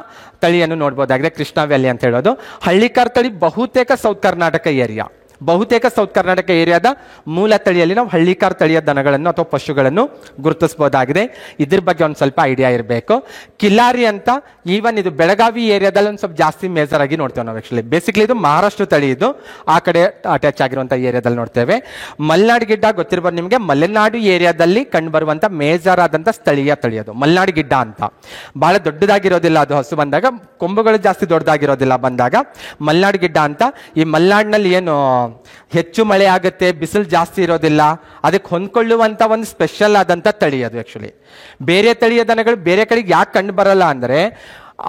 ತಳಿಯನ್ನು ನೋಡ್ಬೋದಾಗಿದೆ, ಕೃಷ್ಣಾ ವ್ಯಾಲಿ ಅಂತ ಹೇಳೋದು. ಹಳ್ಳಿಕಾರ್ ತಳಿ ಬಹುತೇಕ ಸೌತ್ ಕರ್ನಾಟಕ ಏರಿಯಾ, ಬಹುತೇಕ ಸೌತ್ ಕರ್ನಾಟಕ ಏರಿಯಾದ ಮೂಲ ತಳಿಯಲ್ಲಿ ನಾವು ಹಳ್ಳಿಕಾರ್ ತಳಿಯ ದನಗಳನ್ನು ಅಥವಾ ಪಶುಗಳನ್ನು ಗುರುತಿಸಬಹುದಾಗಿದೆ. ಇದ್ರ ಬಗ್ಗೆ ಒಂದು ಸ್ವಲ್ಪ ಐಡಿಯಾ ಇರಬೇಕು. ಕಿಲಾರಿ ಅಂತ, ಈವನ್ ಇದು ಬೆಳಗಾವಿ ಏರಿಯಾದಲ್ಲಿ ಒಂದು ಸ್ವಲ್ಪ ಜಾಸ್ತಿ ಮೇಜರ್ ಆಗಿ ನೋಡ್ತೇವೆ ನಾವು. ಆಕ್ಚುಲಿ ಬೇಸಿಕ್ಲಿ ಇದು ಮಹಾರಾಷ್ಟ್ರ ತಳಿ, ಇದು ಆ ಕಡೆ ಅಟ್ಯಾಚ್ ಆಗಿರುವಂಥ ಏರಿಯಾದಲ್ಲಿ ನೋಡ್ತೇವೆ. ಮಲೆನಾಡು ಗಿಡ್ಡ ಗೊತ್ತಿರ್ಬೋದು ನಿಮಗೆ, ಮಲೆನಾಡು ಏರಿಯಾದಲ್ಲಿ ಕಂಡು ಬರುವಂಥ ಮೇಜರ್ ಆದಂಥ ಸ್ಥಳೀಯ ತಳಿ ಅದು ಮಲೆನಾಡು ಗಿಡ್ಡ ಅಂತ. ಭಾಳ ದೊಡ್ಡದಾಗಿರೋದಿಲ್ಲ ಅದು ಹಸು ಬಂದಾಗ, ಕೊಂಬುಗಳು ಜಾಸ್ತಿ ದೊಡ್ಡದಾಗಿರೋದಿಲ್ಲ ಬಂದಾಗ ಮಲೆನಾಡು ಗಿಡ್ಡ ಅಂತ. ಈ ಮಲೆನಾಡಿನಲ್ಲಿ ಏನು ಹೆಚ್ಚು ಮಳೆ ಆಗುತ್ತೆ, ಬಿಸಿಲು ಜಾಸ್ತಿ ಇರೋದಿಲ್ಲ, ಅದಕ್ಕೆ ಹೊಂದ್ಕೊಳ್ಳುವಂಥ ಒಂದು ಸ್ಪೆಷಲ್ ಆದಂಥ ತಳಿ ಅದು. ಆ್ಯಕ್ಚುಲಿ ಬೇರೆ ತಳಿಯ ದನಗಳು ಬೇರೆ ಕಡೆಗೆ ಯಾಕೆ ಕಂಡು ಬರಲ್ಲ ಅಂದರೆ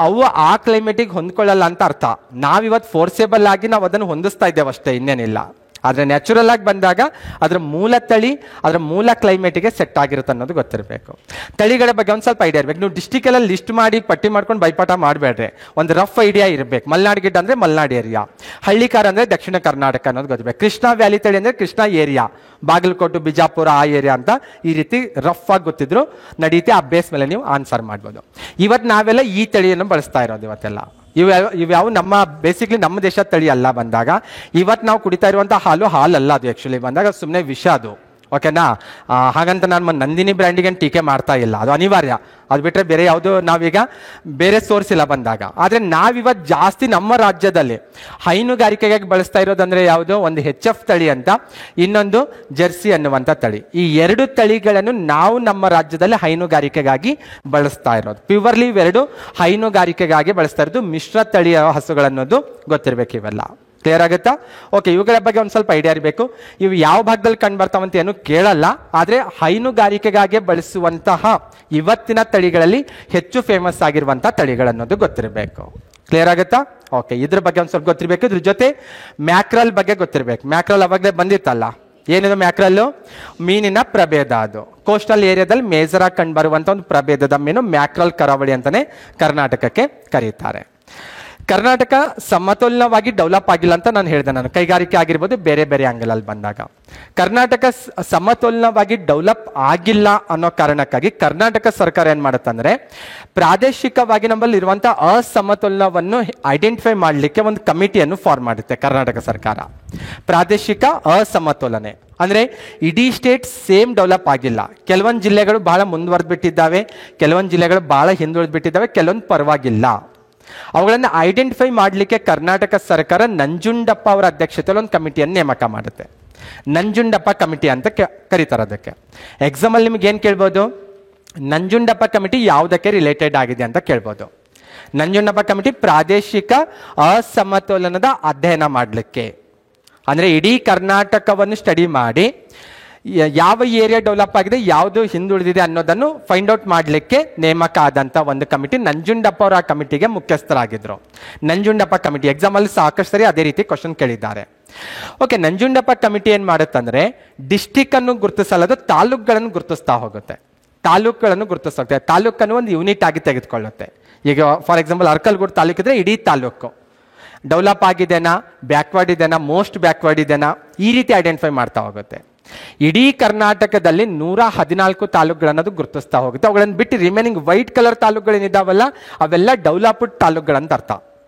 ಅವು ಆ ಕ್ಲೈಮೇಟಿಗೆ ಹೊಂದ್ಕೊಳ್ಳಲ್ಲ ಅಂತ ಅರ್ಥ. ನಾವಿವತ್ತು ಫೋರ್ಸೇಬಲ್ ಆಗಿ ನಾವು ಅದನ್ನು ಹೊಂದಿಸ್ತಾ ಇದ್ದೇವೆ ಅಷ್ಟೇ, ಇನ್ನೇನಿಲ್ಲ. ಆದರೆ ನ್ಯಾಚುರಲ್ ಆಗಿ ಬಂದಾಗ ಅದರ ಮೂಲ ತಳಿ ಅದರ ಮೂಲ ಕ್ಲೈಮೇಟಿಗೆ ಸೆಟ್ ಆಗಿರುತ್ತೆ ಅನ್ನೋದು ಗೊತ್ತಿರಬೇಕು. ತಳಿಗಳ ಬಗ್ಗೆ ಒಂದು ಸ್ವಲ್ಪ ಐಡಿಯಾ ಇರಬೇಕು. ನೀವು ಡಿಸ್ಟಿಕಲ್ಲಿ ಲಿಸ್ಟ್ ಮಾಡಿ ಪಟ್ಟಿ ಮಾಡ್ಕೊಂಡು ಬೈಪಾಠ ಮಾಡಬೇಡ್ರಿ, ಒಂದು ರಫ್ ಐಡಿಯಾ ಇರಬೇಕು. ಮಲೆನಾಡು ಗಿಡ್ಡ ಅಂದರೆ ಮಲೆನಾಡು ಏರಿಯಾ, ಹಳ್ಳಿಕಾರ ಅಂದರೆ ದಕ್ಷಿಣ ಕರ್ನಾಟಕ ಅನ್ನೋದು ಗೊತ್ತಿರಬೇಕು. ಕೃಷ್ಣಾ ವ್ಯಾಲಿ ತಳಿ ಅಂದರೆ ಕೃಷ್ಣಾ ಏರಿಯಾ, ಬಾಗಲಕೋಟು, ಬಿಜಾಪುರ ಆ ಏರಿಯಾ ಅಂತ ಈ ರೀತಿ ರಫ್ ಆಗಿ ಗೊತ್ತಿದ್ರು ನಡೀತಿ. ಆ ಬೇಸ್ ಮೇಲೆ ನೀವು ಆನ್ಸರ್ ಮಾಡ್ಬೋದು. ಇವತ್ತು ನಾವೆಲ್ಲ ಈ ತಳಿಯನ್ನು ಬಳಸ್ತಾ ಇರೋದು ಇವತ್ತೆಲ್ಲ. ಇವ್ಯಾವು ನಮ್ಮ ಬೇಸಿಕ್ಲಿ ನಮ್ಮ ದೇಶದ ತಳಿ ಅಲ್ಲ ಬಂದಾಗ. ಇವತ್ತು ನಾವು ಕುಡಿತಾ ಇರುವಂಥ ಹಾಲಲ್ಲ ಅದು. ಆ್ಯಕ್ಚುಲಿ ಬಂದಾಗ ಸುಮ್ಮನೆ ವಿಷ ಅದು. ಓಕೆನಾ? ಹಾಗಂತ ನಾನು ನಂದಿನಿ ಬ್ರ್ಯಾಂಡಿಗೆ ಟೀಕೆ ಮಾಡ್ತಾ ಇಲ್ಲ, ಅದು ಅನಿವಾರ್ಯ. ಅದು ಬಿಟ್ಟರೆ ಬೇರೆ ಯಾವುದು ನಾವೀಗ ಬೇರೆ ಸೋರ್ಸ್ ಇಲ್ಲ ಬಂದಾಗ. ಆದರೆ ನಾವಿವತ್ತು ಜಾಸ್ತಿ ನಮ್ಮ ರಾಜ್ಯದಲ್ಲಿ ಹೈನುಗಾರಿಕೆಗಾಗಿ ಬಳಸ್ತಾ ಇರೋದಂದರೆ ಯಾವುದು, ಒಂದು HF ತಳಿ ಅಂತ, ಇನ್ನೊಂದು ಜರ್ಸಿ ಅನ್ನುವಂಥ ತಳಿ. ಈ ಎರಡು ತಳಿಗಳನ್ನು ನಾವು ನಮ್ಮ ರಾಜ್ಯದಲ್ಲಿ ಹೈನುಗಾರಿಕೆಗಾಗಿ ಬಳಸ್ತಾ ಇರೋದು. ಪ್ಯೂರ್ಲಿ ಇವೆರಡು ಹೈನುಗಾರಿಕೆಗಾಗಿ ಬಳಸ್ತಾ ಇರೋದು. ಮಿಶ್ರ ತಳಿಯ ಹಸುಗಳನ್ನೋದು ಗೊತ್ತಿರಬೇಕು. ಇವೆಲ್ಲ ಕ್ಲಿಯರ್ ಆಗುತ್ತಾ? ಓಕೆ, ಇವುಗಳ ಬಗ್ಗೆ ಒಂದು ಸ್ವಲ್ಪ ಐಡಿಯಾ ಇರಬೇಕು. ಇವು ಯಾವ ಭಾಗದಲ್ಲಿ ಕಂಡು ಬರ್ತಾವಂತ ಏನು ಕೇಳಲ್ಲ, ಆದರೆ ಹೈನುಗಾರಿಕೆಗಾಗಿ ಬಳಸುವಂತಹ ಇವತ್ತಿನ ತಳಿಗಳಲ್ಲಿ ಹೆಚ್ಚು ಫೇಮಸ್ ಆಗಿರುವಂಥ ತಳಿಗಳನ್ನೋದು ಗೊತ್ತಿರಬೇಕು. ಕ್ಲಿಯರ್ ಆಗುತ್ತಾ? ಓಕೆ, ಇದ್ರ ಬಗ್ಗೆ ಒಂದು ಸ್ವಲ್ಪ ಗೊತ್ತಿರಬೇಕು. ಇದ್ರ ಜೊತೆ ಮ್ಯಾಕ್ರಲ್ ಬಗ್ಗೆ ಗೊತ್ತಿರಬೇಕು. ಮ್ಯಾಕ್ರಲ್ ಅವಾಗಲೇ ಬಂದಿತ್ತಲ್ಲ, ಏನಿದು ಮ್ಯಾಕ್ರಲ್ಲು? ಮೀನಿನ ಪ್ರಭೇದ. ಅದು ಕೋಸ್ಟಲ್ ಏರಿಯಾದಲ್ಲಿ ಮೇಜರ್ ಆಗಿ ಕಂಡು ಬರುವಂಥ ಒಂದು ಪ್ರಭೇದದ ಮೀನು ಮ್ಯಾಕ್ರಲ್ ಕರಾವಳಿ ಅಂತಲೇ ಕರ್ನಾಟಕಕ್ಕೆ ಕರೀತಾರೆ. ಕರ್ನಾಟಕ ಸಮತೋಲನವಾಗಿ ಡೆವಲಪ್ ಆಗಿಲ್ಲ ಅಂತ ನಾನು ಹೇಳಿದೆ. ನಾನು ಕೈಗಾರಿಕೆ ಆಗಿರ್ಬೋದು, ಬೇರೆ ಬೇರೆ ಆಂಗಲ್ ಅಲ್ಲಿ ಬಂದಾಗ ಕರ್ನಾಟಕ ಸಮತೋಲನವಾಗಿ ಡೆವಲಪ್ ಆಗಿಲ್ಲ ಅನ್ನೋ ಕಾರಣಕ್ಕಾಗಿ ಕರ್ನಾಟಕ ಸರ್ಕಾರ ಏನ್ ಮಾಡುತ್ತಂದ್ರೆ ಪ್ರಾದೇಶಿಕವಾಗಿ ನಮ್ಮಲ್ಲಿ ಇರುವಂತಹ ಅಸಮತೋಲನವನ್ನು ಐಡೆಂಟಿಫೈ ಮಾಡಲಿಕ್ಕೆ ಒಂದು ಕಮಿಟಿಯನ್ನು ಫಾರ್ಮ್ ಮಾಡುತ್ತೆ ಕರ್ನಾಟಕ ಸರ್ಕಾರ. ಪ್ರಾದೇಶಿಕ ಅಸಮತೋಲನೆ ಅಂದ್ರೆ ಇಡೀ ಸ್ಟೇಟ್ ಸೇಮ್ ಡೆವಲಪ್ ಆಗಿಲ್ಲ. ಕೆಲವೊಂದು ಜಿಲ್ಲೆಗಳು ಬಹಳ ಮುಂದುವರೆದು ಬಿಟ್ಟಿದ್ದಾವೆ, ಕೆಲವೊಂದು ಜಿಲ್ಲೆಗಳು ಬಹಳ ಹಿಂದುಳಿದು ಬಿಟ್ಟಿದ್ದಾವೆ, ಕೆಲವೊಂದು ಪರವಾಗಿಲ್ಲ. ಅವುಗಳನ್ನು ಐಡೆಂಟಿಫೈ ಮಾಡಲಿಕ್ಕೆ ಕರ್ನಾಟಕ ಸರ್ಕಾರ ನಂಜುಂಡಪ್ಪ ಅವರ ಅಧ್ಯಕ್ಷತೆಯಲ್ಲಿ ಒಂದು ಕಮಿಟಿಯನ್ನು ನೇಮಕ ಮಾಡುತ್ತೆ. ನಂಜುಂಡಪ್ಪ ಕಮಿಟಿ ಅಂತ ಕರೀತಾರೆ ಅದಕ್ಕೆ. ಎಕ್ಸಾಮ್ ಅಲ್ಲಿ ನಿಮ್ಗೆ ಏನ್ ಕೇಳ್ಬೋದು, ನಂಜುಂಡಪ್ಪ ಕಮಿಟಿ ಯಾವುದಕ್ಕೆ ರಿಲೇಟೆಡ್ ಆಗಿದೆ ಅಂತ ಕೇಳ್ಬೋದು. ನಂಜುಂಡಪ್ಪ ಕಮಿಟಿ ಪ್ರಾದೇಶಿಕ ಅಸಮತೋಲನದ ಅಧ್ಯಯನ ಮಾಡಲಿಕ್ಕೆ, ಅಂದ್ರೆ ಇಡೀ ಕರ್ನಾಟಕವನ್ನು ಸ್ಟಡಿ ಮಾಡಿ ಯಾವ ಏರಿಯಾ ಡೆವಲಪ್ ಆಗಿದೆ, ಯಾವುದು ಹಿಂದುಳಿದಿದೆ ಅನ್ನೋದನ್ನು ಫೈಂಡ್ ಔಟ್ ಮಾಡಲಿಕ್ಕೆ ನೇಮಕ ಆದಂತ ಒಂದು ಕಮಿಟಿ. ನಂಜುಂಡಪ್ಪ ಅವರ ಕಮಿಟಿಗೆ ಮುಖ್ಯಸ್ಥರಾಗಿದ್ರು. ನಂಜುಂಡಪ್ಪ ಕಮಿಟಿ ಎಕ್ಸಾಮ್ ಅಲ್ಲಿ ಸಾಕಷ್ಟು ಸರಿ ಅದೇ ರೀತಿ ಕ್ವಶನ್ ಕೇಳಿದ್ದಾರೆ. ಓಕೆ, ನಂಜುಂಡಪ್ಪ ಕಮಿಟಿ ಏನ್ ಮಾಡುತ್ತಂದ್ರೆ ಡಿಸ್ಟಿಕ್ ಅನ್ನು ಗುರುತಿಸಲ್ಲದು, ತಾಲೂಕುಗಳನ್ನು ಗುರುತಿಸ್ತಾ ಹೋಗುತ್ತೆ. ತಾಲೂಕುಗಳನ್ನು ಗುರುತಿಸುತ್ತೆ. ತಾಲೂಕನ್ನು ಒಂದು ಯೂನಿಟ್ ಆಗಿ ತೆಗೆದುಕೊಳ್ಳುತ್ತೆ. ಈಗ ಫಾರ್ ಎಕ್ಸಾಂಪಲ್ ಅರ್ಕಲ್ಗೂಡು ತಾಲೂಕು ಇದ್ರೆ ಇಡೀ ತಾಲೂಕು ಡೆವಲಪ್ ಆಗಿದೆನಾ, ಬ್ಯಾಕ್ವರ್ಡ್ ಇದೆನಾ, ಮೋಸ್ಟ್ ಬ್ಯಾಕ್ವರ್ಡ್ ಇದೆನಾ, ಈ ರೀತಿ ಐಡೆಂಟಿಫೈ ಮಾಡ್ತಾ ಹೋಗುತ್ತೆ. ಇಡೀ ಕರ್ನಾಟಕದಲ್ಲಿ 114 ತಾಲೂಕುಗಳನ್ನದು ಗುರುತಿಸ್ತಾ ಹೋಗುತ್ತೆ. ಅವುಗಳನ್ನು ಬಿಟ್ಟು ರಿಮೈನಿಂಗ್ ವೈಟ್ ಕಲರ್ ತಾಲೂಕುಗಳೇನಿದಾವಲ್ಲ ಅವೆಲ್ಲ ಡೆವಲಪ್ಡ್ ತಾಲೂಕುಗಳಂತ ಅರ್ಥ.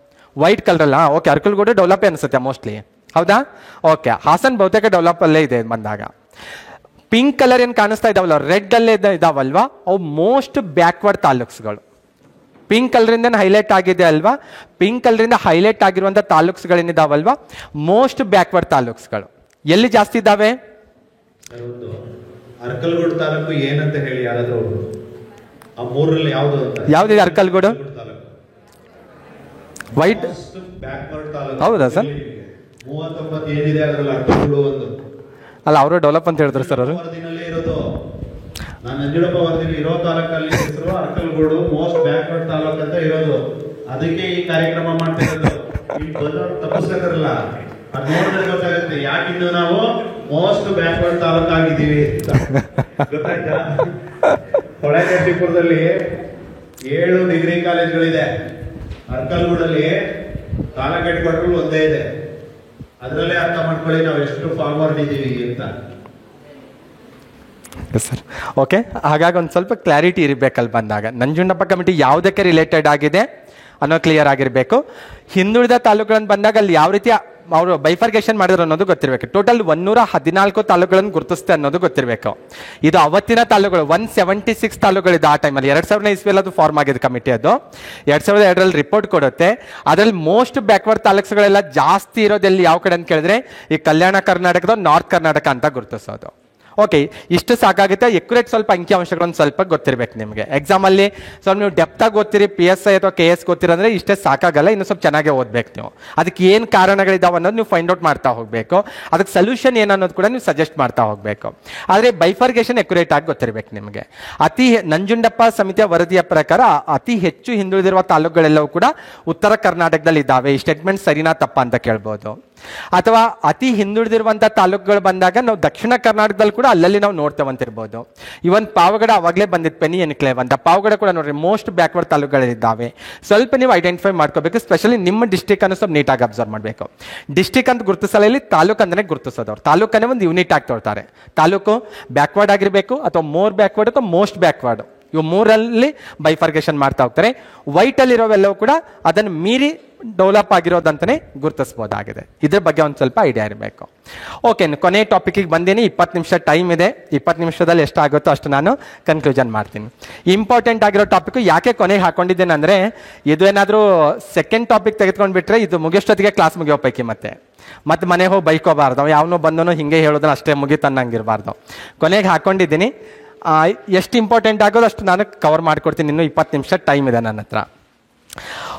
ವೈಟ್ ಕಲರ್ ಅಲ್ಲ, ಓಕೆ, ಅರ್ಕಲ್ಗೂಡು ಡೆವಲಪ್ ಅನಿಸುತ್ತೆ ಮೋಸ್ಟ್ಲಿ, ಹೌದಾ? ಓಕೆ, ಹಾಸನ್ ಬಹುತೇಕ ಡೆವಲಪ್ ಅಲ್ಲೇ ಇದೆ ಬಂದಾಗ. ಪಿಂಕ್ ಕಲರ್ ಏನು ಕಾಣಿಸ್ತಾ ಇದಾವಲ್ಲ, ರೆಡ್ ಅಲ್ಲೇ ಇದಾವಲ್ವಾ, ಅವು ಮೋಸ್ಟ್ ಬ್ಯಾಕ್ವರ್ಡ್ ತಾಲೂಕ್ಸ್ಗಳು. ಪಿಂಕ್ ಕಲರಿಂದ ಹೈಲೈಟ್ ಆಗಿದೆ ಅಲ್ವಾ, ಪಿಂಕ್ ಕಲರಿಂದ ಹೈಲೈಟ್ ಆಗಿರುವಂಥ ತಾಲೂಕ್ಸ್ಗಳೇನಿದಾವಲ್ವಾ ಮೋಸ್ಟ್ ಬ್ಯಾಕ್ವರ್ಡ್ ತಾಲೂಕ್ಸ್ಗಳು. ಎಲ್ಲಿ ಜಾಸ್ತಿ ಇದ್ದಾವೆ? ಅರ್ಕಲ್ಗೂಡು ತಾಲೂಕು ಏನಂತ ಹೇಳಿ ಯಾರಾದ್ರೂ ಆ ಮೂರರಲ್ಲಿ ಯಾವುದು ಅಂತ? ಯಾವ್ದಿದೆ ಅರ್ಕಲ್ಗೂಡು? White backward taluk. ಹೌದಾ ಸರ್? 39 ಏನಿದೆ ಅದರಲ್ಲಿ ಅರ್ಕಲ್ಗೂಡು ಒಂದು ಅಲ್ಲ, ಅವರು ಡೆವಲಪ್ ಅಂತ ಹೇಳಿದ್ರು ಸರ್. ಅವರು ವರದಿನಲ್ಲೇ ಇರೋದು. ನಾನು ನಂಜುಂಡಪ್ಪ ವರದಿನಲ್ಲಿ ಇರೋ ತಾಲೂಕಲ್ಲಿ ಹೆಸರು ಅರ್ಕಲ್ಗೂಡು ಮೋಸ್ಟ್ ಬ್ಯಾಕ್ವರ್ಡ್ ತಾಲೂಕು ಅಂತ ಇರೋದು. ಅದಕ್ಕೆ ಈ ಕಾರ್ಯಕ್ರಮ ಮಾಡ್ತಿರೋದು. ಇಲ್ಲಿ ಬಂದವರು ತಪ್ಪಿಸ್ತಾರಲ್ಲ, ಅದು ನೋಡಿದ್ರೆ ಗೊತ್ತಾಗುತ್ತೆ ಯಾಕಿನ್ನು ನಾವು ಮೋಸ್ಟ್ ಬ್ಯಾಕ್ವರ್ಡ್ ತಾಲೂಕು ಆಗಿದ್ದೀವಿ ಅಂತ. ಗೊತ್ತಾಯ್ತಾ? ಹೊಳೆನರಸೀಪುರದಲ್ಲಿ 7 ಡಿಗ್ರಿ ಕಾಲೇಜ್ಗಳಿದೆ. ಅರ್ಕಲ್ಗೂಡಲ್ಲಿ ತಾಲೂಕು ಹೆಡ್ ಕ್ವಾರ್ಟರ್ ಒಂದೇ ಇದೆ. ಅದರಲ್ಲೇ ಅರ್ಥ ಮಾಡ್ಕೊಳ್ಳಿ ನಾವು ಎಷ್ಟು ಫಾರ್ವರ್ಡ್ ಇದ್ದೀವಿ ಅಂತ. ಸರ್, ಓಕೆ, ಹಾಗಾಗಿ ಒಂದು ಸ್ವಲ್ಪ ಕ್ಲಾರಿಟಿ ಇರಬೇಕಲ್ಲಿ ಬಂದಾಗ ನಂಜುಂಡಪ್ಪ ಕಮಿಟಿ ಯಾವುದಕ್ಕೆ ರಿಲೇಟೆಡ್ ಆಗಿದೆ ಅನ್ನೋ ಕ್ಲಿಯರ್ ಆಗಿರಬೇಕು. ಹಿಂದುಳಿದ ತಾಲೂಕುಗಳನ್ನು ಬಂದಾಗ ಅಲ್ಲಿ ಯಾವ ರೀತಿ ಅವರು ಬೈಫರ್ಗೇಷನ್ ಮಾಡಿದ್ರು ಅನ್ನೋದು ಗೊತ್ತಿರಬೇಕು. ಟೋಟಲ್ 114 ತಾಲೂಕುಗಳನ್ನು ಗುರುತಿಸುತ್ತೆ ಅನ್ನೋದು ಗೊತ್ತಿರಬೇಕು. ಇದು ಅವತ್ತಿನ ತಾಲೂಕುಗಳು 176 ತಾಲೂಕುಗಳಿದೆ ಆ ಟೈಮಲ್ಲಿ. 2000 ಇಸ್ವಿಯಲ್ಲಿ ಅದು ಫಾರ್ಮ್ ಆಗಿದೆ ಕಮಿಟಿ. ಅದು 2002ರಲ್ಲಿ ರಿಪೋರ್ಟ್ ಕೊಡುತ್ತೆ. ಅದರಲ್ಲಿ ಮೋಸ್ಟ್ ಬ್ಯಾಕ್ವರ್ಡ್ ತಾಲೂಕುಗಳೆಲ್ಲ ಜಾಸ್ತಿ ಇರೋದೆಲ್ಲಿ ಯಾವ ಕಡೆ ಅಂತ ಕೇಳಿದ್ರೆ ಈ ಕಲ್ಯಾಣ ಕರ್ನಾಟಕದ ನಾರ್ತ್ ಕರ್ನಾಟಕ ಅಂತ ಗುರುತಿಸೋದು. ಓಕೆ, ಇಷ್ಟು ಸಾಕಾಗುತ್ತೆ. ಎಕ್ಯುರೇಟ್ ಸ್ವಲ್ಪ ಅಂಕಿಅಂಶಗಳನ್ನು ಸ್ವಲ್ಪ ಗೊತ್ತಿರಬೇಕು ನಿಮಗೆ. ಎಕ್ಸಾಮಲ್ಲಿ ಸ್ವಲ್ಪ ನೀವು ಡೆಪ್ತಾಗಿ ಓದ್ತೀರಿ, PSI ಅಥವಾ KS ಓದ್ತೀರಂದ್ರೆ ಇಷ್ಟೇ ಸಾಕಾಗಲ್ಲ, ಇನ್ನು ಸ್ವಲ್ಪ ಚೆನ್ನಾಗಿ ಓದ್ಬೇಕು ನೀವು. ಅದಕ್ಕೆ ಏನು ಕಾರಣಗಳಿದಾವೆ ಅನ್ನೋದು ನೀವು ಫೈಂಡ್ ಔಟ್ ಮಾಡ್ತಾ ಹೋಗಬೇಕು. ಅದಕ್ಕೆ ಸೊಲ್ಯೂಷನ್ ಏನನ್ನೋದು ಕೂಡ ನೀವು ಸಜೆಸ್ಟ್ ಮಾಡ್ತಾ ಹೋಗಬೇಕು. ಆದರೆ ಬೈಫರ್ಗೇಷನ್ ಎಕ್ಯುರೇಟ್ ಆಗಿ ಗೊತ್ತಿರಬೇಕು ನಿಮಗೆ. ನಂಜುಂಡಪ್ಪ ಸಮಿತಿಯ ವರದಿಯ ಪ್ರಕಾರ ಅತಿ ಹೆಚ್ಚು ಹಿಂದುಳಿದಿರುವ ತಾಲೂಕುಗಳೆಲ್ಲವೂ ಕೂಡ ಉತ್ತರ ಕರ್ನಾಟಕದಲ್ಲಿ ಇದ್ದಾವೆ. ಈ ಸ್ಟೇಟ್ಮೆಂಟ್ ಸರಿನಾ ತಪ್ಪ ಅಂತ ಕೇಳ್ಬೋದು. ಅಥವಾ ಅತಿ ಹಿಂದುಳಿದಿರುವಂತಹ ತಾಲೂಕುಗಳು ಬಂದಾಗ ನಾವು ದಕ್ಷಿಣ ಕರ್ನಾಟಕದಲ್ಲಿ ಕೂಡ ಅಲ್ಲಲ್ಲಿ ನಾವು ನೋಡ್ತೇವಂತಿರ್ಬೋದು. ಇವನ್ ಪಾವಗಡ ಅವಾಗಲೇ ಬಂದಿತ್ತು, ಪೆನಿ ಎನ್ಕ್ಲೇವ್ ಅಂತ. ಪಾವಗಡ ಕೂಡ ನೋಡ್ರಿ ಮೋಸ್ಟ್ ಬ್ಯಾಕ್ವರ್ಡ್ ತಾಲೂಕುಗಳಿದ್ದಾವೆ. ಸ್ವಲ್ಪ ನೀವು ಐಡೆಂಟಿಫೈ ಮಾಡ್ಕೋಬೇಕು. ಸ್ಪೆಷಲಿ ನಿಮ್ಮ ಡಿಸ್ಟಿಕ್ ಅನ್ನು ಸ್ವಲ್ಪ ನೀಟಾಗಿ ಅಬ್ಸರ್ವ್ ಮಾಡಬೇಕು. ಡಿಸ್ಟಿಕ್ ಅಂತ ಗುರುತಿಸಲ್ಲ, ಇಲ್ಲಿ ತಾಲೂಕು ಅಂದ್ರೆ ಗುರುತಿಸೋದವ್ರು. ತಾಲೂಕನ್ನೇ ಒಂದು ಯೂನಿಟ್ ಆಗಿ ತೊಳ್ತಾರೆ. ತಾಲೂಕು ಬ್ಯಾಕ್ವರ್ಡ್ ಆಗಿರಬೇಕು ಅಥವಾ ಮೋರ್ ಬ್ಯಾಕ್ವರ್ಡ್ ಅಥವಾ ಮೋಸ್ಟ್ ಬ್ಯಾಕ್ವರ್ಡ್, ಇವು ಮೂರಲ್ಲಿ ಬೈಫರ್ಗೇಷನ್ ಮಾಡ್ತಾ ಹೋಗ್ತಾರೆ. ವೈಟ್ ಅಲ್ಲಿರೋವೆಲ್ಲವೂ ಕೂಡ ಅದನ್ನು ಮೀರಿ ಡೆವಲಪ್ ಆಗಿರೋದಂತಾನೆ ಗುರುತಿಸಬಹುದಾಗಿದೆ. ಇದ್ರ ಬಗ್ಗೆ ಒಂದು ಸ್ವಲ್ಪ ಐಡಿಯಾ ಇರಬೇಕು. ಓಕೆ, ಕೊನೆ ಟಾಪಿಕ್ಗೆ ಬಂದೀನಿ. 20 ನಿಮಿಷ ಟೈಮ್ ಇದೆ. 20 ನಿಮಿಷದಲ್ಲಿ ಎಷ್ಟಾಗುತ್ತೋ ಅಷ್ಟು ನಾನು ಕನ್ಕ್ಲೂಷನ್ ಮಾಡ್ತೀನಿ. ಇಂಪಾರ್ಟೆಂಟ್ ಆಗಿರೋ ಟಾಪಿಕ್ ಯಾಕೆ ಕೊನೆಗೆ ಹಾಕೊಂಡಿದ್ದೇನೆ ಅಂದರೆ, ಇದು ಏನಾದರೂ ಸೆಕೆಂಡ್ ಟಾಪಿಕ್ ತೆಗೆದುಕೊಂಡು ಬಿಟ್ರೆ ಇದು ಮುಗಿಯೋಷ್ಟೊತ್ತಿಗೆ ಕ್ಲಾಸ್ ಮುಗಿಯೋ ಪೈಕಿ ಮತ್ತೆ ಮನೆಗೆ ಹೋಗಿ ಬೈಕೋಬಾರ್ದು. ಯಾವನೋ ಬಂದನೋ ಹಿಂಗೆ ಹೇಳೋದನ್ನ ಅಷ್ಟೇ ಮುಗಿತನ್ನಂಗಿರಬಾರ್ದು. ಕೊನೆಗೆ ಹಾಕೊಂಡಿದ್ದೀನಿ. ಎಷ್ಟು ಇಂಪಾರ್ಟೆಂಟ್ ಆಗೋದು ಅಷ್ಟು ನಾನು ಕವರ್ ಮಾಡಿಕೊಡ್ತೀನಿ. ಇನ್ನೂ 20 ನಿಮಿಷ ಟೈಮ್ ಇದೆ ನನ್ನ ಹತ್ರ.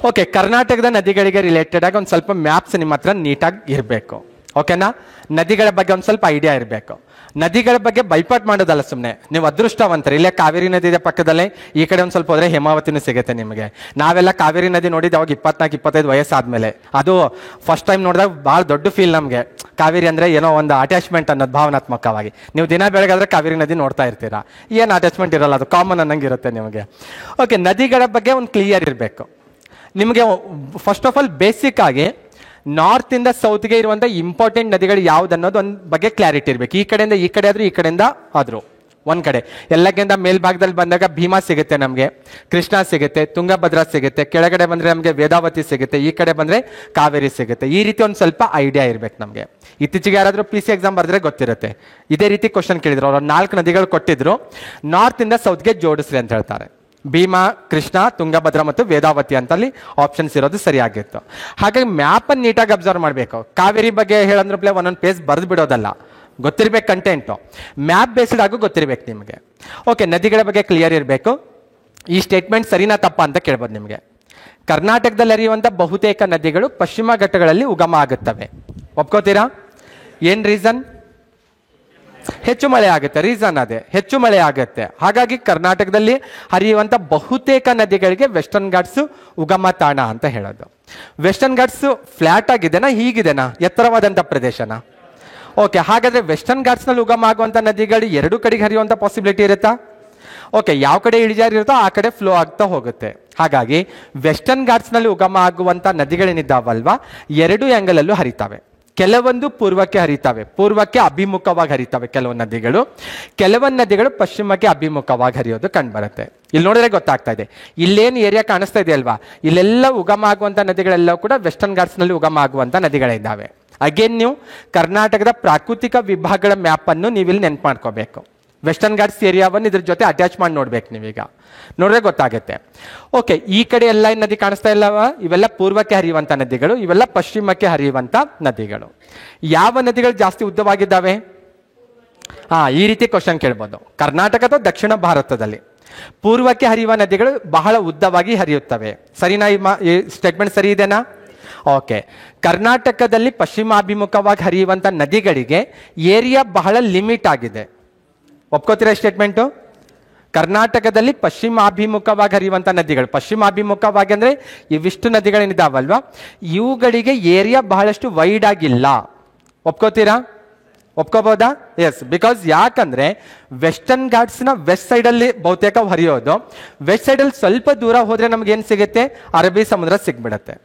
ಓಕೆ, ಕರ್ನಾಟಕದ ನದಿಗಳಿಗೆ ರಿಲೇಟೆಡ್ ಆಗಿ ಒಂದು ಸ್ವಲ್ಪ ಮ್ಯಾಪ್ಸ್ ನಿಮ್ಮ ಹತ್ರ ನೀಟಾಗಿ ಇರಬೇಕು. ಓಕೆನಾ? ನದಿಗಳ ಬಗ್ಗೆ ಒಂದು ಸ್ವಲ್ಪ ಐಡಿಯಾ ಇರಬೇಕು. ನದಿಗಳ ಬಗ್ಗೆ ಬೈಪಾಟ್ ಮಾಡೋದಲ್ಲ ಸುಮ್ಮನೆ. ನೀವು ಅದೃಷ್ಟವಂತರು, ಇಲ್ಲೇ ಕಾವೇರಿ ನದಿ ಇದೆ ಪಕ್ಕದಲ್ಲೇ, ಈ ಕಡೆ ಒಂದು ಸ್ವಲ್ಪ ಹೋದ್ರೆ ಹೇಮಾವತಿನೂ ಸಿಗುತ್ತೆ ನಿಮಗೆ. ನಾವೆಲ್ಲ ಕಾವೇರಿ ನದಿ ನೋಡಿದ್ದು ಅವಾಗ 24-25 ವಯಸ್ಸಾದ್ಮೇಲೆ. ಅದು ಫಸ್ಟ್ ಟೈಮ್ ನೋಡಿದಾಗ ಭಾಳ ದೊಡ್ಡ ಫೀಲ್ ನಮಗೆ. ಕಾವೇರಿ ಅಂದರೆ ಏನೋ ಒಂದು ಅಟ್ಯಾಚ್ಮೆಂಟ್ ಅನ್ನೋದು ಭಾವನಾತ್ಮಕವಾಗಿ. ನೀವು ದಿನ ಬೆಳಗಾದ್ರೆ ಕಾವೇರಿ ನದಿ ನೋಡ್ತಾ ಇರ್ತೀರಾ, ಏನು ಅಟ್ಯಾಚ್ಮೆಂಟ್ ಇರಲ್ಲ, ಅದು ಕಾಮನ್ ಅನ್ನಂಗೆ ಇರುತ್ತೆ ನಿಮಗೆ. ಓಕೆ, ನದಿಗಳ ಬಗ್ಗೆ ಒಂದು ಕ್ಲಿಯರ್ ಇರಬೇಕು. ನಿಮಗೆ ಫಸ್ಟ್ ಆಫ್ ಆಲ್ ಬೇಸಿಕ್ ಆಗಿ ನಾರ್ತಿಂದ ಸೌತ್ಗೆ ಇರುವಂಥ ಇಂಪಾರ್ಟೆಂಟ್ ನದಿಗಳು ಯಾವ್ದು ಅನ್ನೋದು ಒಂದು ಬಗ್ಗೆ ಕ್ಲಾರಿಟಿ ಇರಬೇಕು. ಈ ಕಡೆಯಿಂದ ಈ ಕಡೆ ಆದರೂ ಈ ಕಡೆಯಿಂದ ಆದರೂ ಒಂದು ಕಡೆ ಎಲ್ಲಕ್ಕಿಂತ ಮೇಲ್ಭಾಗದಲ್ಲಿ ಬಂದಾಗ ಭೀಮಾ ಸಿಗುತ್ತೆ, ನಮಗೆ ಕೃಷ್ಣ ಸಿಗುತ್ತೆ, ತುಂಗಭದ್ರಾ ಸಿಗುತ್ತೆ, ಕೆಳಗಡೆ ಬಂದರೆ ನಮಗೆ ವೇದಾವತಿ ಸಿಗುತ್ತೆ, ಈ ಕಡೆ ಬಂದರೆ ಕಾವೇರಿ ಸಿಗುತ್ತೆ. ಈ ರೀತಿ ಒಂದು ಸ್ವಲ್ಪ ಐಡಿಯಾ ಇರಬೇಕು ನಮಗೆ. ಇತ್ತೀಚೆಗೆ ಯಾರಾದರೂ PC ಎಕ್ಸಾಮ್ ಬರೆದ್ರೆ ಗೊತ್ತಿರುತ್ತೆ. ಇದೇ ರೀತಿ ಕ್ವಶನ್ ಕೇಳಿದ್ರು, ಅವ್ರು 4 ನದಿಗಳು ಕೊಟ್ಟಿದ್ರು, ನಾರ್ತಿಂದ ಸೌತ್ಗೆ ಜೋಡಿಸ್ರಿ ಅಂತ ಹೇಳ್ತಾರೆ. ಭೀಮಾ, ಕೃಷ್ಣ, ತುಂಗಭದ್ರಾ ಮತ್ತು ವೇದಾವತಿ ಅಂತಲ್ಲಿ ಆಪ್ಷನ್ಸ್ ಇರೋದು ಸರಿಯಾಗಿತ್ತು. ಹಾಗಾಗಿ ಮ್ಯಾಪನ್ನು ನೀಟಾಗಿ ಅಬ್ಸರ್ವ್ ಮಾಡಬೇಕು. ಕಾವೇರಿ ಬಗ್ಗೆ ಹೇಳಂದ್ರೆ ಒಂದೊಂದು ಪೇಜ್ ಬರೆದು ಬಿಡೋದಲ್ಲ, ಗೊತ್ತಿರಬೇಕು ಕಂಟೆಂಟು. ಮ್ಯಾಪ್ ಬೇಸ್ಡ್ ಆಗು ಗೊತ್ತಿರಬೇಕು ನಿಮಗೆ. ಓಕೆ, ನದಿಗಳ ಬಗ್ಗೆ ಕ್ಲಿಯರ್ ಇರಬೇಕು. ಈ ಸ್ಟೇಟ್ಮೆಂಟ್ ಸರಿನಾ ತಪ್ಪ ಅಂತ ಕೇಳ್ಬೋದು ನಿಮಗೆ. ಕರ್ನಾಟಕದಲ್ಲಿ ಹರಿಯುವಂಥ ಬಹುತೇಕ ನದಿಗಳು ಪಶ್ಚಿಮ ಘಟ್ಟಗಳಲ್ಲಿ ಉಗಮ ಆಗುತ್ತವೆ. ಒಪ್ಕೋತೀರಾ? ಏನು ರೀಸನ್? ಹೆಚ್ಚು ಮಳೆ ಆಗುತ್ತೆ. ರೀಸನ್ ಅದೇ, ಹೆಚ್ಚು ಮಳೆ ಆಗುತ್ತೆ. ಹಾಗಾಗಿ ಕರ್ನಾಟಕದಲ್ಲಿ ಹರಿಯುವಂಥ ಬಹುತೇಕ ನದಿಗಳಿಗೆ ವೆಸ್ಟರ್ನ್ ಘಾಟ್ಸು ಉಗಮ ತಾಣ ಅಂತ ಹೇಳೋದು. ವೆಸ್ಟರ್ನ್ ಘಾಟ್ಸು ಫ್ಲಾಟ್ ಆಗಿದೆನಾ, ಹೀಗಿದೆನಾ, ಎತ್ತರವಾದಂಥ ಪ್ರದೇಶನ? ಓಕೆ, ಹಾಗಾದ್ರೆ ವೆಸ್ಟರ್ನ್ ಘಾಟ್ಸ್ನಲ್ಲಿ ಉಗಮ ಆಗುವಂಥ ನದಿಗಳು ಎರಡು ಕಡೆಗೆ ಹರಿಯುವಂಥ ಪಾಸಿಬಿಲಿಟಿ ಇರುತ್ತಾ? ಓಕೆ, ಯಾವ ಕಡೆ ಇಳಿಜಾರು ಇರುತ್ತೋ ಆ ಕಡೆ ಫ್ಲೋ ಆಗ್ತಾ ಹೋಗುತ್ತೆ. ಹಾಗಾಗಿ ವೆಸ್ಟರ್ನ್ ಘಾಟ್ಸ್ನಲ್ಲಿ ಉಗಮ ಆಗುವಂಥ ನದಿಗಳೇನಿದ್ದಾವಲ್ವಾ, ಎರಡು ಆ್ಯಂಗಲಲ್ಲೂ ಹರಿತಾವೆ. ಕೆಲವೊಂದು ಪೂರ್ವಕ್ಕೆ ಹರಿತಾವೆ, ಪೂರ್ವಕ್ಕೆ ಅಭಿಮುಖವಾಗಿ ಹರಿತಾವೆ ಕೆಲವೊಂದು ನದಿಗಳು. ಕೆಲವೊಂದು ನದಿಗಳು ಪಶ್ಚಿಮಕ್ಕೆ ಅಭಿಮುಖವಾಗಿ ಹರಿಯೋದು ಕಂಡುಬರುತ್ತೆ. ಇಲ್ಲಿ ನೋಡಿದ್ರೆ ಗೊತ್ತಾಗ್ತಾ ಇದೆ, ಇಲ್ಲೇನು ಏರಿಯಾ ಕಾಣಿಸ್ತಾ ಇದೆ ಅಲ್ವಾ, ಇಲ್ಲೆಲ್ಲ ಉಗಮ ಆಗುವಂಥ ನದಿಗಳೆಲ್ಲ ಕೂಡ ವೆಸ್ಟರ್ನ್ ಘಾಟ್ಸ್ನಲ್ಲಿ ಉಗಮ ಆಗುವಂಥ ನದಿಗಳಿದ್ದಾವೆ. ಅಗೇನ್ ನೀವು ಕರ್ನಾಟಕದ ಪ್ರಾಕೃತಿಕ ವಿಭಾಗಗಳ ಮ್ಯಾಪನ್ನು ನೀವಿಲ್ಲಿ ನೆನ್ಪು ಮಾಡ್ಕೋಬೇಕು. ವೆಸ್ಟರ್ನ್ ಘಾಟ್ಸ್ ಏರಿಯಾವನ್ನು ಇದ್ರ ಜೊತೆ ಅಟ್ಯಾಚ್ ಮಾಡಿ ನೋಡ್ಬೇಕು ನೀವೀಗ, ನೋಡಿದ್ರೆ ಗೊತ್ತಾಗುತ್ತೆ. ಓಕೆ, ಈ ಕಡೆ ಎಲ್ಲ ನದಿ ಕಾಣಿಸ್ತಾ ಇಲ್ಲವ, ಇವೆಲ್ಲ ಪೂರ್ವಕ್ಕೆ ಹರಿಯುವಂಥ ನದಿಗಳು, ಇವೆಲ್ಲ ಪಶ್ಚಿಮಕ್ಕೆ ಹರಿಯುವಂಥ ನದಿಗಳು. ಯಾವ ನದಿಗಳು ಜಾಸ್ತಿ ಉದ್ದವಾಗಿದ್ದಾವೆ? ಈ ರೀತಿ ಕ್ವಶನ್ ಕೇಳ್ಬೋದು. ಕರ್ನಾಟಕ ಅಥವಾ ದಕ್ಷಿಣ ಭಾರತದಲ್ಲಿ ಪೂರ್ವಕ್ಕೆ ಹರಿಯುವ ನದಿಗಳು ಬಹಳ ಉದ್ದವಾಗಿ ಹರಿಯುತ್ತವೆ. ಸರಿನಾ? ಈ ಸ್ಟೇಟ್ಮೆಂಟ್ ಸರಿ ಇದೆನಾ? ಓಕೆ, ಕರ್ನಾಟಕದಲ್ಲಿ ಪಶ್ಚಿಮಾಭಿಮುಖವಾಗಿ ಹರಿಯುವಂಥ ನದಿಗಳಿಗೆ ಏರಿಯಾ ಬಹಳ ಲಿಮಿಟ್ ಆಗಿದೆ. ಒಪ್ಕೋತೀರಾ ಸ್ಟೇಟ್ಮೆಂಟು? ಕರ್ನಾಟಕದಲ್ಲಿ ಪಶ್ಚಿಮಾಭಿಮುಖವಾಗಿ ಹರಿಯುವಂಥ ನದಿಗಳು, ಪಶ್ಚಿಮಾಭಿಮುಖವಾಗಿ ಅಂದರೆ ಇವಿಷ್ಟು ನದಿಗಳೇನಿದಾವಲ್ವಾ, ಇವುಗಳಿಗೆ ಏರಿಯಾ ಬಹಳಷ್ಟು ವೈಡ್ ಆಗಿಲ್ಲ. ಒಪ್ಕೋತೀರಾ? ಒಪ್ಕೋಬೋದಾ? ಎಸ್, ಬಿಕಾಸ್ ಯಾಕಂದರೆ ವೆಸ್ಟರ್ನ್ ಘಾಟ್ಸ್ನ ವೆಸ್ಟ್ ಸೈಡಲ್ಲಿ ಬಹುತೇಕ ಹರಿಯೋದು. ವೆಸ್ಟ್ ಸೈಡಲ್ಲಿ ಸ್ವಲ್ಪ ದೂರ ಹೋದರೆ ನಮಗೇನು ಸಿಗುತ್ತೆ? ಅರಬ್ಬಿ ಸಮುದ್ರ ಸಿಗ್ಬಿಡುತ್ತೆ.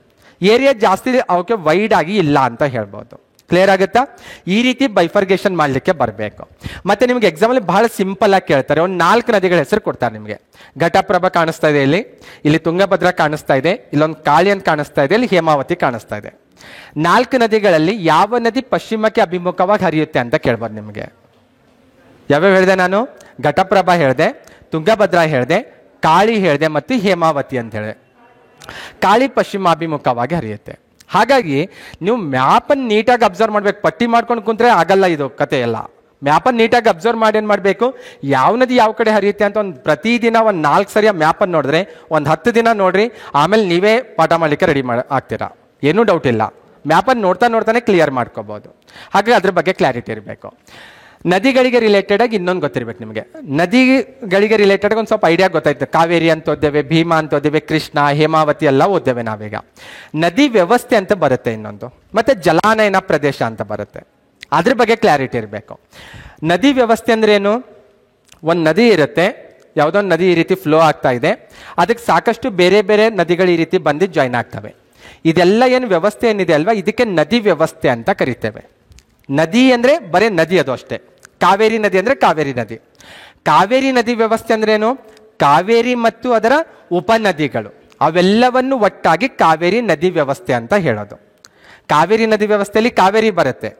ಏರಿಯಾ ಜಾಸ್ತಿ ಅವಕ್ಕೆ ವೈಡ್ ಆಗಿ ಇಲ್ಲ ಅಂತ ಹೇಳ್ಬೋದು. ಕ್ಲಿಯರ್ ಆಗುತ್ತಾ? ಈ ರೀತಿ ಬೈಫರ್ಗೇಷನ್ ಮಾಡಲಿಕ್ಕೆ ಬರಬೇಕು. ಮತ್ತೆ ನಿಮಗೆ ಎಕ್ಸಾಮಲ್ಲಿ ಬಹಳ ಸಿಂಪಲ್ ಆಗಿ ಕೇಳ್ತಾರೆ, ಒಂದು 4 ನದಿಗಳ ಹೆಸರು ಕೊಡ್ತಾರೆ ನಿಮಗೆ. ಘಟಪ್ರಭಾ ಕಾಣಿಸ್ತಾ ಇದೆ, ಇಲ್ಲಿ ತುಂಗಭದ್ರಾ ಕಾಣಿಸ್ತಾ ಇದೆ, ಇಲ್ಲೊಂದು ಕಾಳಿ ಅಂತ ಕಾಣಿಸ್ತಾ ಇದೆ, ಇಲ್ಲಿ ಹೇಮಾವತಿ ಕಾಣಿಸ್ತಾ ಇದೆ. 4 ನದಿಗಳಲ್ಲಿ ಯಾವ ನದಿ ಪಶ್ಚಿಮಕ್ಕೆ ಅಭಿಮುಖವಾಗಿ ಹರಿಯುತ್ತೆ ಅಂತ ಕೇಳ್ಬೋದು ನಿಮಗೆ. ಯಾವ್ಯಾವ ಹೇಳಿದೆ ನಾನು? ಘಟಪ್ರಭಾ ಹೇಳಿದೆ, ತುಂಗಭದ್ರಾ ಹೇಳಿದೆ, ಕಾಳಿ ಹೇಳಿದೆ ಮತ್ತು ಹೇಮಾವತಿ ಅಂತ ಹೇಳಿದೆ. ಕಾಳಿ ಪಶ್ಚಿಮಾಭಿಮುಖವಾಗಿ ಹರಿಯುತ್ತೆ. ಹಾಗಾಗಿ ನೀವು ಮ್ಯಾಪನ್ನು ನೀಟಾಗಿ ಅಬ್ಸರ್ವ್ ಮಾಡಬೇಕು. ಪಟ್ಟಿ ಮಾಡ್ಕೊಂಡು ಕುಂತ್ರೆ ಆಗಲ್ಲ ಇದು ಕತೆ ಎಲ್ಲ. ಮ್ಯಾಪನ್ನು ನೀಟಾಗಿ ಅಬ್ಸರ್ವ್ ಮಾಡಿ ಏನು ಮಾಡಬೇಕು, ಯಾವ ನದಿ ಯಾವ ಕಡೆ ಹರಿಯುತ್ತೆ ಅಂತ ಒಂದು ಪ್ರತಿದಿನ ಒಂದು 4 ಸರಿಯ ಮ್ಯಾಪನ್ನು ನೋಡಿದ್ರೆ ಒಂದು 10 ದಿನ ನೋಡ್ರಿ, ಆಮೇಲೆ ನೀವೇ ಪಾಠ ಮಾಡಲಿಕ್ಕೆ ರೆಡಿ ಆಗ್ತೀರಾ. ಏನೂ ಡೌಟ್ ಇಲ್ಲ. ಮ್ಯಾಪನ್ನು ನೋಡ್ತಾನೆ ಕ್ಲಿಯರ್ ಮಾಡ್ಕೋಬೋದು. ಹಾಗಾಗಿ ಅದ್ರ ಬಗ್ಗೆ ಕ್ಲಾರಿಟಿ ಇರಬೇಕು. ನದಿಗಳಿಗೆ ರಿಲೇಟೆಡ್ ಆಗಿ ಇನ್ನೊಂದು ಗೊತ್ತಿರ್ಬೇಕು ನಿಮಗೆ. ನದಿಗಳಿಗೆ ರಿಲೇಟೆಡ್ ಒಂದು ಸ್ವಲ್ಪ ಐಡಿಯಾ ಗೊತ್ತಾಯ್ತು. ಕಾವೇರಿ ಅಂತ ಓದ್ದೇವೆ, ಭೀಮಾ ಅಂತ ಓದ್ದೇವೆ, ಕೃಷ್ಣ, ಹೇಮಾವತಿ ಎಲ್ಲ ಓದ್ದೇವೆ ನಾವೀಗ. ನದಿ ವ್ಯವಸ್ಥೆ ಅಂತ ಬರುತ್ತೆ ಇನ್ನೊಂದು, ಮತ್ತೆ ಜಲಾನಯನ ಪ್ರದೇಶ ಅಂತ ಬರುತ್ತೆ. ಅದ್ರ ಬಗ್ಗೆ ಕ್ಲಾರಿಟಿ ಇರಬೇಕು. ನದಿ ವ್ಯವಸ್ಥೆ ಅಂದ್ರೆ ಏನು? ಒಂದು ನದಿ ಇರುತ್ತೆ, ಯಾವುದೋ ಒಂದು ನದಿ ಈ ರೀತಿ ಫ್ಲೋ ಆಗ್ತಾ ಇದೆ, ಅದಕ್ಕೆ ಸಾಕಷ್ಟು ಬೇರೆ ಬೇರೆ ನದಿಗಳು ಈ ರೀತಿ ಬಂದು ಜಾಯ್ನ್ ಆಗ್ತವೆ. ಇದೆಲ್ಲ ಏನು ವ್ಯವಸ್ಥೆ ಏನಿದೆ ಅಲ್ವಾ, ಇದಕ್ಕೆ ನದಿ ವ್ಯವಸ್ಥೆ ಅಂತ ಕರಿತೇವೆ. ನದಿ ಅಂದರೆ ಬರೀ ನದಿ, ಅದು ಅಷ್ಟೇ. ಕಾವೇರಿ ನದಿ ಅಂದರೆ ಕಾವೇರಿ ನದಿ. ಕಾವೇರಿ ನದಿ ವ್ಯವಸ್ಥೆ ಅಂದ್ರೇನು? ಕಾವೇರಿ ಮತ್ತು ಅದರ ಉಪನದಿಗಳು ಅವೆಲ್ಲವನ್ನು ಒಟ್ಟಾಗಿ ಕಾವೇರಿ ನದಿ ವ್ಯವಸ್ಥೆ ಅಂತ ಹೇಳೋದು. ಕಾವೇರಿ ನದಿ ವ್ಯವಸ್ಥೆಯಲ್ಲಿ ಕಾವೇರಿ ಬರುತ್ತೆ,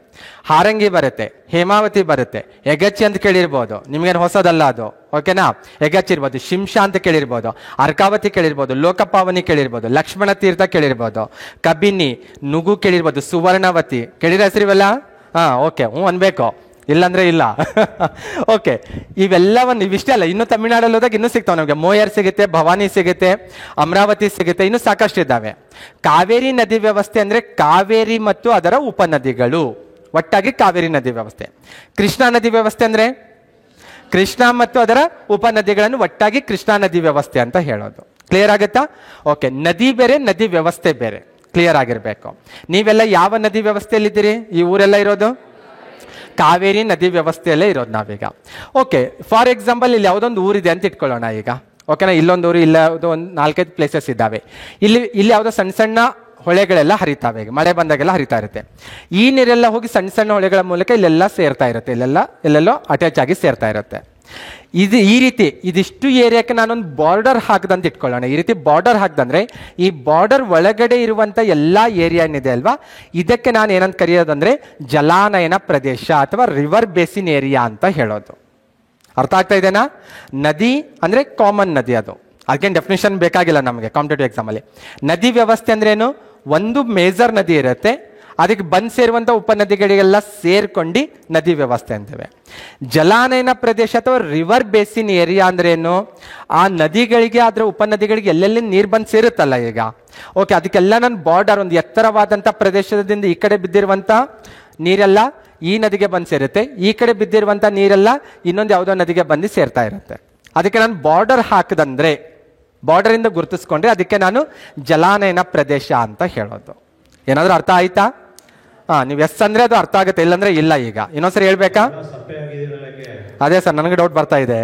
ಹಾರಂಗಿ ಬರುತ್ತೆ, ಹೇಮಾವತಿ ಬರುತ್ತೆ, ಯಗಚಿ ಅಂತ ಕೇಳಿರ್ಬೋದು, ನಿಮ್ಗೇನು ಹೊಸದಲ್ಲ ಅದು, ಓಕೆನಾ? ಯಗಚಿ ಇರ್ಬೋದು, ಶಿಂಷಾ ಅಂತ ಕೇಳಿರ್ಬೋದು, ಅರ್ಕಾವತಿ ಕೇಳಿರ್ಬೋದು, ಲೋಕಪಾವನಿ ಕೇಳಿರ್ಬೋದು, ಲಕ್ಷ್ಮಣ ತೀರ್ಥ ಕೇಳಿರ್ಬೋದು, ಕಬಿನಿ, ನುಗು ಕೇಳಿರ್ಬೋದು, ಸುವರ್ಣವತಿ ಕೇಳಿರ ಹೆಸರಿವೆಲ್ಲ? ಓಕೆ, ಅನ್ಬೇಕು, ಇಲ್ಲಾಂದ್ರೆ ಇಲ್ಲ. ಓಕೆ, ಇವೆಲ್ಲವನ್ನು ಇವಿಷ್ಟೇ ಅಲ್ಲ, ಇನ್ನು ತಮಿಳ್ನಾಡಲ್ಲಿ ಹೋದಾಗ ಇನ್ನೂ ಸಿಗ್ತಾವೆ ನಮಗೆ. ಮೋಯರ್ ಸಿಗುತ್ತೆ, ಭವಾನಿ ಸಿಗುತ್ತೆ, ಅಮರಾವತಿ ಸಿಗುತ್ತೆ, ಇನ್ನೂ ಸಾಕಷ್ಟು ಇದ್ದಾವೆ. ಕಾವೇರಿ ನದಿ ವ್ಯವಸ್ಥೆ ಅಂದರೆ ಕಾವೇರಿ ಮತ್ತು ಅದರ ಉಪನದಿಗಳು ಒಟ್ಟಾಗಿ ಕಾವೇರಿ ನದಿ ವ್ಯವಸ್ಥೆ. ಕೃಷ್ಣಾ ನದಿ ವ್ಯವಸ್ಥೆ ಅಂದರೆ ಕೃಷ್ಣ ಮತ್ತು ಅದರ ಉಪನದಿಗಳನ್ನು ಒಟ್ಟಾಗಿ ಕೃಷ್ಣಾ ನದಿ ವ್ಯವಸ್ಥೆ ಅಂತ ಹೇಳೋದು. ಕ್ಲಿಯರ್ ಆಗುತ್ತಾ? ಓಕೆ, ನದಿ ಬೇರೆ, ನದಿ ವ್ಯವಸ್ಥೆ ಬೇರೆ. ಕ್ಲಿಯರ್ ಆಗಿರಬೇಕು. ನೀವೆಲ್ಲ ಯಾವ ನದಿ ವ್ಯವಸ್ಥೆಯಲ್ಲಿದ್ದೀರಿ? ಈ ಊರೆಲ್ಲ ಇರೋದು ಕಾವೇರಿ ನದಿ ವ್ಯವಸ್ಥೆಯಲ್ಲೇ ಇರೋದು ನಾವೀಗ. ಓಕೆ, ಫಾರ್ ಎಕ್ಸಾಂಪಲ್ ಇಲ್ಲಿ ಯಾವುದೊಂದು ಊರಿದೆ ಅಂತ ಇಟ್ಕೊಳ್ಳೋಣ ಈಗ. ಓಕೆನಾ. ಇಲ್ಲೊಂದು ಊರು, ಇಲ್ಲ ಒಂದು 4-5 ಪ್ಲೇಸಸ್ ಇದ್ದಾವೆ. ಇಲ್ಲಿ ಯಾವುದೋ ಸಣ್ಣ ಸಣ್ಣ ಹೊಳೆಗಳೆಲ್ಲ ಹರಿತಾವೆ, ಈಗ ಮಳೆ ಬಂದಾಗೆಲ್ಲ ಹರಿತಾ ಇರುತ್ತೆ. ಈ ನೀರೆಲ್ಲ ಹೋಗಿ ಸಣ್ಣ ಸಣ್ಣ ಹೊಳೆಗಳ ಮೂಲಕ ಇಲ್ಲೆಲ್ಲ ಸೇರ್ತಾ ಇರುತ್ತೆ, ಎಲ್ಲೆಲ್ಲೋ ಅಟ್ಯಾಚ್ ಆಗಿ ಸೇರ್ತಾ ಇರುತ್ತೆ. ಈ ರೀತಿ ಇದಿಷ್ಟು ಏರಿಯಾಕ್ಕೆ ನಾನೊಂದು ಬಾರ್ಡರ್ ಹಾಕ್ದಂತ ಇಟ್ಕೊಳ್ಳೋಣ. ಈ ರೀತಿ ಬಾರ್ಡರ್ ಹಾಕ್ದಂದ್ರೆ ಈ ಬಾರ್ಡರ್ ಒಳಗಡೆ ಇರುವಂಥ ಎಲ್ಲ ಏರಿಯಾ ಏನಿದೆ ಅಲ್ವಾ, ಇದಕ್ಕೆ ನಾನು ಏನಂತ ಕರೆಯೋದಂದ್ರೆ ಜಲಾನಯನ ಪ್ರದೇಶ ಅಥವಾ ರಿವರ್ ಬೇಸಿನ್ ಏರಿಯಾ ಅಂತ ಹೇಳೋದು. ಅರ್ಥ ಆಗ್ತಾ ಇದೆನಾ? ನದಿ ಅಂದರೆ ಕಾಮನ್ ನದಿ, ಅದು ಅದಕ್ಕೇನು ಡೆಫಿನೇಷನ್ ಬೇಕಾಗಿಲ್ಲ ನಮಗೆ ಕಾಂಪಿಟೇಟಿವ್ ಎಕ್ಸಾಮಲ್ಲಿ. ನದಿ ವ್ಯವಸ್ಥೆ ಅಂದ್ರೇನು? ಒಂದು ಮೇಜರ್ ನದಿ ಇರುತ್ತೆ, ಅದಕ್ಕೆ ಬಂದು ಸೇರುವಂಥ ಉಪನದಿಗಳಿಗೆಲ್ಲ ಸೇರ್ಕೊಂಡು ನದಿ ವ್ಯವಸ್ಥೆ ಅಂತೇವೆ. ಜಲಾನಯನ ಪ್ರದೇಶ ಅಥವಾ ರಿವರ್ ಬೇಸಿನ್ ಏರಿಯಾ ಅಂದ್ರೇನು? ಆ ನದಿಗಳಿಗೆ, ಅದರ ಉಪನದಿಗಳಿಗೆ ಎಲ್ಲೆಲ್ಲಿ ನೀರು ಬಂದು ಸೇರುತ್ತಲ್ಲ ಈಗ, ಓಕೆ, ಅದಕ್ಕೆಲ್ಲ ನನ್ನ ಬಾರ್ಡರ್, ಒಂದು ಎತ್ತರವಾದಂಥ ಪ್ರದೇಶದಿಂದ ಈ ಕಡೆ ಬಿದ್ದಿರುವಂಥ ನೀರೆಲ್ಲ ಈ ನದಿಗೆ ಬಂದು ಸೇರುತ್ತೆ, ಈ ಕಡೆ ಬಿದ್ದಿರುವಂಥ ನೀರೆಲ್ಲ ಇನ್ನೊಂದು ಯಾವುದೋ ನದಿಗೆ ಬಂದು ಸೇರ್ತಾ ಇರುತ್ತೆ. ಅದಕ್ಕೆ ನಾನು ಬಾರ್ಡರ್ ಹಾಕದಂದ್ರೆ, ಬಾರ್ಡರಿಂದ ಗುರುತಿಸ್ಕೊಂಡ್ರೆ ಅದಕ್ಕೆ ನಾನು ಜಲಾನಯನ ಪ್ರದೇಶ ಅಂತ ಹೇಳೋದು. ಏನಾದರೂ ಅರ್ಥ ಆಯ್ತಾ? ನೀವು ಎಸ್ ಅಂದ್ರೆ ಅದು ಅರ್ಥ ಆಗುತ್ತೆ, ಇಲ್ಲಾಂದ್ರೆ ಇಲ್ಲ. ಈಗ ಇನ್ನೊಂದ್ಸರಿ ಹೇಳ್ಬೇಕಾ? ಅದೇ ಸರ್, ನನಗೆ ಡೌಟ್ ಬರ್ತಾ ಇದೆ.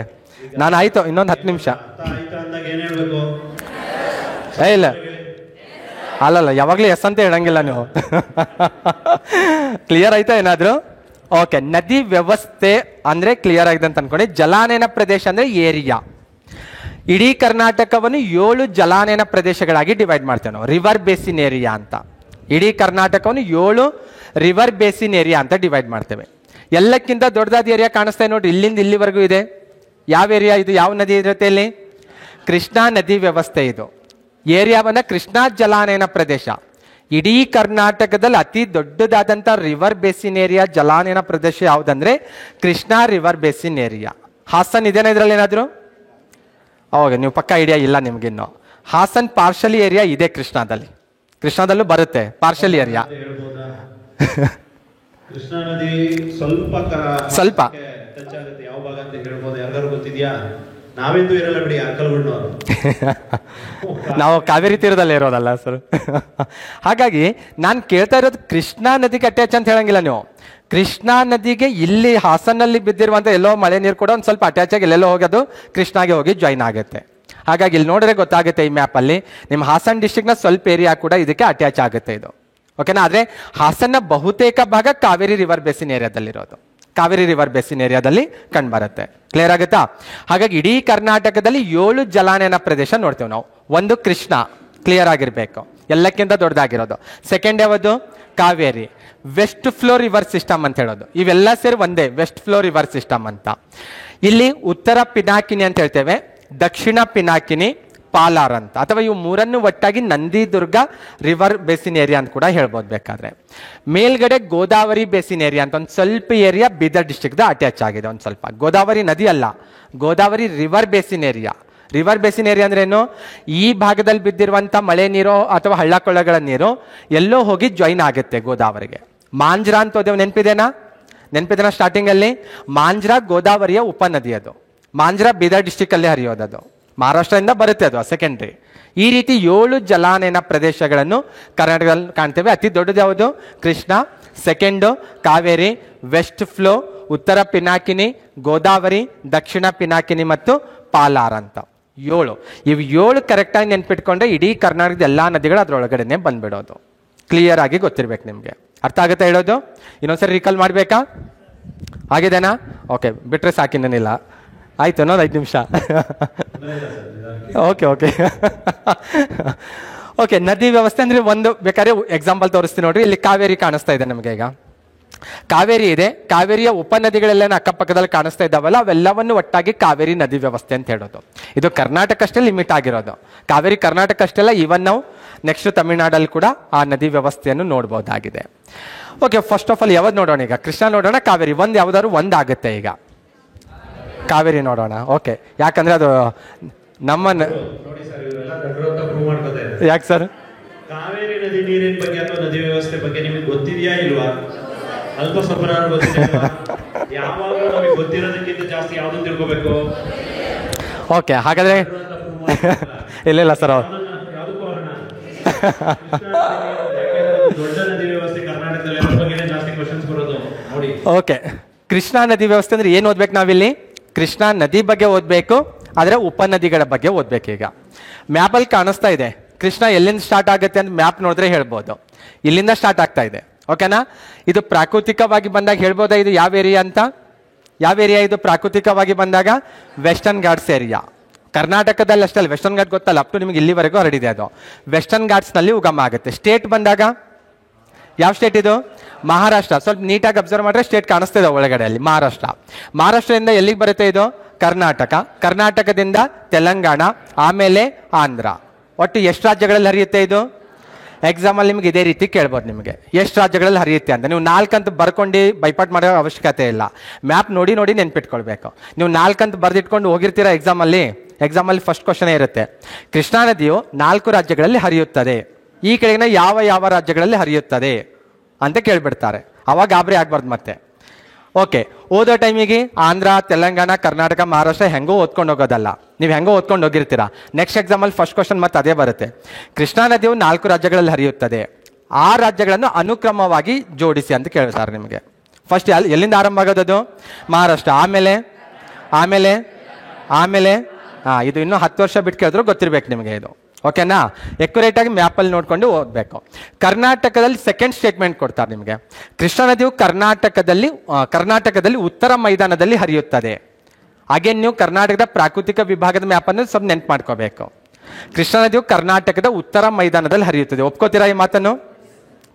ನಾನು ಆಯ್ತು, ಇನ್ನೊಂದು 10 ನಿಮಿಷ. ಇಲ್ಲ ಅಲ್ಲಲ್ಲ, ಯಾವಾಗಲೂ ಎಸ್ ಅಂತ ಹೇಳಂಗಿಲ್ಲ ನೀವು. ಕ್ಲಿಯರ್ ಆಯ್ತಾ ಏನಾದ್ರು? ಓಕೆ. ನದಿ ವ್ಯವಸ್ಥೆ ಅಂದ್ರೆ ಕ್ಲಿಯರ್ ಆಗಿದೆ ಅಂತ ಅನ್ಕೊಂಡೆ. ಜಲಾನಯನ ಪ್ರದೇಶ ಅಂದ್ರೆ ಏರಿಯಾ. ಇಡೀ ಕರ್ನಾಟಕವನ್ನು 7 ಜಲಾನಯನ ಪ್ರದೇಶಗಳಾಗಿ ಡಿವೈಡ್ ಮಾಡ್ತೇವೆ ನಾವು, ರಿವರ್ ಬೇಸಿನ್ ಏರಿಯಾ ಅಂತ. ಇಡೀ ಕರ್ನಾಟಕವನ್ನು 7 ರಿವರ್ ಬೇಸಿನ್ ಏರಿಯಾ ಅಂತ ಡಿವೈಡ್ ಮಾಡ್ತೇವೆ. ಎಲ್ಲಕ್ಕಿಂತ ದೊಡ್ಡದಾದ ಏರಿಯಾ ಕಾಣಿಸ್ತಾ ಇದೆ ನೋಡ್ರಿ, ಇಲ್ಲಿಂದ ಇಲ್ಲಿವರೆಗೂ ಇದೆ. ಯಾವ ಏರಿಯಾ ಇದು? ಯಾವ ನದಿ ಇರುತ್ತೆ ಇಲ್ಲಿ? ಕೃಷ್ಣಾ ನದಿ ವ್ಯವಸ್ಥೆ. ಇದು ಏರಿಯಾವನ್ನ ಕೃಷ್ಣಾ ಜಲಾನಯನ ಪ್ರದೇಶ. ಇಡೀ ಕರ್ನಾಟಕದಲ್ಲಿ ಅತಿ ದೊಡ್ಡದಾದಂಥ ರಿವರ್ ಬೇಸಿನ್ ಏರಿಯಾ, ಜಲಾನಯನ ಪ್ರದೇಶ ಯಾವುದಂದ್ರೆ Krishna river basin area. Hassan ಇದೇನಾ ಇದರಲ್ಲಿ ಏನಾದರೂ? ಅವಾಗ ನೀವು ಪಕ್ಕ ಐಡಿಯಾ ಇಲ್ಲ ನಿಮ್ಗಿನ್ನು. ಹಾಸನ್ ಪಾರ್ಷಲಿ ಏರಿಯಾ ಇದೆ ಕೃಷ್ಣಾದಲ್ಲಿ, ಕೃಷ್ಣಾದಲ್ಲೂ ಬರುತ್ತೆ ಪಾರ್ಷಲಿ ಏರಿಯಾ. ಕೃಷ್ಣಾ ನದಿ ಸ್ವಲ್ಪ ಯಾವ ಭಾಗ ಅಂತ ಹೇಳ್ಬೋದು? ಯಾರು ಗೊತ್ತಿದ್ಯಾ? ನಾವೆಂದೂ ಇರಲ್ಲ ಬಿಡಿ, ಅಕ್ಕಲ್ಗುಡ್ನವರು. ನಾವು ಕಾವೇರಿ ತೀರದಲ್ಲಿ ಇರೋದಲ್ಲ ಸರ್. ಹಾಗಾಗಿ ನಾನು ಕೇಳ್ತಾ ಇರೋದು ಕೃಷ್ಣಾ ನದಿಗೆ ಅಟ್ಯಾಚ್ ಅಂತ ಹೇಳಂಗಿಲ್ಲ ನೀವು. ಕೃಷ್ಣಾ ನದಿಗೆ ಇಲ್ಲಿ ಹಾಸನಲ್ಲಿ ಬಿದ್ದಿರುವಂಥ ಎಲ್ಲೋ ಮಳೆ ನೀರು ಕೂಡ ಒಂದು ಸ್ವಲ್ಪ ಅಟ್ಯಾಚ್ ಆಗಿ ಎಲ್ಲೆಲ್ಲೋ ಹೋಗೋದು ಕೃಷ್ಣಾಗೆ ಹೋಗಿ ಜಾಯಿನ್ ಆಗುತ್ತೆ. ಹಾಗಾಗಿ ಇಲ್ಲಿ ನೋಡಿದ್ರೆ ಗೊತ್ತಾಗುತ್ತೆ ಈ ಮ್ಯಾಪಲ್ಲಿ, ನಿಮ್ಮ ಹಾಸನ್ ಡಿಸ್ಟ್ರಿಕ್ಟ್ನ ಸ್ವಲ್ಪ ಏರಿಯಾ ಕೂಡ ಇದಕ್ಕೆ ಅಟ್ಯಾಚ್ ಆಗುತ್ತೆ ಇದು, ಓಕೆನಾ. ಆದರೆ ಹಾಸನ್ನ ಬಹುತೇಕ ಭಾಗ ಕಾವೇರಿ ರಿವರ್ ಬೇಸಿನ್ ಏರಿಯಾದಲ್ಲಿರೋದು, ಕಾವೇರಿ ರಿವರ್ ಬೇಸಿನ್ ಏರಿಯಾದಲ್ಲಿ ಕಂಡುಬರುತ್ತೆ. ಕ್ಲಿಯರ್ ಆಗುತ್ತಾ? ಹಾಗಾಗಿ ಇಡೀ ಕರ್ನಾಟಕದಲ್ಲಿ 7 ಜಲಾನಯನ ಪ್ರದೇಶ ನೋಡ್ತೇವೆ ನಾವು. ಒಂದು ಕೃಷ್ಣ, ಕ್ಲಿಯರ್ ಆಗಿರಬೇಕು, ಎಲ್ಲಕ್ಕಿಂತ ದೊಡ್ಡದಾಗಿರೋದು. ಸೆಕೆಂಡ್ ಯಾವುದು? Kaveri. West flow river system ಅಂತ ಹೇಳೋದು. ಇವೆಲ್ಲ ಸೇರಿ ಒಂದೇ, ವೆಸ್ಟ್ ಫ್ಲೋ ರಿವರ್ ಸಿಸ್ಟಮ್ ಅಂತ. ಇಲ್ಲಿ ಉತ್ತರ ಪಿನಾಕಿನಿ ಅಂತ ಹೇಳ್ತೇವೆ, ದಕ್ಷಿಣ ಪಿನಾಕಿನಿ, ಪಾಲಾರ್ ಅಂತ, ಅಥವಾ ಇವು ಮೂರನ್ನು ಒಟ್ಟಾಗಿ ನಂದಿದುರ್ಗ ರಿವರ್ ಬೇಸಿನ್ ಏರಿಯಾ ಅಂತ ಕೂಡ ಹೇಳ್ಬೋದು ಬೇಕಾದ್ರೆ. ಮೇಲ್ಗಡೆ ಗೋದಾವರಿ ಬೇಸಿನ್ ಏರಿಯಾ ಅಂತ ಒಂದು ಸ್ವಲ್ಪ ಏರಿಯಾ ಬೀದರ್ ಡಿಸ್ಟ್ರಿಕ್ಟ್ ಅಟ್ಯಾಚ್ ಆಗಿದೆ ಒಂದು ಸ್ವಲ್ಪ. ಗೋದಾವರಿ ನದಿ ಅಲ್ಲ, Godavari river basin area. River basin area ಅಂದ್ರೆ ಏನು? ಈ ಭಾಗದಲ್ಲಿ ಬಿದ್ದಿರುವಂಥ ಮಳೆ ನೀರು ಅಥವಾ ಹಳ್ಳ ಕೊಳ್ಳಗಳ ನೀರು ಎಲ್ಲೋ ಹೋಗಿ ಜಾಯಿನ್ ಆಗುತ್ತೆ ಗೋದಾವರಿಗೆ. ಮಾಂಜ್ರಾ ಅಂತ ಹೋದೆವು, ನೆನಪಿದೇನಾ ಸ್ಟಾರ್ಟಿಂಗಲ್ಲಿ? ಮಾಂಜ್ರಾ ಗೋದಾವರಿಯ ಉಪನದಿ, ಅದು ಮಾಂಜ್ರಾ ಬೀದರ್ ಡಿಸ್ಟಿಕ್ ಅಲ್ಲಿ ಹರಿಯೋದದು, ಮಹಾರಾಷ್ಟ್ರದಿಂದ ಬರುತ್ತೆ ಅದು ಸೆಕೆಂಡ್ರಿ. ಈ ರೀತಿ 7 ಜಲಾನಯನ ಪ್ರದೇಶಗಳನ್ನು ಕರ್ನಾಟಕದಲ್ಲಿ ಕಾಣ್ತೇವೆ. ಅತಿ ದೊಡ್ಡದು ಯಾವುದು? Krishna. Second Kaveri, west flow, Uttara Pinakini, Godavari, ದಕ್ಷಿಣ ಪಿನಾಕಿನಿ ಮತ್ತು ಪಾಲಾರ್ ಅಂತ 7. ಇವು 7 ಕರೆಕ್ಟಾಗಿ ನೆನ್ಪಿಟ್ಕೊಂಡ್ರೆ ಇಡೀ ಕರ್ನಾಟಕದ ಎಲ್ಲ ನದಿಗಳು ಅದರೊಳಗಡೆನೆ ಬಂದ್ಬಿಡೋದು. ಕ್ಲಿಯರ್ ಆಗಿ ಗೊತ್ತಿರ್ಬೇಕು ನಿಮಗೆ. ಅರ್ಥ ಆಗುತ್ತೆ ಹೇಳೋದು? ಇನ್ನೊಂದ್ಸರಿ ರೀಕಾಲ್ ಮಾಡಬೇಕಾ? ಆಗಿದೆನಾ? ಓಕೆ, ಬಿಟ್ರೆ ಸಾಕಿನ್ನೇನಿಲ್ಲ. ಆಯ್ತು ಅನ್ನೋದು 5 ನಿಮಿಷ. Okay okay okay. ನದಿ ವ್ಯವಸ್ಥೆ ಅಂದರೆ ಒಂದು ಬೇಕಾದ್ರೆ ಎಕ್ಸಾಂಪಲ್ ತೋರಿಸ್ತೀನಿ ನೋಡ್ರಿ. ಇಲ್ಲಿ ಕಾವೇರಿ ಕಾಣಿಸ್ತಾ ಇದೆ ನಮಗೆ. ಈಗ ಕಾವೇರಿ ಇದೆ, ಕಾವೇರಿಯ ಉಪನದಿಗಳೆಲ್ಲ ಅಕ್ಕಪಕ್ಕದಲ್ಲಿ ಕಾಣಿಸ್ತಾ ಇದ್ದಾವಲ್ಲ, ಅವೆಲ್ಲವನ್ನು ಒಟ್ಟಾಗಿ ಕಾವೇರಿ ನದಿ ವ್ಯವಸ್ಥೆ ಅಂತ ಹೇಳೋದು. ಇದು ಕರ್ನಾಟಕ ಅಷ್ಟೇ ಲಿಮಿಟ್ ಆಗಿರೋದು. ಕಾವೇರಿ ಕರ್ನಾಟಕ ಅಷ್ಟೇ ಅಲ್ಲ, ಈವನ್ ನಾವು ನೆಕ್ಸ್ಟ್ ತಮಿಳ್ನಾಡಲ್ಲಿ ಕೂಡ ಆ ನದಿ ವ್ಯವಸ್ಥೆಯನ್ನು ನೋಡ್ಬೋದಾಗಿದೆ. ಓಕೆ, ಫಸ್ಟ್ ಆಫ್ ಆಲ್ ಯಾವ್ದು ನೋಡೋಣ? ಈಗ ಕೃಷ್ಣ ನೋಡೋಣ, ಕಾವೇರಿ ಒಂದು ಯಾವ್ದಾದ್ರು ಒಂದು ಆಗುತ್ತೆ. ಈಗ ಕಾವೇರಿ ನೋಡೋಣ. ಓಕೆ, ಯಾಕಂದ್ರೆ ಅದು ನಮ್ಮ ಯಾಕೆ ಸರ್? ಕಾವೇರಿ ನದಿ ನೀರಿನ ಬಗ್ಗೆ ಅಥವಾ ನದಿ ವ್ಯವಸ್ಥೆ ಬಗ್ಗೆ ನಿಮಗೆ ಗೊತ್ತಿದೆಯಾ ಇಲ್ವಾ? ಅಲ್ಪ ಸ್ವಲ್ಪ ಗೊತ್ತಿಲ್ಲ. ಯಾವಾಗಲೂ ನಮಗೆ ಗೊತ್ತಿರೋದಕ್ಕಿಂತ ಜಾಸ್ತಿ ಯಾವ್ದು ತಿಳ್ಕೋಬೇಕು? ಓಕೆ, ಹಾಗಾದ್ರೆ ಇಲ್ಲ ಸರ್, ಯಾವುದಕ್ಕೂ ದೊಡ್ಡ ನದಿ ವ್ಯವಸ್ಥೆ ಕರ್ನಾಟಕದಲ್ಲಿ ಅದ್ರ ಬಗ್ಗೆ ಜಾಸ್ತಿ ಕ್ವಶನ್ಸ್ ಬರೋದು ನೋಡಿ. ಓಕೆ, ಕೃಷ್ಣಾ ನದಿ ವ್ಯವಸ್ಥೆ ಅಂದ್ರೆ ಏನು ಓದ್ಬೇಕು ನಾವಿಲ್ಲಿ? ಕೃಷ್ಣಾ ನದಿ ಬಗ್ಗೆ ಓದಬೇಕು, ಆದರೆ ಉಪನದಿಗಳ ಬಗ್ಗೆ ಓದ್ಬೇಕೀಗ. ಮ್ಯಾಪಲ್ಲಿ ಕಾಣಿಸ್ತಾ ಇದೆ ಕೃಷ್ಣ ಎಲ್ಲಿಂದ ಸ್ಟಾರ್ಟ್ ಆಗುತ್ತೆ ಅಂತ ಮ್ಯಾಪ್ ನೋಡಿದ್ರೆ ಹೇಳ್ಬೋದು. ಇಲ್ಲಿಂದ ಸ್ಟಾರ್ಟ್ ಆಗ್ತಾ ಇದೆ, ಓಕೆನಾ. ಇದು ಪ್ರಾಕೃತಿಕವಾಗಿ ಬಂದಾಗ ಹೇಳ್ಬೋದಾ ಇದು ಯಾವ ಏರಿಯಾ ಅಂತ? ಯಾವ ಏರಿಯಾ ಇದು ಪ್ರಾಕೃತಿಕವಾಗಿ ಬಂದಾಗ? Western Ghats area. ಕರ್ನಾಟಕದಲ್ಲಿ ಅಷ್ಟೇ ಅಲ್ಲ, ವೆಸ್ಟರ್ನ್ ಘಾಟ್ ಗೊತ್ತಲ್ಲ, ಅಪ್ ಟು ನಿಮಗೆ ಇಲ್ಲಿವರೆಗೂ ಹರಡಿದೆ ಅದು. ವೆಸ್ಟರ್ನ್ ಘಾಟ್ಸ್ನಲ್ಲಿ ಉಗಮ ಆಗುತ್ತೆ. ಸ್ಟೇಟ್ ಬಂದಾಗ ಯಾವ ಸ್ಟೇಟ್ ಇದು? ಮಹಾರಾಷ್ಟ್ರ. ಸ್ವಲ್ಪ ನೀಟಾಗಿ ಅಬ್ಸರ್ವ್ ಮಾಡಿದ್ರೆ ಸ್ಟೇಟ್ ಕಾಣಿಸ್ತಿದೆ ಒಳಗಡೆ ಅಲ್ಲಿ, ಮಹಾರಾಷ್ಟ್ರ. ಮಹಾರಾಷ್ಟ್ರದಿಂದ ಎಲ್ಲಿಗೆ ಬರುತ್ತೆ ಇದು? ಕರ್ನಾಟಕ. ಕರ್ನಾಟಕದಿಂದ ತೆಲಂಗಾಣ, ಆಮೇಲೆ ಆಂಧ್ರ. ಒಟ್ಟು ಎಷ್ಟು ರಾಜ್ಯಗಳಲ್ಲಿ ಹರಿಯುತ್ತೆ ಇದು? ಎಕ್ಸಾಮಲ್ಲಿ ನಿಮ್ಗೆ ಇದೇ ರೀತಿ ಕೇಳ್ಬೋದು ನಿಮಗೆ, ಎಷ್ಟು ರಾಜ್ಯಗಳಲ್ಲಿ ಹರಿಯುತ್ತೆ ಅಂತ. ನೀವು 4 ಅಂತ ಬರ್ಕೊಂಡು ಬೈಪಾಟ್ ಮಾಡೋ ಅವಶ್ಯಕತೆ ಇಲ್ಲ, ಮ್ಯಾಪ್ ನೋಡಿ ನೋಡಿ ನೆನ್ಪಿಟ್ಕೊಳ್ಬೇಕು. ನೀವು 4 ಅಂತ ಬರೆದಿಟ್ಕೊಂಡು ಹೋಗಿರ್ತೀರಾ ಎಕ್ಸಾಮಲ್ಲಿ ಫಸ್ಟ್ ಕ್ವಶನ್ ಇರುತ್ತೆ, ಕೃಷ್ಣಾ ನದಿಯು 4 ರಾಜ್ಯಗಳಲ್ಲಿ ಹರಿಯುತ್ತದೆ, ಈ ಕೆಳಗಿನ ಯಾವ ಯಾವ ರಾಜ್ಯಗಳಲ್ಲಿ ಹರಿಯುತ್ತದೆ ಅಂತ ಕೇಳ್ಬಿಡ್ತಾರೆ. ಅವಾಗ ಗಾಬರಿ ಆಗ್ಬಾರ್ದು ಮತ್ತೆ. ಓಕೆ, ಓದೋ ಟೈಮಿಗೆ ಆಂಧ್ರ, ತೆಲಂಗಾಣ, ಕರ್ನಾಟಕ, ಮಹಾರಾಷ್ಟ್ರ ಹೆಂಗೋ ಓದ್ಕೊಂಡು ಹೋಗೋದಲ್ಲ, ನೀವು ಹೆಂಗೋ ಓದ್ಕೊಂಡು ಹೋಗಿರ್ತೀರಾ. ನೆಕ್ಸ್ಟ್ ಎಕ್ಸಾಮಲ್ಲಿ ಫಸ್ಟ್ ಕ್ವಶನ್ ಮತ್ತೆ ಅದೇ ಬರುತ್ತೆ. ಕೃಷ್ಣಾ ನದಿಯು 4 ರಾಜ್ಯಗಳಲ್ಲಿ ಹರಿಯುತ್ತದೆ, ಆ ರಾಜ್ಯಗಳನ್ನು ಅನುಕ್ರಮವಾಗಿ ಜೋಡಿಸಿ ಅಂತ ಕೇಳ್ತಾರೆ ನಿಮಗೆ. ಫಸ್ಟ್ ಎಲ್ಲಿಂದ ಆರಂಭ ಆಗೋದದು? ಮಹಾರಾಷ್ಟ್ರ. ಆಮೇಲೆ ಆಮೇಲೆ ಆಮೇಲೆ ಇದು ಇನ್ನೂ 10 ವರ್ಷ ಬಿಟ್ಟು ಕೇಳಿದ್ರು ಗೊತ್ತಿರ್ಬೇಕು ನಿಮಗೆ ಇದು, ಓಕೆನಾ. ಎಕ್ಯುರೇಟಾಗಿ ಮ್ಯಾಪಲ್ಲಿ ನೋಡ್ಕೊಂಡು ಓದಬೇಕು. ಕರ್ನಾಟಕದಲ್ಲಿ ಸೆಕೆಂಡ್ ಸ್ಟೇಟ್ಮೆಂಟ್ ಕೊಡ್ತಾರೆ ನಿಮಗೆ, ಕೃಷ್ಣಾ ನದಿಯು ಕರ್ನಾಟಕದಲ್ಲಿ ಉತ್ತರ ಮೈದಾನದಲ್ಲಿ ಹರಿಯುತ್ತದೆ. ಹಾಗೇನು ನೀವು ಕರ್ನಾಟಕದ ಪ್ರಾಕೃತಿಕ ವಿಭಾಗದ ಮ್ಯಾಪನ್ನು ಸ್ವಲ್ಪ ನೆನ್ಪು ಮಾಡ್ಕೋಬೇಕು. ಕೃಷ್ಣಾ ನದಿಯು ಕರ್ನಾಟಕದ ಉತ್ತರ ಮೈದಾನದಲ್ಲಿ ಹರಿಯುತ್ತದೆ. ಒಪ್ಕೋತೀರಾ ಈ ಮಾತನ್ನು?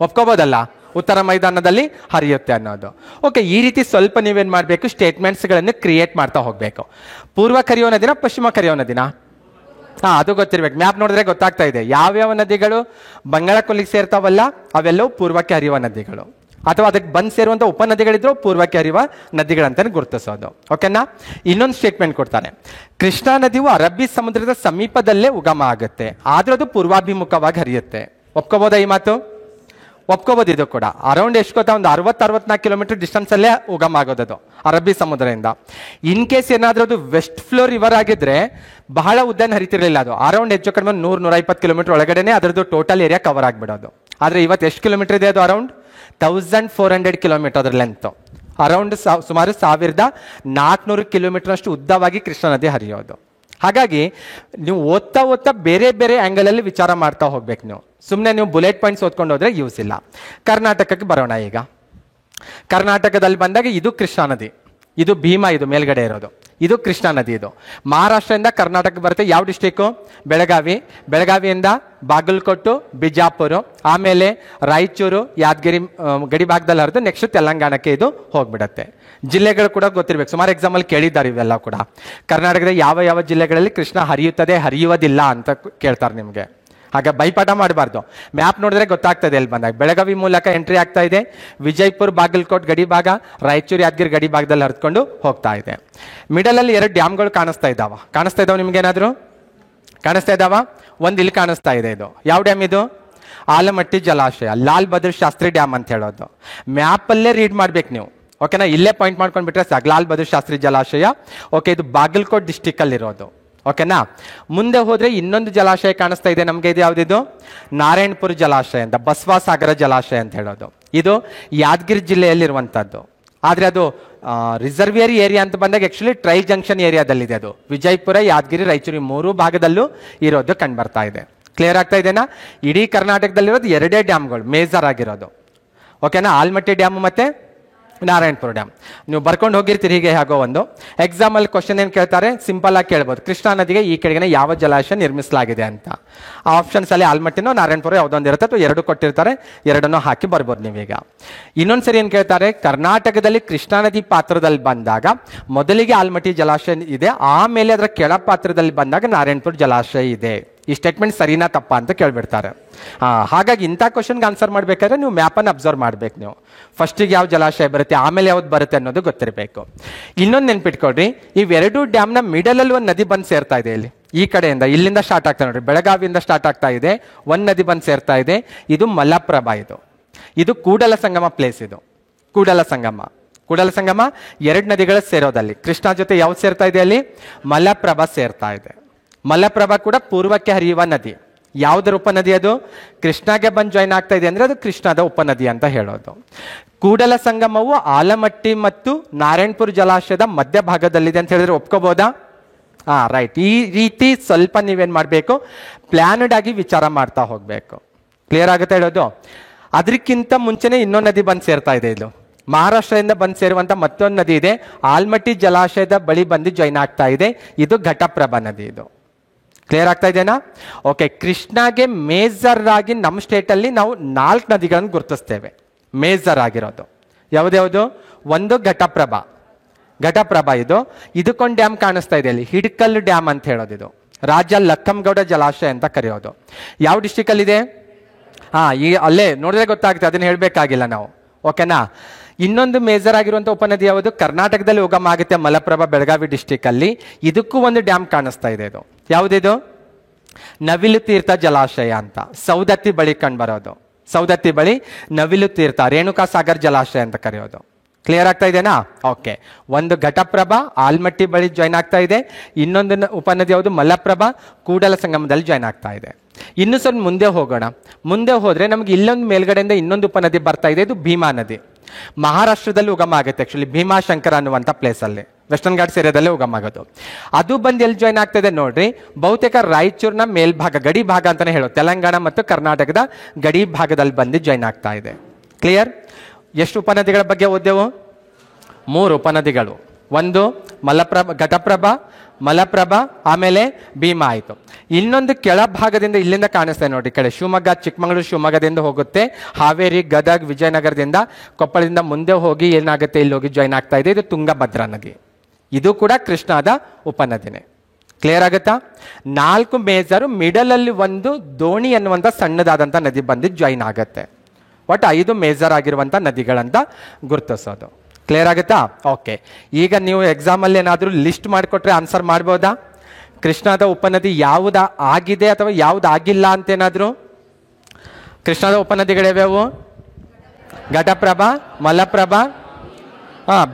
ಒಪ್ಕೋಬೋದಲ್ಲ, ಉತ್ತರ ಮೈದಾನದಲ್ಲಿ ಹರಿಯುತ್ತೆ ಅನ್ನೋದು. ಓಕೆ, ಈ ರೀತಿ ಸ್ವಲ್ಪ ನೀವೇನು ಮಾಡಬೇಕು, ಸ್ಟೇಟ್ಮೆಂಟ್ಸ್ಗಳನ್ನು ಕ್ರಿಯೇಟ್ ಮಾಡ್ತಾ ಹೋಗಬೇಕು. ಪೂರ್ವಕ್ಕೆ ಹರಿಯೋ ನದಿನ, ಪಶ್ಚಿಮಕ್ಕೆ ಹರಿಯೋ ನದಿನ? ಅದು ಗೊತ್ತಿರ್ಬೇಕು. ಮ್ಯಾಪ್ ನೋಡಿದ್ರೆ ಗೊತ್ತಾಗ್ತಾ ಇದೆ ಯಾವ್ಯಾವ ನದಿಗಳು ಬಂಗಾಳ ಕೊಲ್ಲಿಗೆ ಸೇರ್ತಾವಲ್ಲ ಅವೆಲ್ಲವೂ ಪೂರ್ವಕ್ಕೆ ಹರಿಯುವ ನದಿಗಳು, ಅಥವಾ ಅದಕ್ಕೆ ಬಂದು ಸೇರುವಂಥ ಉಪನದಿಗಳಿದ್ರು ಪೂರ್ವಕ್ಕೆ ಹರಿಯುವ ನದಿಗಳಂತಾನೆ ಗುರುತಿಸೋದು, ಓಕೆನಾ. ಇನ್ನೊಂದು ಸ್ಟೇಟ್ಮೆಂಟ್ ಕೊಡ್ತಾನೆ, ಕೃಷ್ಣಾ ನದಿಯು ಅರಬ್ಬಿ ಸಮುದ್ರದ ಸಮೀಪದಲ್ಲೇ ಉಗಮ ಆಗುತ್ತೆ, ಆದರೂ ಅದು ಪೂರ್ವಾಭಿಮುಖವಾಗಿ ಹರಿಯುತ್ತೆ. ಒಪ್ಕೋಬೋದಾ ಈ ಮಾತು? ಒಪ್ಕೋಬೋದು. ಇದು ಕೂಡ ಅರೌಂಡ್ ಎಷ್ಟು ಗೊತ್ತಾ, ಒಂದು 60-64 ಕಿಲೋಮೀಟರ್ ಡಿಸ್ಟೆನ್ಸಲ್ಲೇ ಉಗಮ ಆಗೋದದು ಅರಬ್ಬಿ ಸಮುದ್ರದಿಂದ. ಇನ್ ಕೇಸ್ ಏನಾದರೂ ಅದು ವೆಸ್ಟ್ ಫ್ಲೋ ರಿವರ್ ಆಗಿದ್ರೆ ಬಹಳ ಉದ್ದನ ಹರಿತಿರಲಿಲ್ಲ, ಅದು ಅರೌಂಡ್ ಹೆಚ್ಚು ಕಡಿಮೆ 100-120 ಕಿಲೋಮೀಟರ್ ಒಳಗಡೆನೆ ಅದರದ್ದು ಟೋಟಲ್ ಏರಿಯಾ ಕವರ್ ಆಗಿಬಿಡೋದು. ಆದರೆ ಇವತ್ತು ಎಷ್ಟು ಕಿಲೋಮೀಟರ್ ಇದೆ ಅದು? ಅರೌಂಡ್ 1400 ಕಿಲೋಮೀಟರ್ ಅದರ ಲೆಂತ್. ಅರೌಂಡ್ ಸುಮಾರು 1400 ಕಿಲೋಮೀಟರ್ ಅಷ್ಟು ಉದ್ದವಾಗಿ ಕೃಷ್ಣಾ ನದಿ ಹರಿಯೋದು. ಹಾಗಾಗಿ ನೀವು ಓದ್ತಾ ಓದ್ತಾ ಬೇರೆ ಬೇರೆ ಆ್ಯಂಗಲಲ್ಲಿ ವಿಚಾರ ಮಾಡ್ತಾ ಹೋಗ್ಬೇಕು. ನೀವು ಸುಮ್ಮನೆ ನೀವು ಬುಲೆಟ್ ಪಾಯಿಂಟ್ಸ್ ಓದ್ಕೊಂಡು ಹೋದ್ರೆ ಯೂಸ್ ಇಲ್ಲ. ಕರ್ನಾಟಕಕ್ಕೆ ಬರೋಣ ಈಗ. ಕರ್ನಾಟಕದಲ್ಲಿ ಬಂದಾಗ ಇದು ಕೃಷ್ಣಾ ನದಿ, ಇದು ಭೀಮಾ, ಇದು ಮೇಲ್ಗಡೆ ಇರೋದು, ಇದು ಕೃಷ್ಣಾ ನದಿ. ಇದು ಮಹಾರಾಷ್ಟ್ರದಿಂದ ಕರ್ನಾಟಕಕ್ಕೆ ಬರುತ್ತೆ. ಯಾವ ಡಿಸ್ಟಿಕ್ಕು? ಬೆಳಗಾವಿ. ಬೆಳಗಾವಿಯಿಂದ ಬಾಗಲಕೋಟು, ಬಿಜಾಪುರ, ಆಮೇಲೆ ರಾಯಚೂರು, ಯಾದಗಿರಿ ಗಡಿ ಭಾಗದಲ್ಲಿ ಹರಿದು ನೆಕ್ಸ್ಟ್ ತೆಲಂಗಾಣಕ್ಕೆ ಇದು ಹೋಗ್ಬಿಡತ್ತೆ. ಜಿಲ್ಲೆಗಳು ಕೂಡ ಗೊತ್ತಿರಬೇಕು, ಸುಮಾರು ಎಕ್ಸಾಮಲ್ಲಿ ಕೇಳಿದ್ದಾರೆ ಇವೆಲ್ಲ ಕೂಡ. ಕರ್ನಾಟಕದ ಯಾವ ಯಾವ ಜಿಲ್ಲೆಗಳಲ್ಲಿ ಕೃಷ್ಣ ಹರಿಯುತ್ತದೆ, ಹರಿಯುವುದಿಲ್ಲ ಅಂತ ಕೇಳ್ತಾರೆ ನಿಮಗೆ. ಹಾಗ ಬೈಪಾಠ ಮಾಡಬಾರ್ದು. ಮ್ಯಾಪ್ ನೋಡಿದ್ರೆ ಗೊತ್ತಾಗ್ತದೆ ಎಲ್ಲಿ ಬಂದಾಗ. ಬೆಳಗಾವಿ ಮೂಲಕ ಎಂಟ್ರಿ ಆಗ್ತಾ ಇದೆ, ವಿಜಯಪುರ, ಬಾಗಲಕೋಟ್ ಗಡಿ ಭಾಗ, ರಾಯಚೂರು, ಯಾದಗಿರಿ ಗಡಿ ಭಾಗದಲ್ಲಿ ಹರಿದುಕೊಂಡು ಹೋಗ್ತಾ ಇದೆ. ಮಿಡಲಲ್ಲಿ 2 ಡ್ಯಾಮ್ಗಳು ಕಾಣಿಸ್ತಾ ಇದ್ದಾವೆ ನಿಮ್ಗೇನಾದರೂ ಕಾಣಿಸ್ತಾ ಇದ್ದಾವ? ಒಂದು ಇಲ್ಲಿ ಕಾಣಿಸ್ತಾ ಇದೆ. ಇದು ಯಾವ ಡ್ಯಾಮ್? ಇದು ಆಲಮಟ್ಟಿ ಜಲಾಶಯ, ಲಾಲ್ ಬಹದ್ದೂರ್ ಶಾಸ್ತ್ರಿ ಡ್ಯಾಮ್ ಅಂತ ಹೇಳೋದು. ಮ್ಯಾಪಲ್ಲೇ ರೀಡ್ ಮಾಡ್ಬೇಕು ನೀವು, ಓಕೆನಾ. ಇಲ್ಲೇ ಪಾಯಿಂಟ್ ಮಾಡ್ಕೊಂಡು ಬಿಟ್ರೆ ಸಾಕು, ಲಾಲ್ ಬಹದ್ದೂರ್ ಶಾಸ್ತ್ರಿ ಜಲಾಶಯ. ಓಕೆ, ಇದು ಬಾಗಲಕೋಟ್ ಡಿಸ್ಟಿಕ್ ಅಲ್ಲಿರೋದು, ಓಕೆನಾ. ಮುಂದೆ ಹೋದ್ರೆ ಇನ್ನೊಂದು ಜಲಾಶಯ ಕಾಣಿಸ್ತಾ ಇದೆ ನಮಗೆ. ಇದು ಯಾವುದಿದು? ನಾರಾಯಣಪುರ ಜಲಾಶಯ ಅಂತ, ಬಸವಸಾಗರ ಜಲಾಶಯ ಅಂತ ಹೇಳೋದು. ಇದು ಯಾದಗಿರಿ ಜಿಲ್ಲೆಯಲ್ಲಿರುವಂಥದ್ದು. ಆದರೆ ಅದು ರಿಸರ್ವಿಯರ್ ಏರಿಯಾ ಅಂತ ಬಂದಾಗ ಆ್ಯಕ್ಚುಲಿ ಟ್ರೈ ಜಂಕ್ಷನ್ ಏರಿಯಾದಲ್ಲಿದೆ. ಅದು ವಿಜಯಪುರ, ಯಾದಗಿರಿ, ರಾಯಚೂರು 3 ಭಾಗದಲ್ಲೂ ಇರೋದು ಕಂಡು ಬರ್ತಾ ಇದೆ. ಕ್ಲಿಯರ್ ಆಗ್ತಾ ಇದೆನಾ? ಇಡೀ ಕರ್ನಾಟಕದಲ್ಲಿರೋದು 2 ಡ್ಯಾಮ್ಗಳು ಮೇಜರ್ ಆಗಿರೋದು, ಓಕೆನಾ. ಆಲ್ಮಟ್ಟಿ ಡ್ಯಾಮ್ ಮತ್ತು ನಾರಾಯಣಪುರ ಡ್ಯಾಮ್. ನೀವು ಬರ್ಕೊಂಡು ಹೋಗಿರ್ತೀರಿ ಹೀಗೆ. ಹಾಗೋ ಒಂದು ಎಕ್ಸಾಮಲ್ಲಿ ಕ್ವಶನ್ ಏನು ಕೇಳ್ತಾರೆ, ಸಿಂಪಲ್ ಆಗಿ ಕೇಳ್ಬೋದು, ಕೃಷ್ಣಾ ನದಿಗೆ ಈ ಕೆಳಗಿನ ಯಾವ ಜಲಾಶಯ ನಿರ್ಮಿಸಲಾಗಿದೆ ಅಂತ. ಆ ಆಪ್ಷನ್ಸಲ್ಲಿ ಆಲ್ಮಟ್ಟಿನೋ ನಾರಾಯಣಪುರ ಯಾವುದೊಂದು ಇರುತ್ತೆ, ಅಥವಾ 2 ಕೊಟ್ಟಿರ್ತಾರೆ, 2 ಹಾಕಿ ಬರ್ಬೋದು ನೀವೀಗ. ಇನ್ನೊಂದ್ಸರಿ ಏನು ಕೇಳ್ತಾರೆ, ಕರ್ನಾಟಕದಲ್ಲಿ ಕೃಷ್ಣಾ ನದಿ ಪಾತ್ರದಲ್ಲಿ ಬಂದಾಗ ಮೊದಲಿಗೆ ಆಲ್ಮಟ್ಟಿ ಜಲಾಶಯ ಇದೆ, ಆಮೇಲೆ ಅದರ ಕೆಳ ಪಾತ್ರದಲ್ಲಿ ಬಂದಾಗ ನಾರಾಯಣಪುರ ಜಲಾಶಯ ಇದೆ. ಈ ಸ್ಟೇಟ್ಮೆಂಟ್ ಸರಿನಾ ತಪ್ಪಾ ಅಂತ ಕೇಳ್ಬಿಡ್ತಾರೆ. ಹಾಗಾಗಿ ಇಂಥ ಕ್ವಶನ್ಗೆ ಆನ್ಸರ್ ಮಾಡಬೇಕಾದ್ರೆ ನೀವು ಮ್ಯಾಪನ್ನು ಅಬ್ಸರ್ವ್ ಮಾಡಬೇಕು. ನೀವು ಫಸ್ಟಿಗೆ ಯಾವ ಜಲಾಶಯ ಬರುತ್ತೆ, ಆಮೇಲೆ ಯಾವ್ದು ಬರುತ್ತೆ ಅನ್ನೋದು ಗೊತ್ತಿರಬೇಕು. ಇನ್ನೊಂದು ನೆನ್ಪಿಟ್ಕೊಡ್ರಿ, ಇವೆರಡು ಡ್ಯಾಮ್ನ ಮಿಡಲಲ್ಲಿ ಒಂದು ನದಿ ಬಂದು ಸೇರ್ತಾ ಇದೆ. ಇಲ್ಲಿ ಈ ಕಡೆಯಿಂದ ಇಲ್ಲಿಂದ ಸ್ಟಾರ್ಟ್ ಆಗ್ತಾ ನೋಡ್ರಿ, ಬೆಳಗಾವಿಯಿಂದ ಸ್ಟಾರ್ಟ್ ಆಗ್ತಾ ಇದೆ, ಒಂದು ನದಿ ಬಂದು ಸೇರ್ತಾ ಇದೆ. ಇದು ಮಲಪ್ರಭಾ. ಇದು ಕೂಡಲ ಸಂಗಮ ಪ್ಲೇಸ್. ಇದು ಕೂಡಲ ಸಂಗಮ 2 ನದಿಗಳ ಸೇರೋದಲ್ಲಿ. ಕೃಷ್ಣಾ ಜೊತೆ ಯಾವ್ದು ಸೇರ್ತಾ ಇದೆ ಅಲ್ಲಿ? ಮಲಪ್ರಭಾ ಸೇರ್ತಾ ಇದೆ. ಮಲಪ್ರಭಾ ಕೂಡ ಪೂರ್ವಕ್ಕೆ ಹರಿಯುವ ನದಿ. ಯಾವುದರ ಉಪನದಿ ಅದು? ಕೃಷ್ಣಾಗೆ ಬಂದು ಜಾಯ್ನ್ ಆಗ್ತಾ ಇದೆ ಅಂದರೆ ಅದು ಕೃಷ್ಣಾದ ಉಪನದಿ ಅಂತ ಹೇಳೋದು. ಕೂಡಲ ಸಂಗಮವು ಆಲಮಟ್ಟಿ ಮತ್ತು ನಾರಾಯಣಪುರ ಜಲಾಶಯದ ಮಧ್ಯಭಾಗದಲ್ಲಿದೆ ಅಂತ ಹೇಳಿದ್ರೆ ಒಪ್ಕೋಬೋದಾ? ರೈಟ್. ಈ ರೀತಿ ಸ್ವಲ್ಪ ನೀವೇನು ಮಾಡಬೇಕು, ಪ್ಲ್ಯಾನ್ಡ್ ಆಗಿ ವಿಚಾರ ಮಾಡ್ತಾ ಹೋಗಬೇಕು. ಕ್ಲಿಯರ್ ಆಗುತ್ತೆ ಹೇಳೋದು? ಅದಕ್ಕಿಂತ ಮುಂಚೆನೇ ಇನ್ನೊಂದು ನದಿ ಬಂದು ಸೇರ್ತಾ ಇದೆ. ಇದು ಮಹಾರಾಷ್ಟ್ರದಿಂದ ಬಂದು ಸೇರುವಂಥ ಮತ್ತೊಂದು ನದಿ ಇದೆ, ಆಲ್ಮಟ್ಟಿ ಜಲಾಶಯದ ಬಳಿ ಬಂದು ಜಾಯ್ನ್ ಆಗ್ತಾ ಇದೆ. ಇದು ಘಟಪ್ರಭಾ ನದಿ. ಇದು ಕ್ಲಿಯರ್ ಆಗ್ತಾ ಇದೆನಾ? ಓಕೆ. ಕೃಷ್ಣಾಗೆ ಮೇಜರ್ ಆಗಿ ನಮ್ಮ ಸ್ಟೇಟಲ್ಲಿ ನಾವು 4 ನದಿಗಳನ್ನು ಗುರುತಿಸ್ತೇವೆ ಮೇಜರ್ ಆಗಿರೋದು. ಯಾವ್ದ್ಯಾವುದು? ಒಂದು ಘಟಪ್ರಭಾ. ಘಟಪ್ರಭಾ ಇದಕ್ಕೊಂದು ಡ್ಯಾಮ್ ಕಾಣಿಸ್ತಾ ಇದೆ ಅಲ್ಲಿ, ಹಿಡ್ಕಲ್ ಡ್ಯಾಮ್ ಅಂತ ಹೇಳೋದು. ಇದು ರಾಜ ಲಕ್ಕಂಗೌಡ ಜಲಾಶಯ ಅಂತ ಕರೆಯೋದು. ಯಾವ ಡಿಸ್ಟಿಕಲ್ಲಿದೆ? ಈ ಅಲ್ಲೇ ನೋಡಿದ್ರೆ ಗೊತ್ತಾಗುತ್ತೆ, ಅದನ್ನ ಹೇಳಬೇಕಾಗಿಲ್ಲ ನಾವು. ಓಕೆನಾ? ಇನ್ನೊಂದು ಮೇಜರ್ ಆಗಿರುವಂಥ ಉಪನದಿ ಯಾವುದು? ಕರ್ನಾಟಕದಲ್ಲಿ ಉಗಮ ಆಗುತ್ತೆ, ಮಲಪ್ರಭಾ ಬೆಳಗಾವಿ ಡಿಸ್ಟಿಕಲ್ಲಿ. ಇದಕ್ಕೂ ಒಂದು ಡ್ಯಾಮ್ ಕಾಣಿಸ್ತಾ ಇದೆ. ಇದು ಯಾವುದಿದು? ನವಿಲು ತೀರ್ಥ ಜಲಾಶಯ ಅಂತ, ಸೌದತ್ತಿ ಬಳಿ ಕಂಡುಬರೋದು. ಸೌದತ್ತಿ ಬಳಿ ನವಿಲು ತೀರ್ಥ, ರೇಣುಕಾ ಸಾಗರ್ ಜಲಾಶಯ ಅಂತ ಕರೆಯೋದು. ಕ್ಲಿಯರ್ ಆಗ್ತಾ ಇದೆನಾ? ಓಕೆ. ಒಂದು ಘಟಪ್ರಭಾ ಆಲ್ಮಟ್ಟಿ ಬಳಿ ಜಾಯ್ನ್ ಆಗ್ತಾ ಇದೆ. ಇನ್ನೊಂದು ಉಪನದಿ ಯಾವುದು? ಮಲಪ್ರಭಾ ಕೂಡಲ ಸಂಗಮದಲ್ಲಿ ಜಾಯ್ನ್ ಆಗ್ತಾ ಇದೆ. ಇನ್ನು ಸ್ವಲ್ಪ ಮುಂದೆ ಹೋಗೋಣ. ಮುಂದೆ ಹೋದ್ರೆ ನಮ್ಗೆ ಇಲ್ಲೊಂದು ಮೇಲ್ಗಡೆಯಿಂದ ಇನ್ನೊಂದು ಉಪನದಿ ಬರ್ತಾ ಇದೆ. ಇದು ಭೀಮಾ ನದಿ. ಮಹಾರಾಷ್ಟ್ರದಲ್ಲಿ ಉಗಮ ಆಗುತ್ತೆ ಆಕ್ಚುಲಿ, ಭೀಮಾಶಂಕರ ಅನ್ನುವಂಥ ಪ್ಲೇಸಲ್ಲಿ, ವೆಸ್ಟರ್ನ್ ಘಾಟ್ಸ್ ಏರಿಯಾದಲ್ಲೇ ಉಗಮ ಆಗೋದು. ಅದು ಬಂದು ಎಲ್ಲಿ ಜಾಯ್ನ್ ಆಗ್ತಾಯಿದೆ ನೋಡ್ರಿ? ಬಹುತೇಕ ರಾಯಚೂರಿನ ಮೇಲ್ಭಾಗ, ಗಡಿ ಭಾಗ ಅಂತಾನೆ ಹೇಳೋದು, ತೆಲಂಗಾಣ ಮತ್ತು ಕರ್ನಾಟಕದ ಗಡಿ ಭಾಗದಲ್ಲಿ ಬಂದು ಜಾಯ್ನ್ ಆಗ್ತಾ ಇದೆ. ಕ್ಲಿಯರ್? ಎಷ್ಟು ಉಪನದಿಗಳ ಬಗ್ಗೆ ಓದ್ದೆವು? 3 ಉಪನದಿಗಳು. ಒಂದು ಮಲಪ್ರಭಾ, ಘಟಪ್ರಭಾ, ಮಲಪ್ರಭಾ, ಆಮೇಲೆ ಭೀಮಾ ಆಯಿತು. ಇನ್ನೊಂದು ಕೆಳಭಾಗದಿಂದ ಇಲ್ಲಿಂದ ಕಾಣಿಸ್ತಾ ಇದೆ ನೋಡಿ, ಈ ಕಡೆ ಶಿವಮೊಗ್ಗ, ಚಿಕ್ಕಮಗಳೂರು, ಶಿವಮೊಗ್ಗದಿಂದ ಹೋಗುತ್ತೆ, ಹಾವೇರಿ, ಗದಗ್, ವಿಜಯನಗರದಿಂದ, ಕೊಪ್ಪಳದಿಂದ ಮುಂದೆ ಹೋಗಿ ಏನಾಗುತ್ತೆ, ಇಲ್ಲಿ ಹೋಗಿ ಜಾಯ್ನ್ ಆಗ್ತಾ ಇದೆ. ಇದು ತುಂಗಭದ್ರಾ ನದಿ. ಇದು ಕೂಡ ಕೃಷ್ಣಾದ ಉಪನದಿನೇ. ಕ್ಲಿಯರ್ ಆಗುತ್ತಾ? 4 ಮೇಜರು, ಮಿಡಲಲ್ಲಿ ಒಂದು ದೋಣಿ ಅನ್ನುವಂಥ ಸಣ್ಣದಾದಂಥ ನದಿ ಬಂದು ಜಾಯ್ನ್ ಆಗುತ್ತೆ. ಒಟ್ಟು 5 ಮೇಜರ್ ಆಗಿರುವಂಥ ನದಿಗಳಂತ ಗುರುತಿಸೋದು. ಕ್ಲಿಯರ್ ಆಗುತ್ತಾ? ಓಕೆ. ಈಗ ನೀವು ಎಕ್ಸಾಮಲ್ಲಿ ಏನಾದರೂ ಲಿಸ್ಟ್ ಮಾಡಿಕೊಟ್ರೆ ಆನ್ಸರ್ ಮಾಡ್ಬೋದಾ? ಕೃಷ್ಣಾದ ಉಪನದಿ ಯಾವುದು ಆಗಿದೆ ಅಥವಾ ಯಾವ್ದು ಆಗಿಲ್ಲ ಅಂತೇನಾದರೂ? ಕೃಷ್ಣಾದ ಉಪನದಿಗಳಿವ್ಯಾವು? ಘಟಪ್ರಭಾ, ಮಲಪ್ರಭಾ,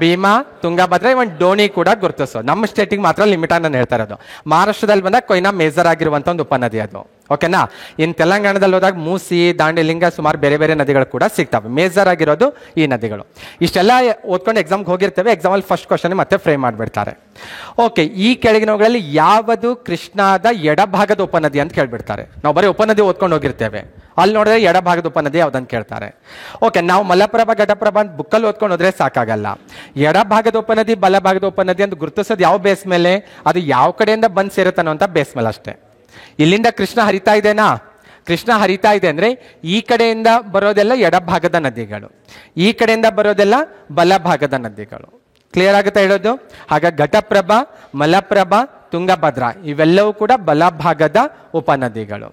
ಭೀಮಾ, ತುಂಗಭದ್ರಾ, ಇವನ್ ಡೋಣಿ ಕೂಡ ಗುರುತಿಸೋದು. ನಮ್ಮ ಸ್ಟೇಟಿಗೆ ಮಾತ್ರ ಲಿಮಿಟ್ ನಾನು ಹೇಳ್ತಾ ಇರೋದು. ಮಹಾರಾಷ್ಟ್ರದಲ್ಲಿ ಬಂದಾಗ ಕೊಯ್ನಾ ಮೇಜರ್ ಆಗಿರುವಂಥ ಒಂದು ಉಪನದಿ ಅದು. ಓಕೆನಾ? ಇನ್ನು ತೆಲಂಗಾಣದಲ್ಲಿ ಹೋದಾಗ ಮೂಸಿ, ದಾಂಡೆಲಿಂಗ, ಸುಮಾರು ಬೇರೆ ಬೇರೆ ನದಿಗಳು ಕೂಡ ಸಿಗ್ತವೆ. ಮೇಜರ್ ಆಗಿರೋದು ಈ ನದಿಗಳು. ಇಷ್ಟೆಲ್ಲ ಓದ್ಕೊಂಡು ಎಕ್ಸಾಮ್ಗೆ ಹೋಗಿರ್ತೇವೆ. ಎಕ್ಸಾಮಲ್ಲಿ ಫಸ್ಟ್ ಕ್ವಶನ್ ಮತ್ತೆ ಫ್ರೇಮ್ ಮಾಡಿಬಿಡ್ತಾರೆ. ಓಕೆ. ಈ ಕೆಳಗಿನವುಗಳಲ್ಲಿ ಯಾವುದು ಕೃಷ್ಣಾದ ಎಡಭಾಗದ ಉಪನದಿ ಅಂತ ಕೇಳ್ಬಿಡ್ತಾರೆ. ನಾವು ಬರೀ ಉಪನದಿ ಓದ್ಕೊಂಡು ಹೋಗಿರ್ತೇವೆ, ಅಲ್ಲಿ ನೋಡಿದ್ರೆ ಎಡಭಾಗದ ಉಪನದಿ ಯಾವುದಂತ ಕೇಳ್ತಾರೆ. ಓಕೆ. ನಾವು ಮಲಪ್ರಭಾ, ಘಟಪ್ರಭಾ ಅಂತ ಬುಕ್ಕಲ್ಲಿ ಓದ್ಕೊಂಡು ಹೋದ್ರೆ ಸಾಕಾಗಲ್ಲ. ಎಡಭಾಗದ ಉಪನದಿ, ಬಲಭಾಗದ ಉಪನದಿ ಅಂತ ಗುರುತಿಸೋದು ಯಾವ ಬೇಸ್ ಮೇಲೆ? ಅದು ಯಾವ ಕಡೆಯಿಂದ ಬಂದು ಸೇರುತ್ತೆ ಅನ್ನೋಂಥ ಬೇಸ್ ಮೇಲೆ ಅಷ್ಟೇ. ಇಲ್ಲಿಂದ ಕೃಷ್ಣ ಹರಿತಾ ಇದೆನಾ? ಕೃಷ್ಣ ಹರಿತಾ ಇದೆ ಅಂದರೆ ಈ ಕಡೆಯಿಂದ ಬರೋದೆಲ್ಲ ಎಡಭಾಗದ ನದಿಗಳು, ಈ ಕಡೆಯಿಂದ ಬರೋದೆಲ್ಲ ಬಲಭಾಗದ ನದಿಗಳು. ಕ್ಲಿಯರ್ ಆಗುತ್ತೆ ಹೇಳೋದು? ಹಾಗ ಘಟಪ್ರಭಾ, ಮಲಪ್ರಭಾ, ತುಂಗಭದ್ರಾ ಇವೆಲ್ಲವೂ ಕೂಡ ಬಲಭಾಗದ ಉಪನದಿಗಳು.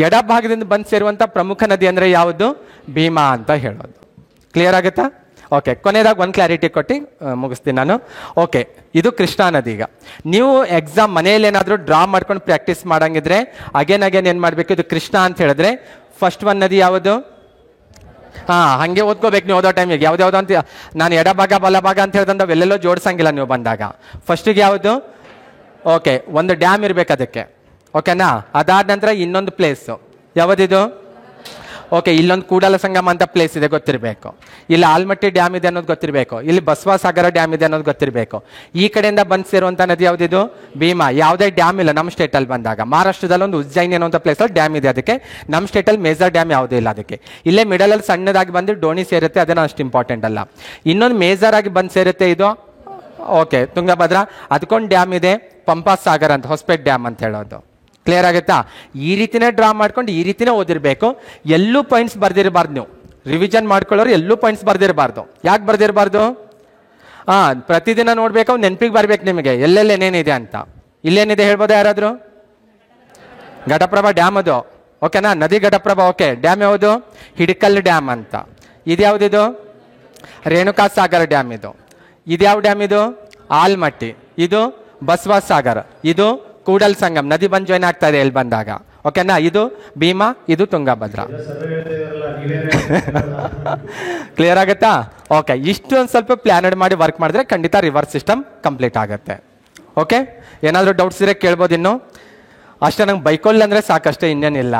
ಎಡಭಾಗದಿಂದ ಬಂದು ಸೇರುವಂಥ ಪ್ರಮುಖ ನದಿ ಅಂದರೆ ಯಾವುದು? ಭೀಮಾ ಅಂತ ಹೇಳೋದು. ಕ್ಲಿಯರ್ ಆಗುತ್ತಾ? ಓಕೆ. ಕೊನೆಯದಾಗಿ ಒಂದು ಕ್ಲಾರಿಟಿ ಕೊಟ್ಟು ಮುಗಿಸ್ತೀನಿ ನಾನು. ಓಕೆ. ಇದು ಕೃಷ್ಣಾ ನದಿ. ಈಗ ನೀವು ಎಕ್ಸಾಮ್ ಮನೆಯಲ್ಲಿ ಏನಾದರೂ ಡ್ರಾ ಮಾಡ್ಕೊಂಡು ಪ್ರಾಕ್ಟೀಸ್ ಮಾಡಂಗಿದ್ರೆ ಅಗೇನ್ ಏನು ಮಾಡಬೇಕು? ಇದು ಕೃಷ್ಣ ಅಂತ ಹೇಳಿದ್ರೆ ಫಸ್ಟ್ ಒಂದು ನದಿ ಯಾವುದು? ಹಾಗೆ ಓದ್ಕೋಬೇಕು ನೀವು ಓದೋ ಟೈಮಿಗೆ. ಯಾವ್ದು ಅಂತ ನಾನು ಎಡಭಾಗ ಬಲಭಾಗ ಅಂತ ಹೇಳ್ದಂತ ಅವೆಲ್ಲೆಲ್ಲೋ ಜೋಡಿಸಂಗಿಲ್ಲ ನೀವು ಬಂದಾಗ. ಫಸ್ಟಿಗೆ ಯಾವುದು? ಓಕೆ. ಒಂದು ಡ್ಯಾಮ್ ಇರಬೇಕು ಅದಕ್ಕೆ. ಓಕೆನಾ? ಅದಾದ ನಂತರ ಇನ್ನೊಂದು ಪ್ಲೇಸು ಯಾವುದಿದು? ಓಕೆ. ಇಲ್ಲೊಂದು ಕೂಡಲ ಸಂಗಮ ಅಂತ ಪ್ಲೇಸ್ ಇದೆ, ಗೊತ್ತಿರಬೇಕು. ಇಲ್ಲಿ ಆಲ್ಮಟ್ಟಿ ಡ್ಯಾಮ್ ಇದೆ ಅನ್ನೋದು ಗೊತ್ತಿರಬೇಕು. ಇಲ್ಲಿ ಬಸವಸಾಗರ ಡ್ಯಾಮ್ ಇದೆ ಅನ್ನೋದು ಗೊತ್ತಿರಬೇಕು. ಈ ಕಡೆಯಿಂದ ಬಂದು ಸೇರುವಂಥ ನದಿ ಯಾವುದಿದು? ಭೀಮಾ. ಯಾವುದೇ ಡ್ಯಾಮ್ ಇಲ್ಲ ನಮ್ಮ ಸ್ಟೇಟಲ್ಲಿ ಬಂದಾಗ. ಮಹಾರಾಷ್ಟ್ರದಲ್ಲಿ ಒಂದು ಉಜ್ಜಯಿನಿ ಅನ್ನೋಂಥ ಪ್ಲೇಸಲ್ಲಿ ಡ್ಯಾಮ್ ಇದೆ, ಅದಕ್ಕೆ. ನಮ್ಮ ಸ್ಟೇಟಲ್ಲಿ ಮೇಜರ್ ಡ್ಯಾಮ್ ಯಾವುದೂ ಇಲ್ಲ ಅದಕ್ಕೆ. ಇಲ್ಲೇ ಮಿಡಲಲ್ಲಿ ಸಣ್ಣದಾಗಿ ಬಂದು ಡೋಣಿ ಸೇರುತ್ತೆ, ಅದೇನೋ ಅಷ್ಟು ಇಂಪಾರ್ಟೆಂಟ್ ಅಲ್ಲ. ಇನ್ನೊಂದು ಮೇಜರ್ ಆಗಿ ಬಂದು ಸೇರುತ್ತೆ ಇದು. ಓಕೆ. ತುಂಗಭದ್ರಾ. ಅದಕ್ಕೊಂದು ಡ್ಯಾಮ್ ಇದೆ, ಪಂಪಾ ಸಾಗರ್ ಅಂತ, ಹೊಸಪೇಟೆ ಡ್ಯಾಮ್ ಅಂತ ಹೇಳೋದು. ಕ್ಲಿಯರ್ ಆಗುತ್ತಾ? ಈ ರೀತಿನೇ ಡ್ರಾ ಮಾಡ್ಕೊಂಡು ಈ ರೀತಿನೇ ಓದಿರಬೇಕು. ಎಲ್ಲೂ ಪಾಯಿಂಟ್ಸ್ ಬರ್ದಿರಬಾರ್ದು. ನೀವು ರಿವಿಷನ್ ಮಾಡ್ಕೊಳ್ಳೋರು ಎಲ್ಲೂ ಪಾಯಿಂಟ್ಸ್ ಬರ್ದಿರಬಾರ್ದು. ಯಾಕೆ ಬರ್ದಿರಬಾರ್ದು? ಪ್ರತಿದಿನ ನೋಡ್ಬೇಕು, ನೆನಪಿಗೆ ಬರ್ಬೇಕು ನಿಮಗೆ ಎಲ್ಲೆಲ್ಲೇನೇನಿದೆ ಅಂತ. ಇಲ್ಲೇನಿದೆ ಹೇಳ್ಬೋದಾ ಯಾರಾದರೂ? ಘಟಪ್ರಭಾ ಡ್ಯಾಮ್ ಅದು. ಓಕೆನಾ? ನದಿ ಘಟಪ್ರಭಾ. ಓಕೆ. ಡ್ಯಾಮ್ ಯಾವುದು? ಹಿಡ್ಕಲ್ ಡ್ಯಾಮ್ ಅಂತ. ಇದು ಯಾವುದಿದು? ರೇಣುಕಾ ಸಾಗರ್ ಡ್ಯಾಮ್. ಇದು ಯಾವ ಡ್ಯಾಮ್? ಇದು ಆಲ್ಮಟ್ಟಿ. ಇದು ಬಸವಸಾಗರ. ಇದು ಕೂಡಲ್ ಸಂಗಮ್. ನದಿ ಬಂದು ಜಾಯ್ನ್ ಆಗ್ತಾ ಇದೆ ಇಲ್ಲಿ ಬಂದಾಗ. ಓಕೆನಾ? ಇದು ಭೀಮಾ, ಇದು ತುಂಗಭದ್ರಾ. ಕ್ಲಿಯರ್ ಆಗುತ್ತಾ? ಓಕೆ. ಇಷ್ಟು ಒಂದು ಸ್ವಲ್ಪ ಪ್ಲಾನೆಡ್ ಮಾಡಿ ವರ್ಕ್ ಮಾಡಿದ್ರೆ ಖಂಡಿತ ರಿವರ್ಸ್ ಸಿಸ್ಟಮ್ ಕಂಪ್ಲೀಟ್ ಆಗುತ್ತೆ. ಓಕೆ. ಏನಾದರೂ ಡೌಟ್ಸ್ ಇದ್ರೆ ಕೇಳ್ಬೋದು. ಇನ್ನು ಅಷ್ಟೇ. ನಂಗೆ ಬೈಕೋಲ್ ಅಂದರೆ ಸಾಕಷ್ಟೇ, ಇನ್ನೇನಿಲ್ಲ.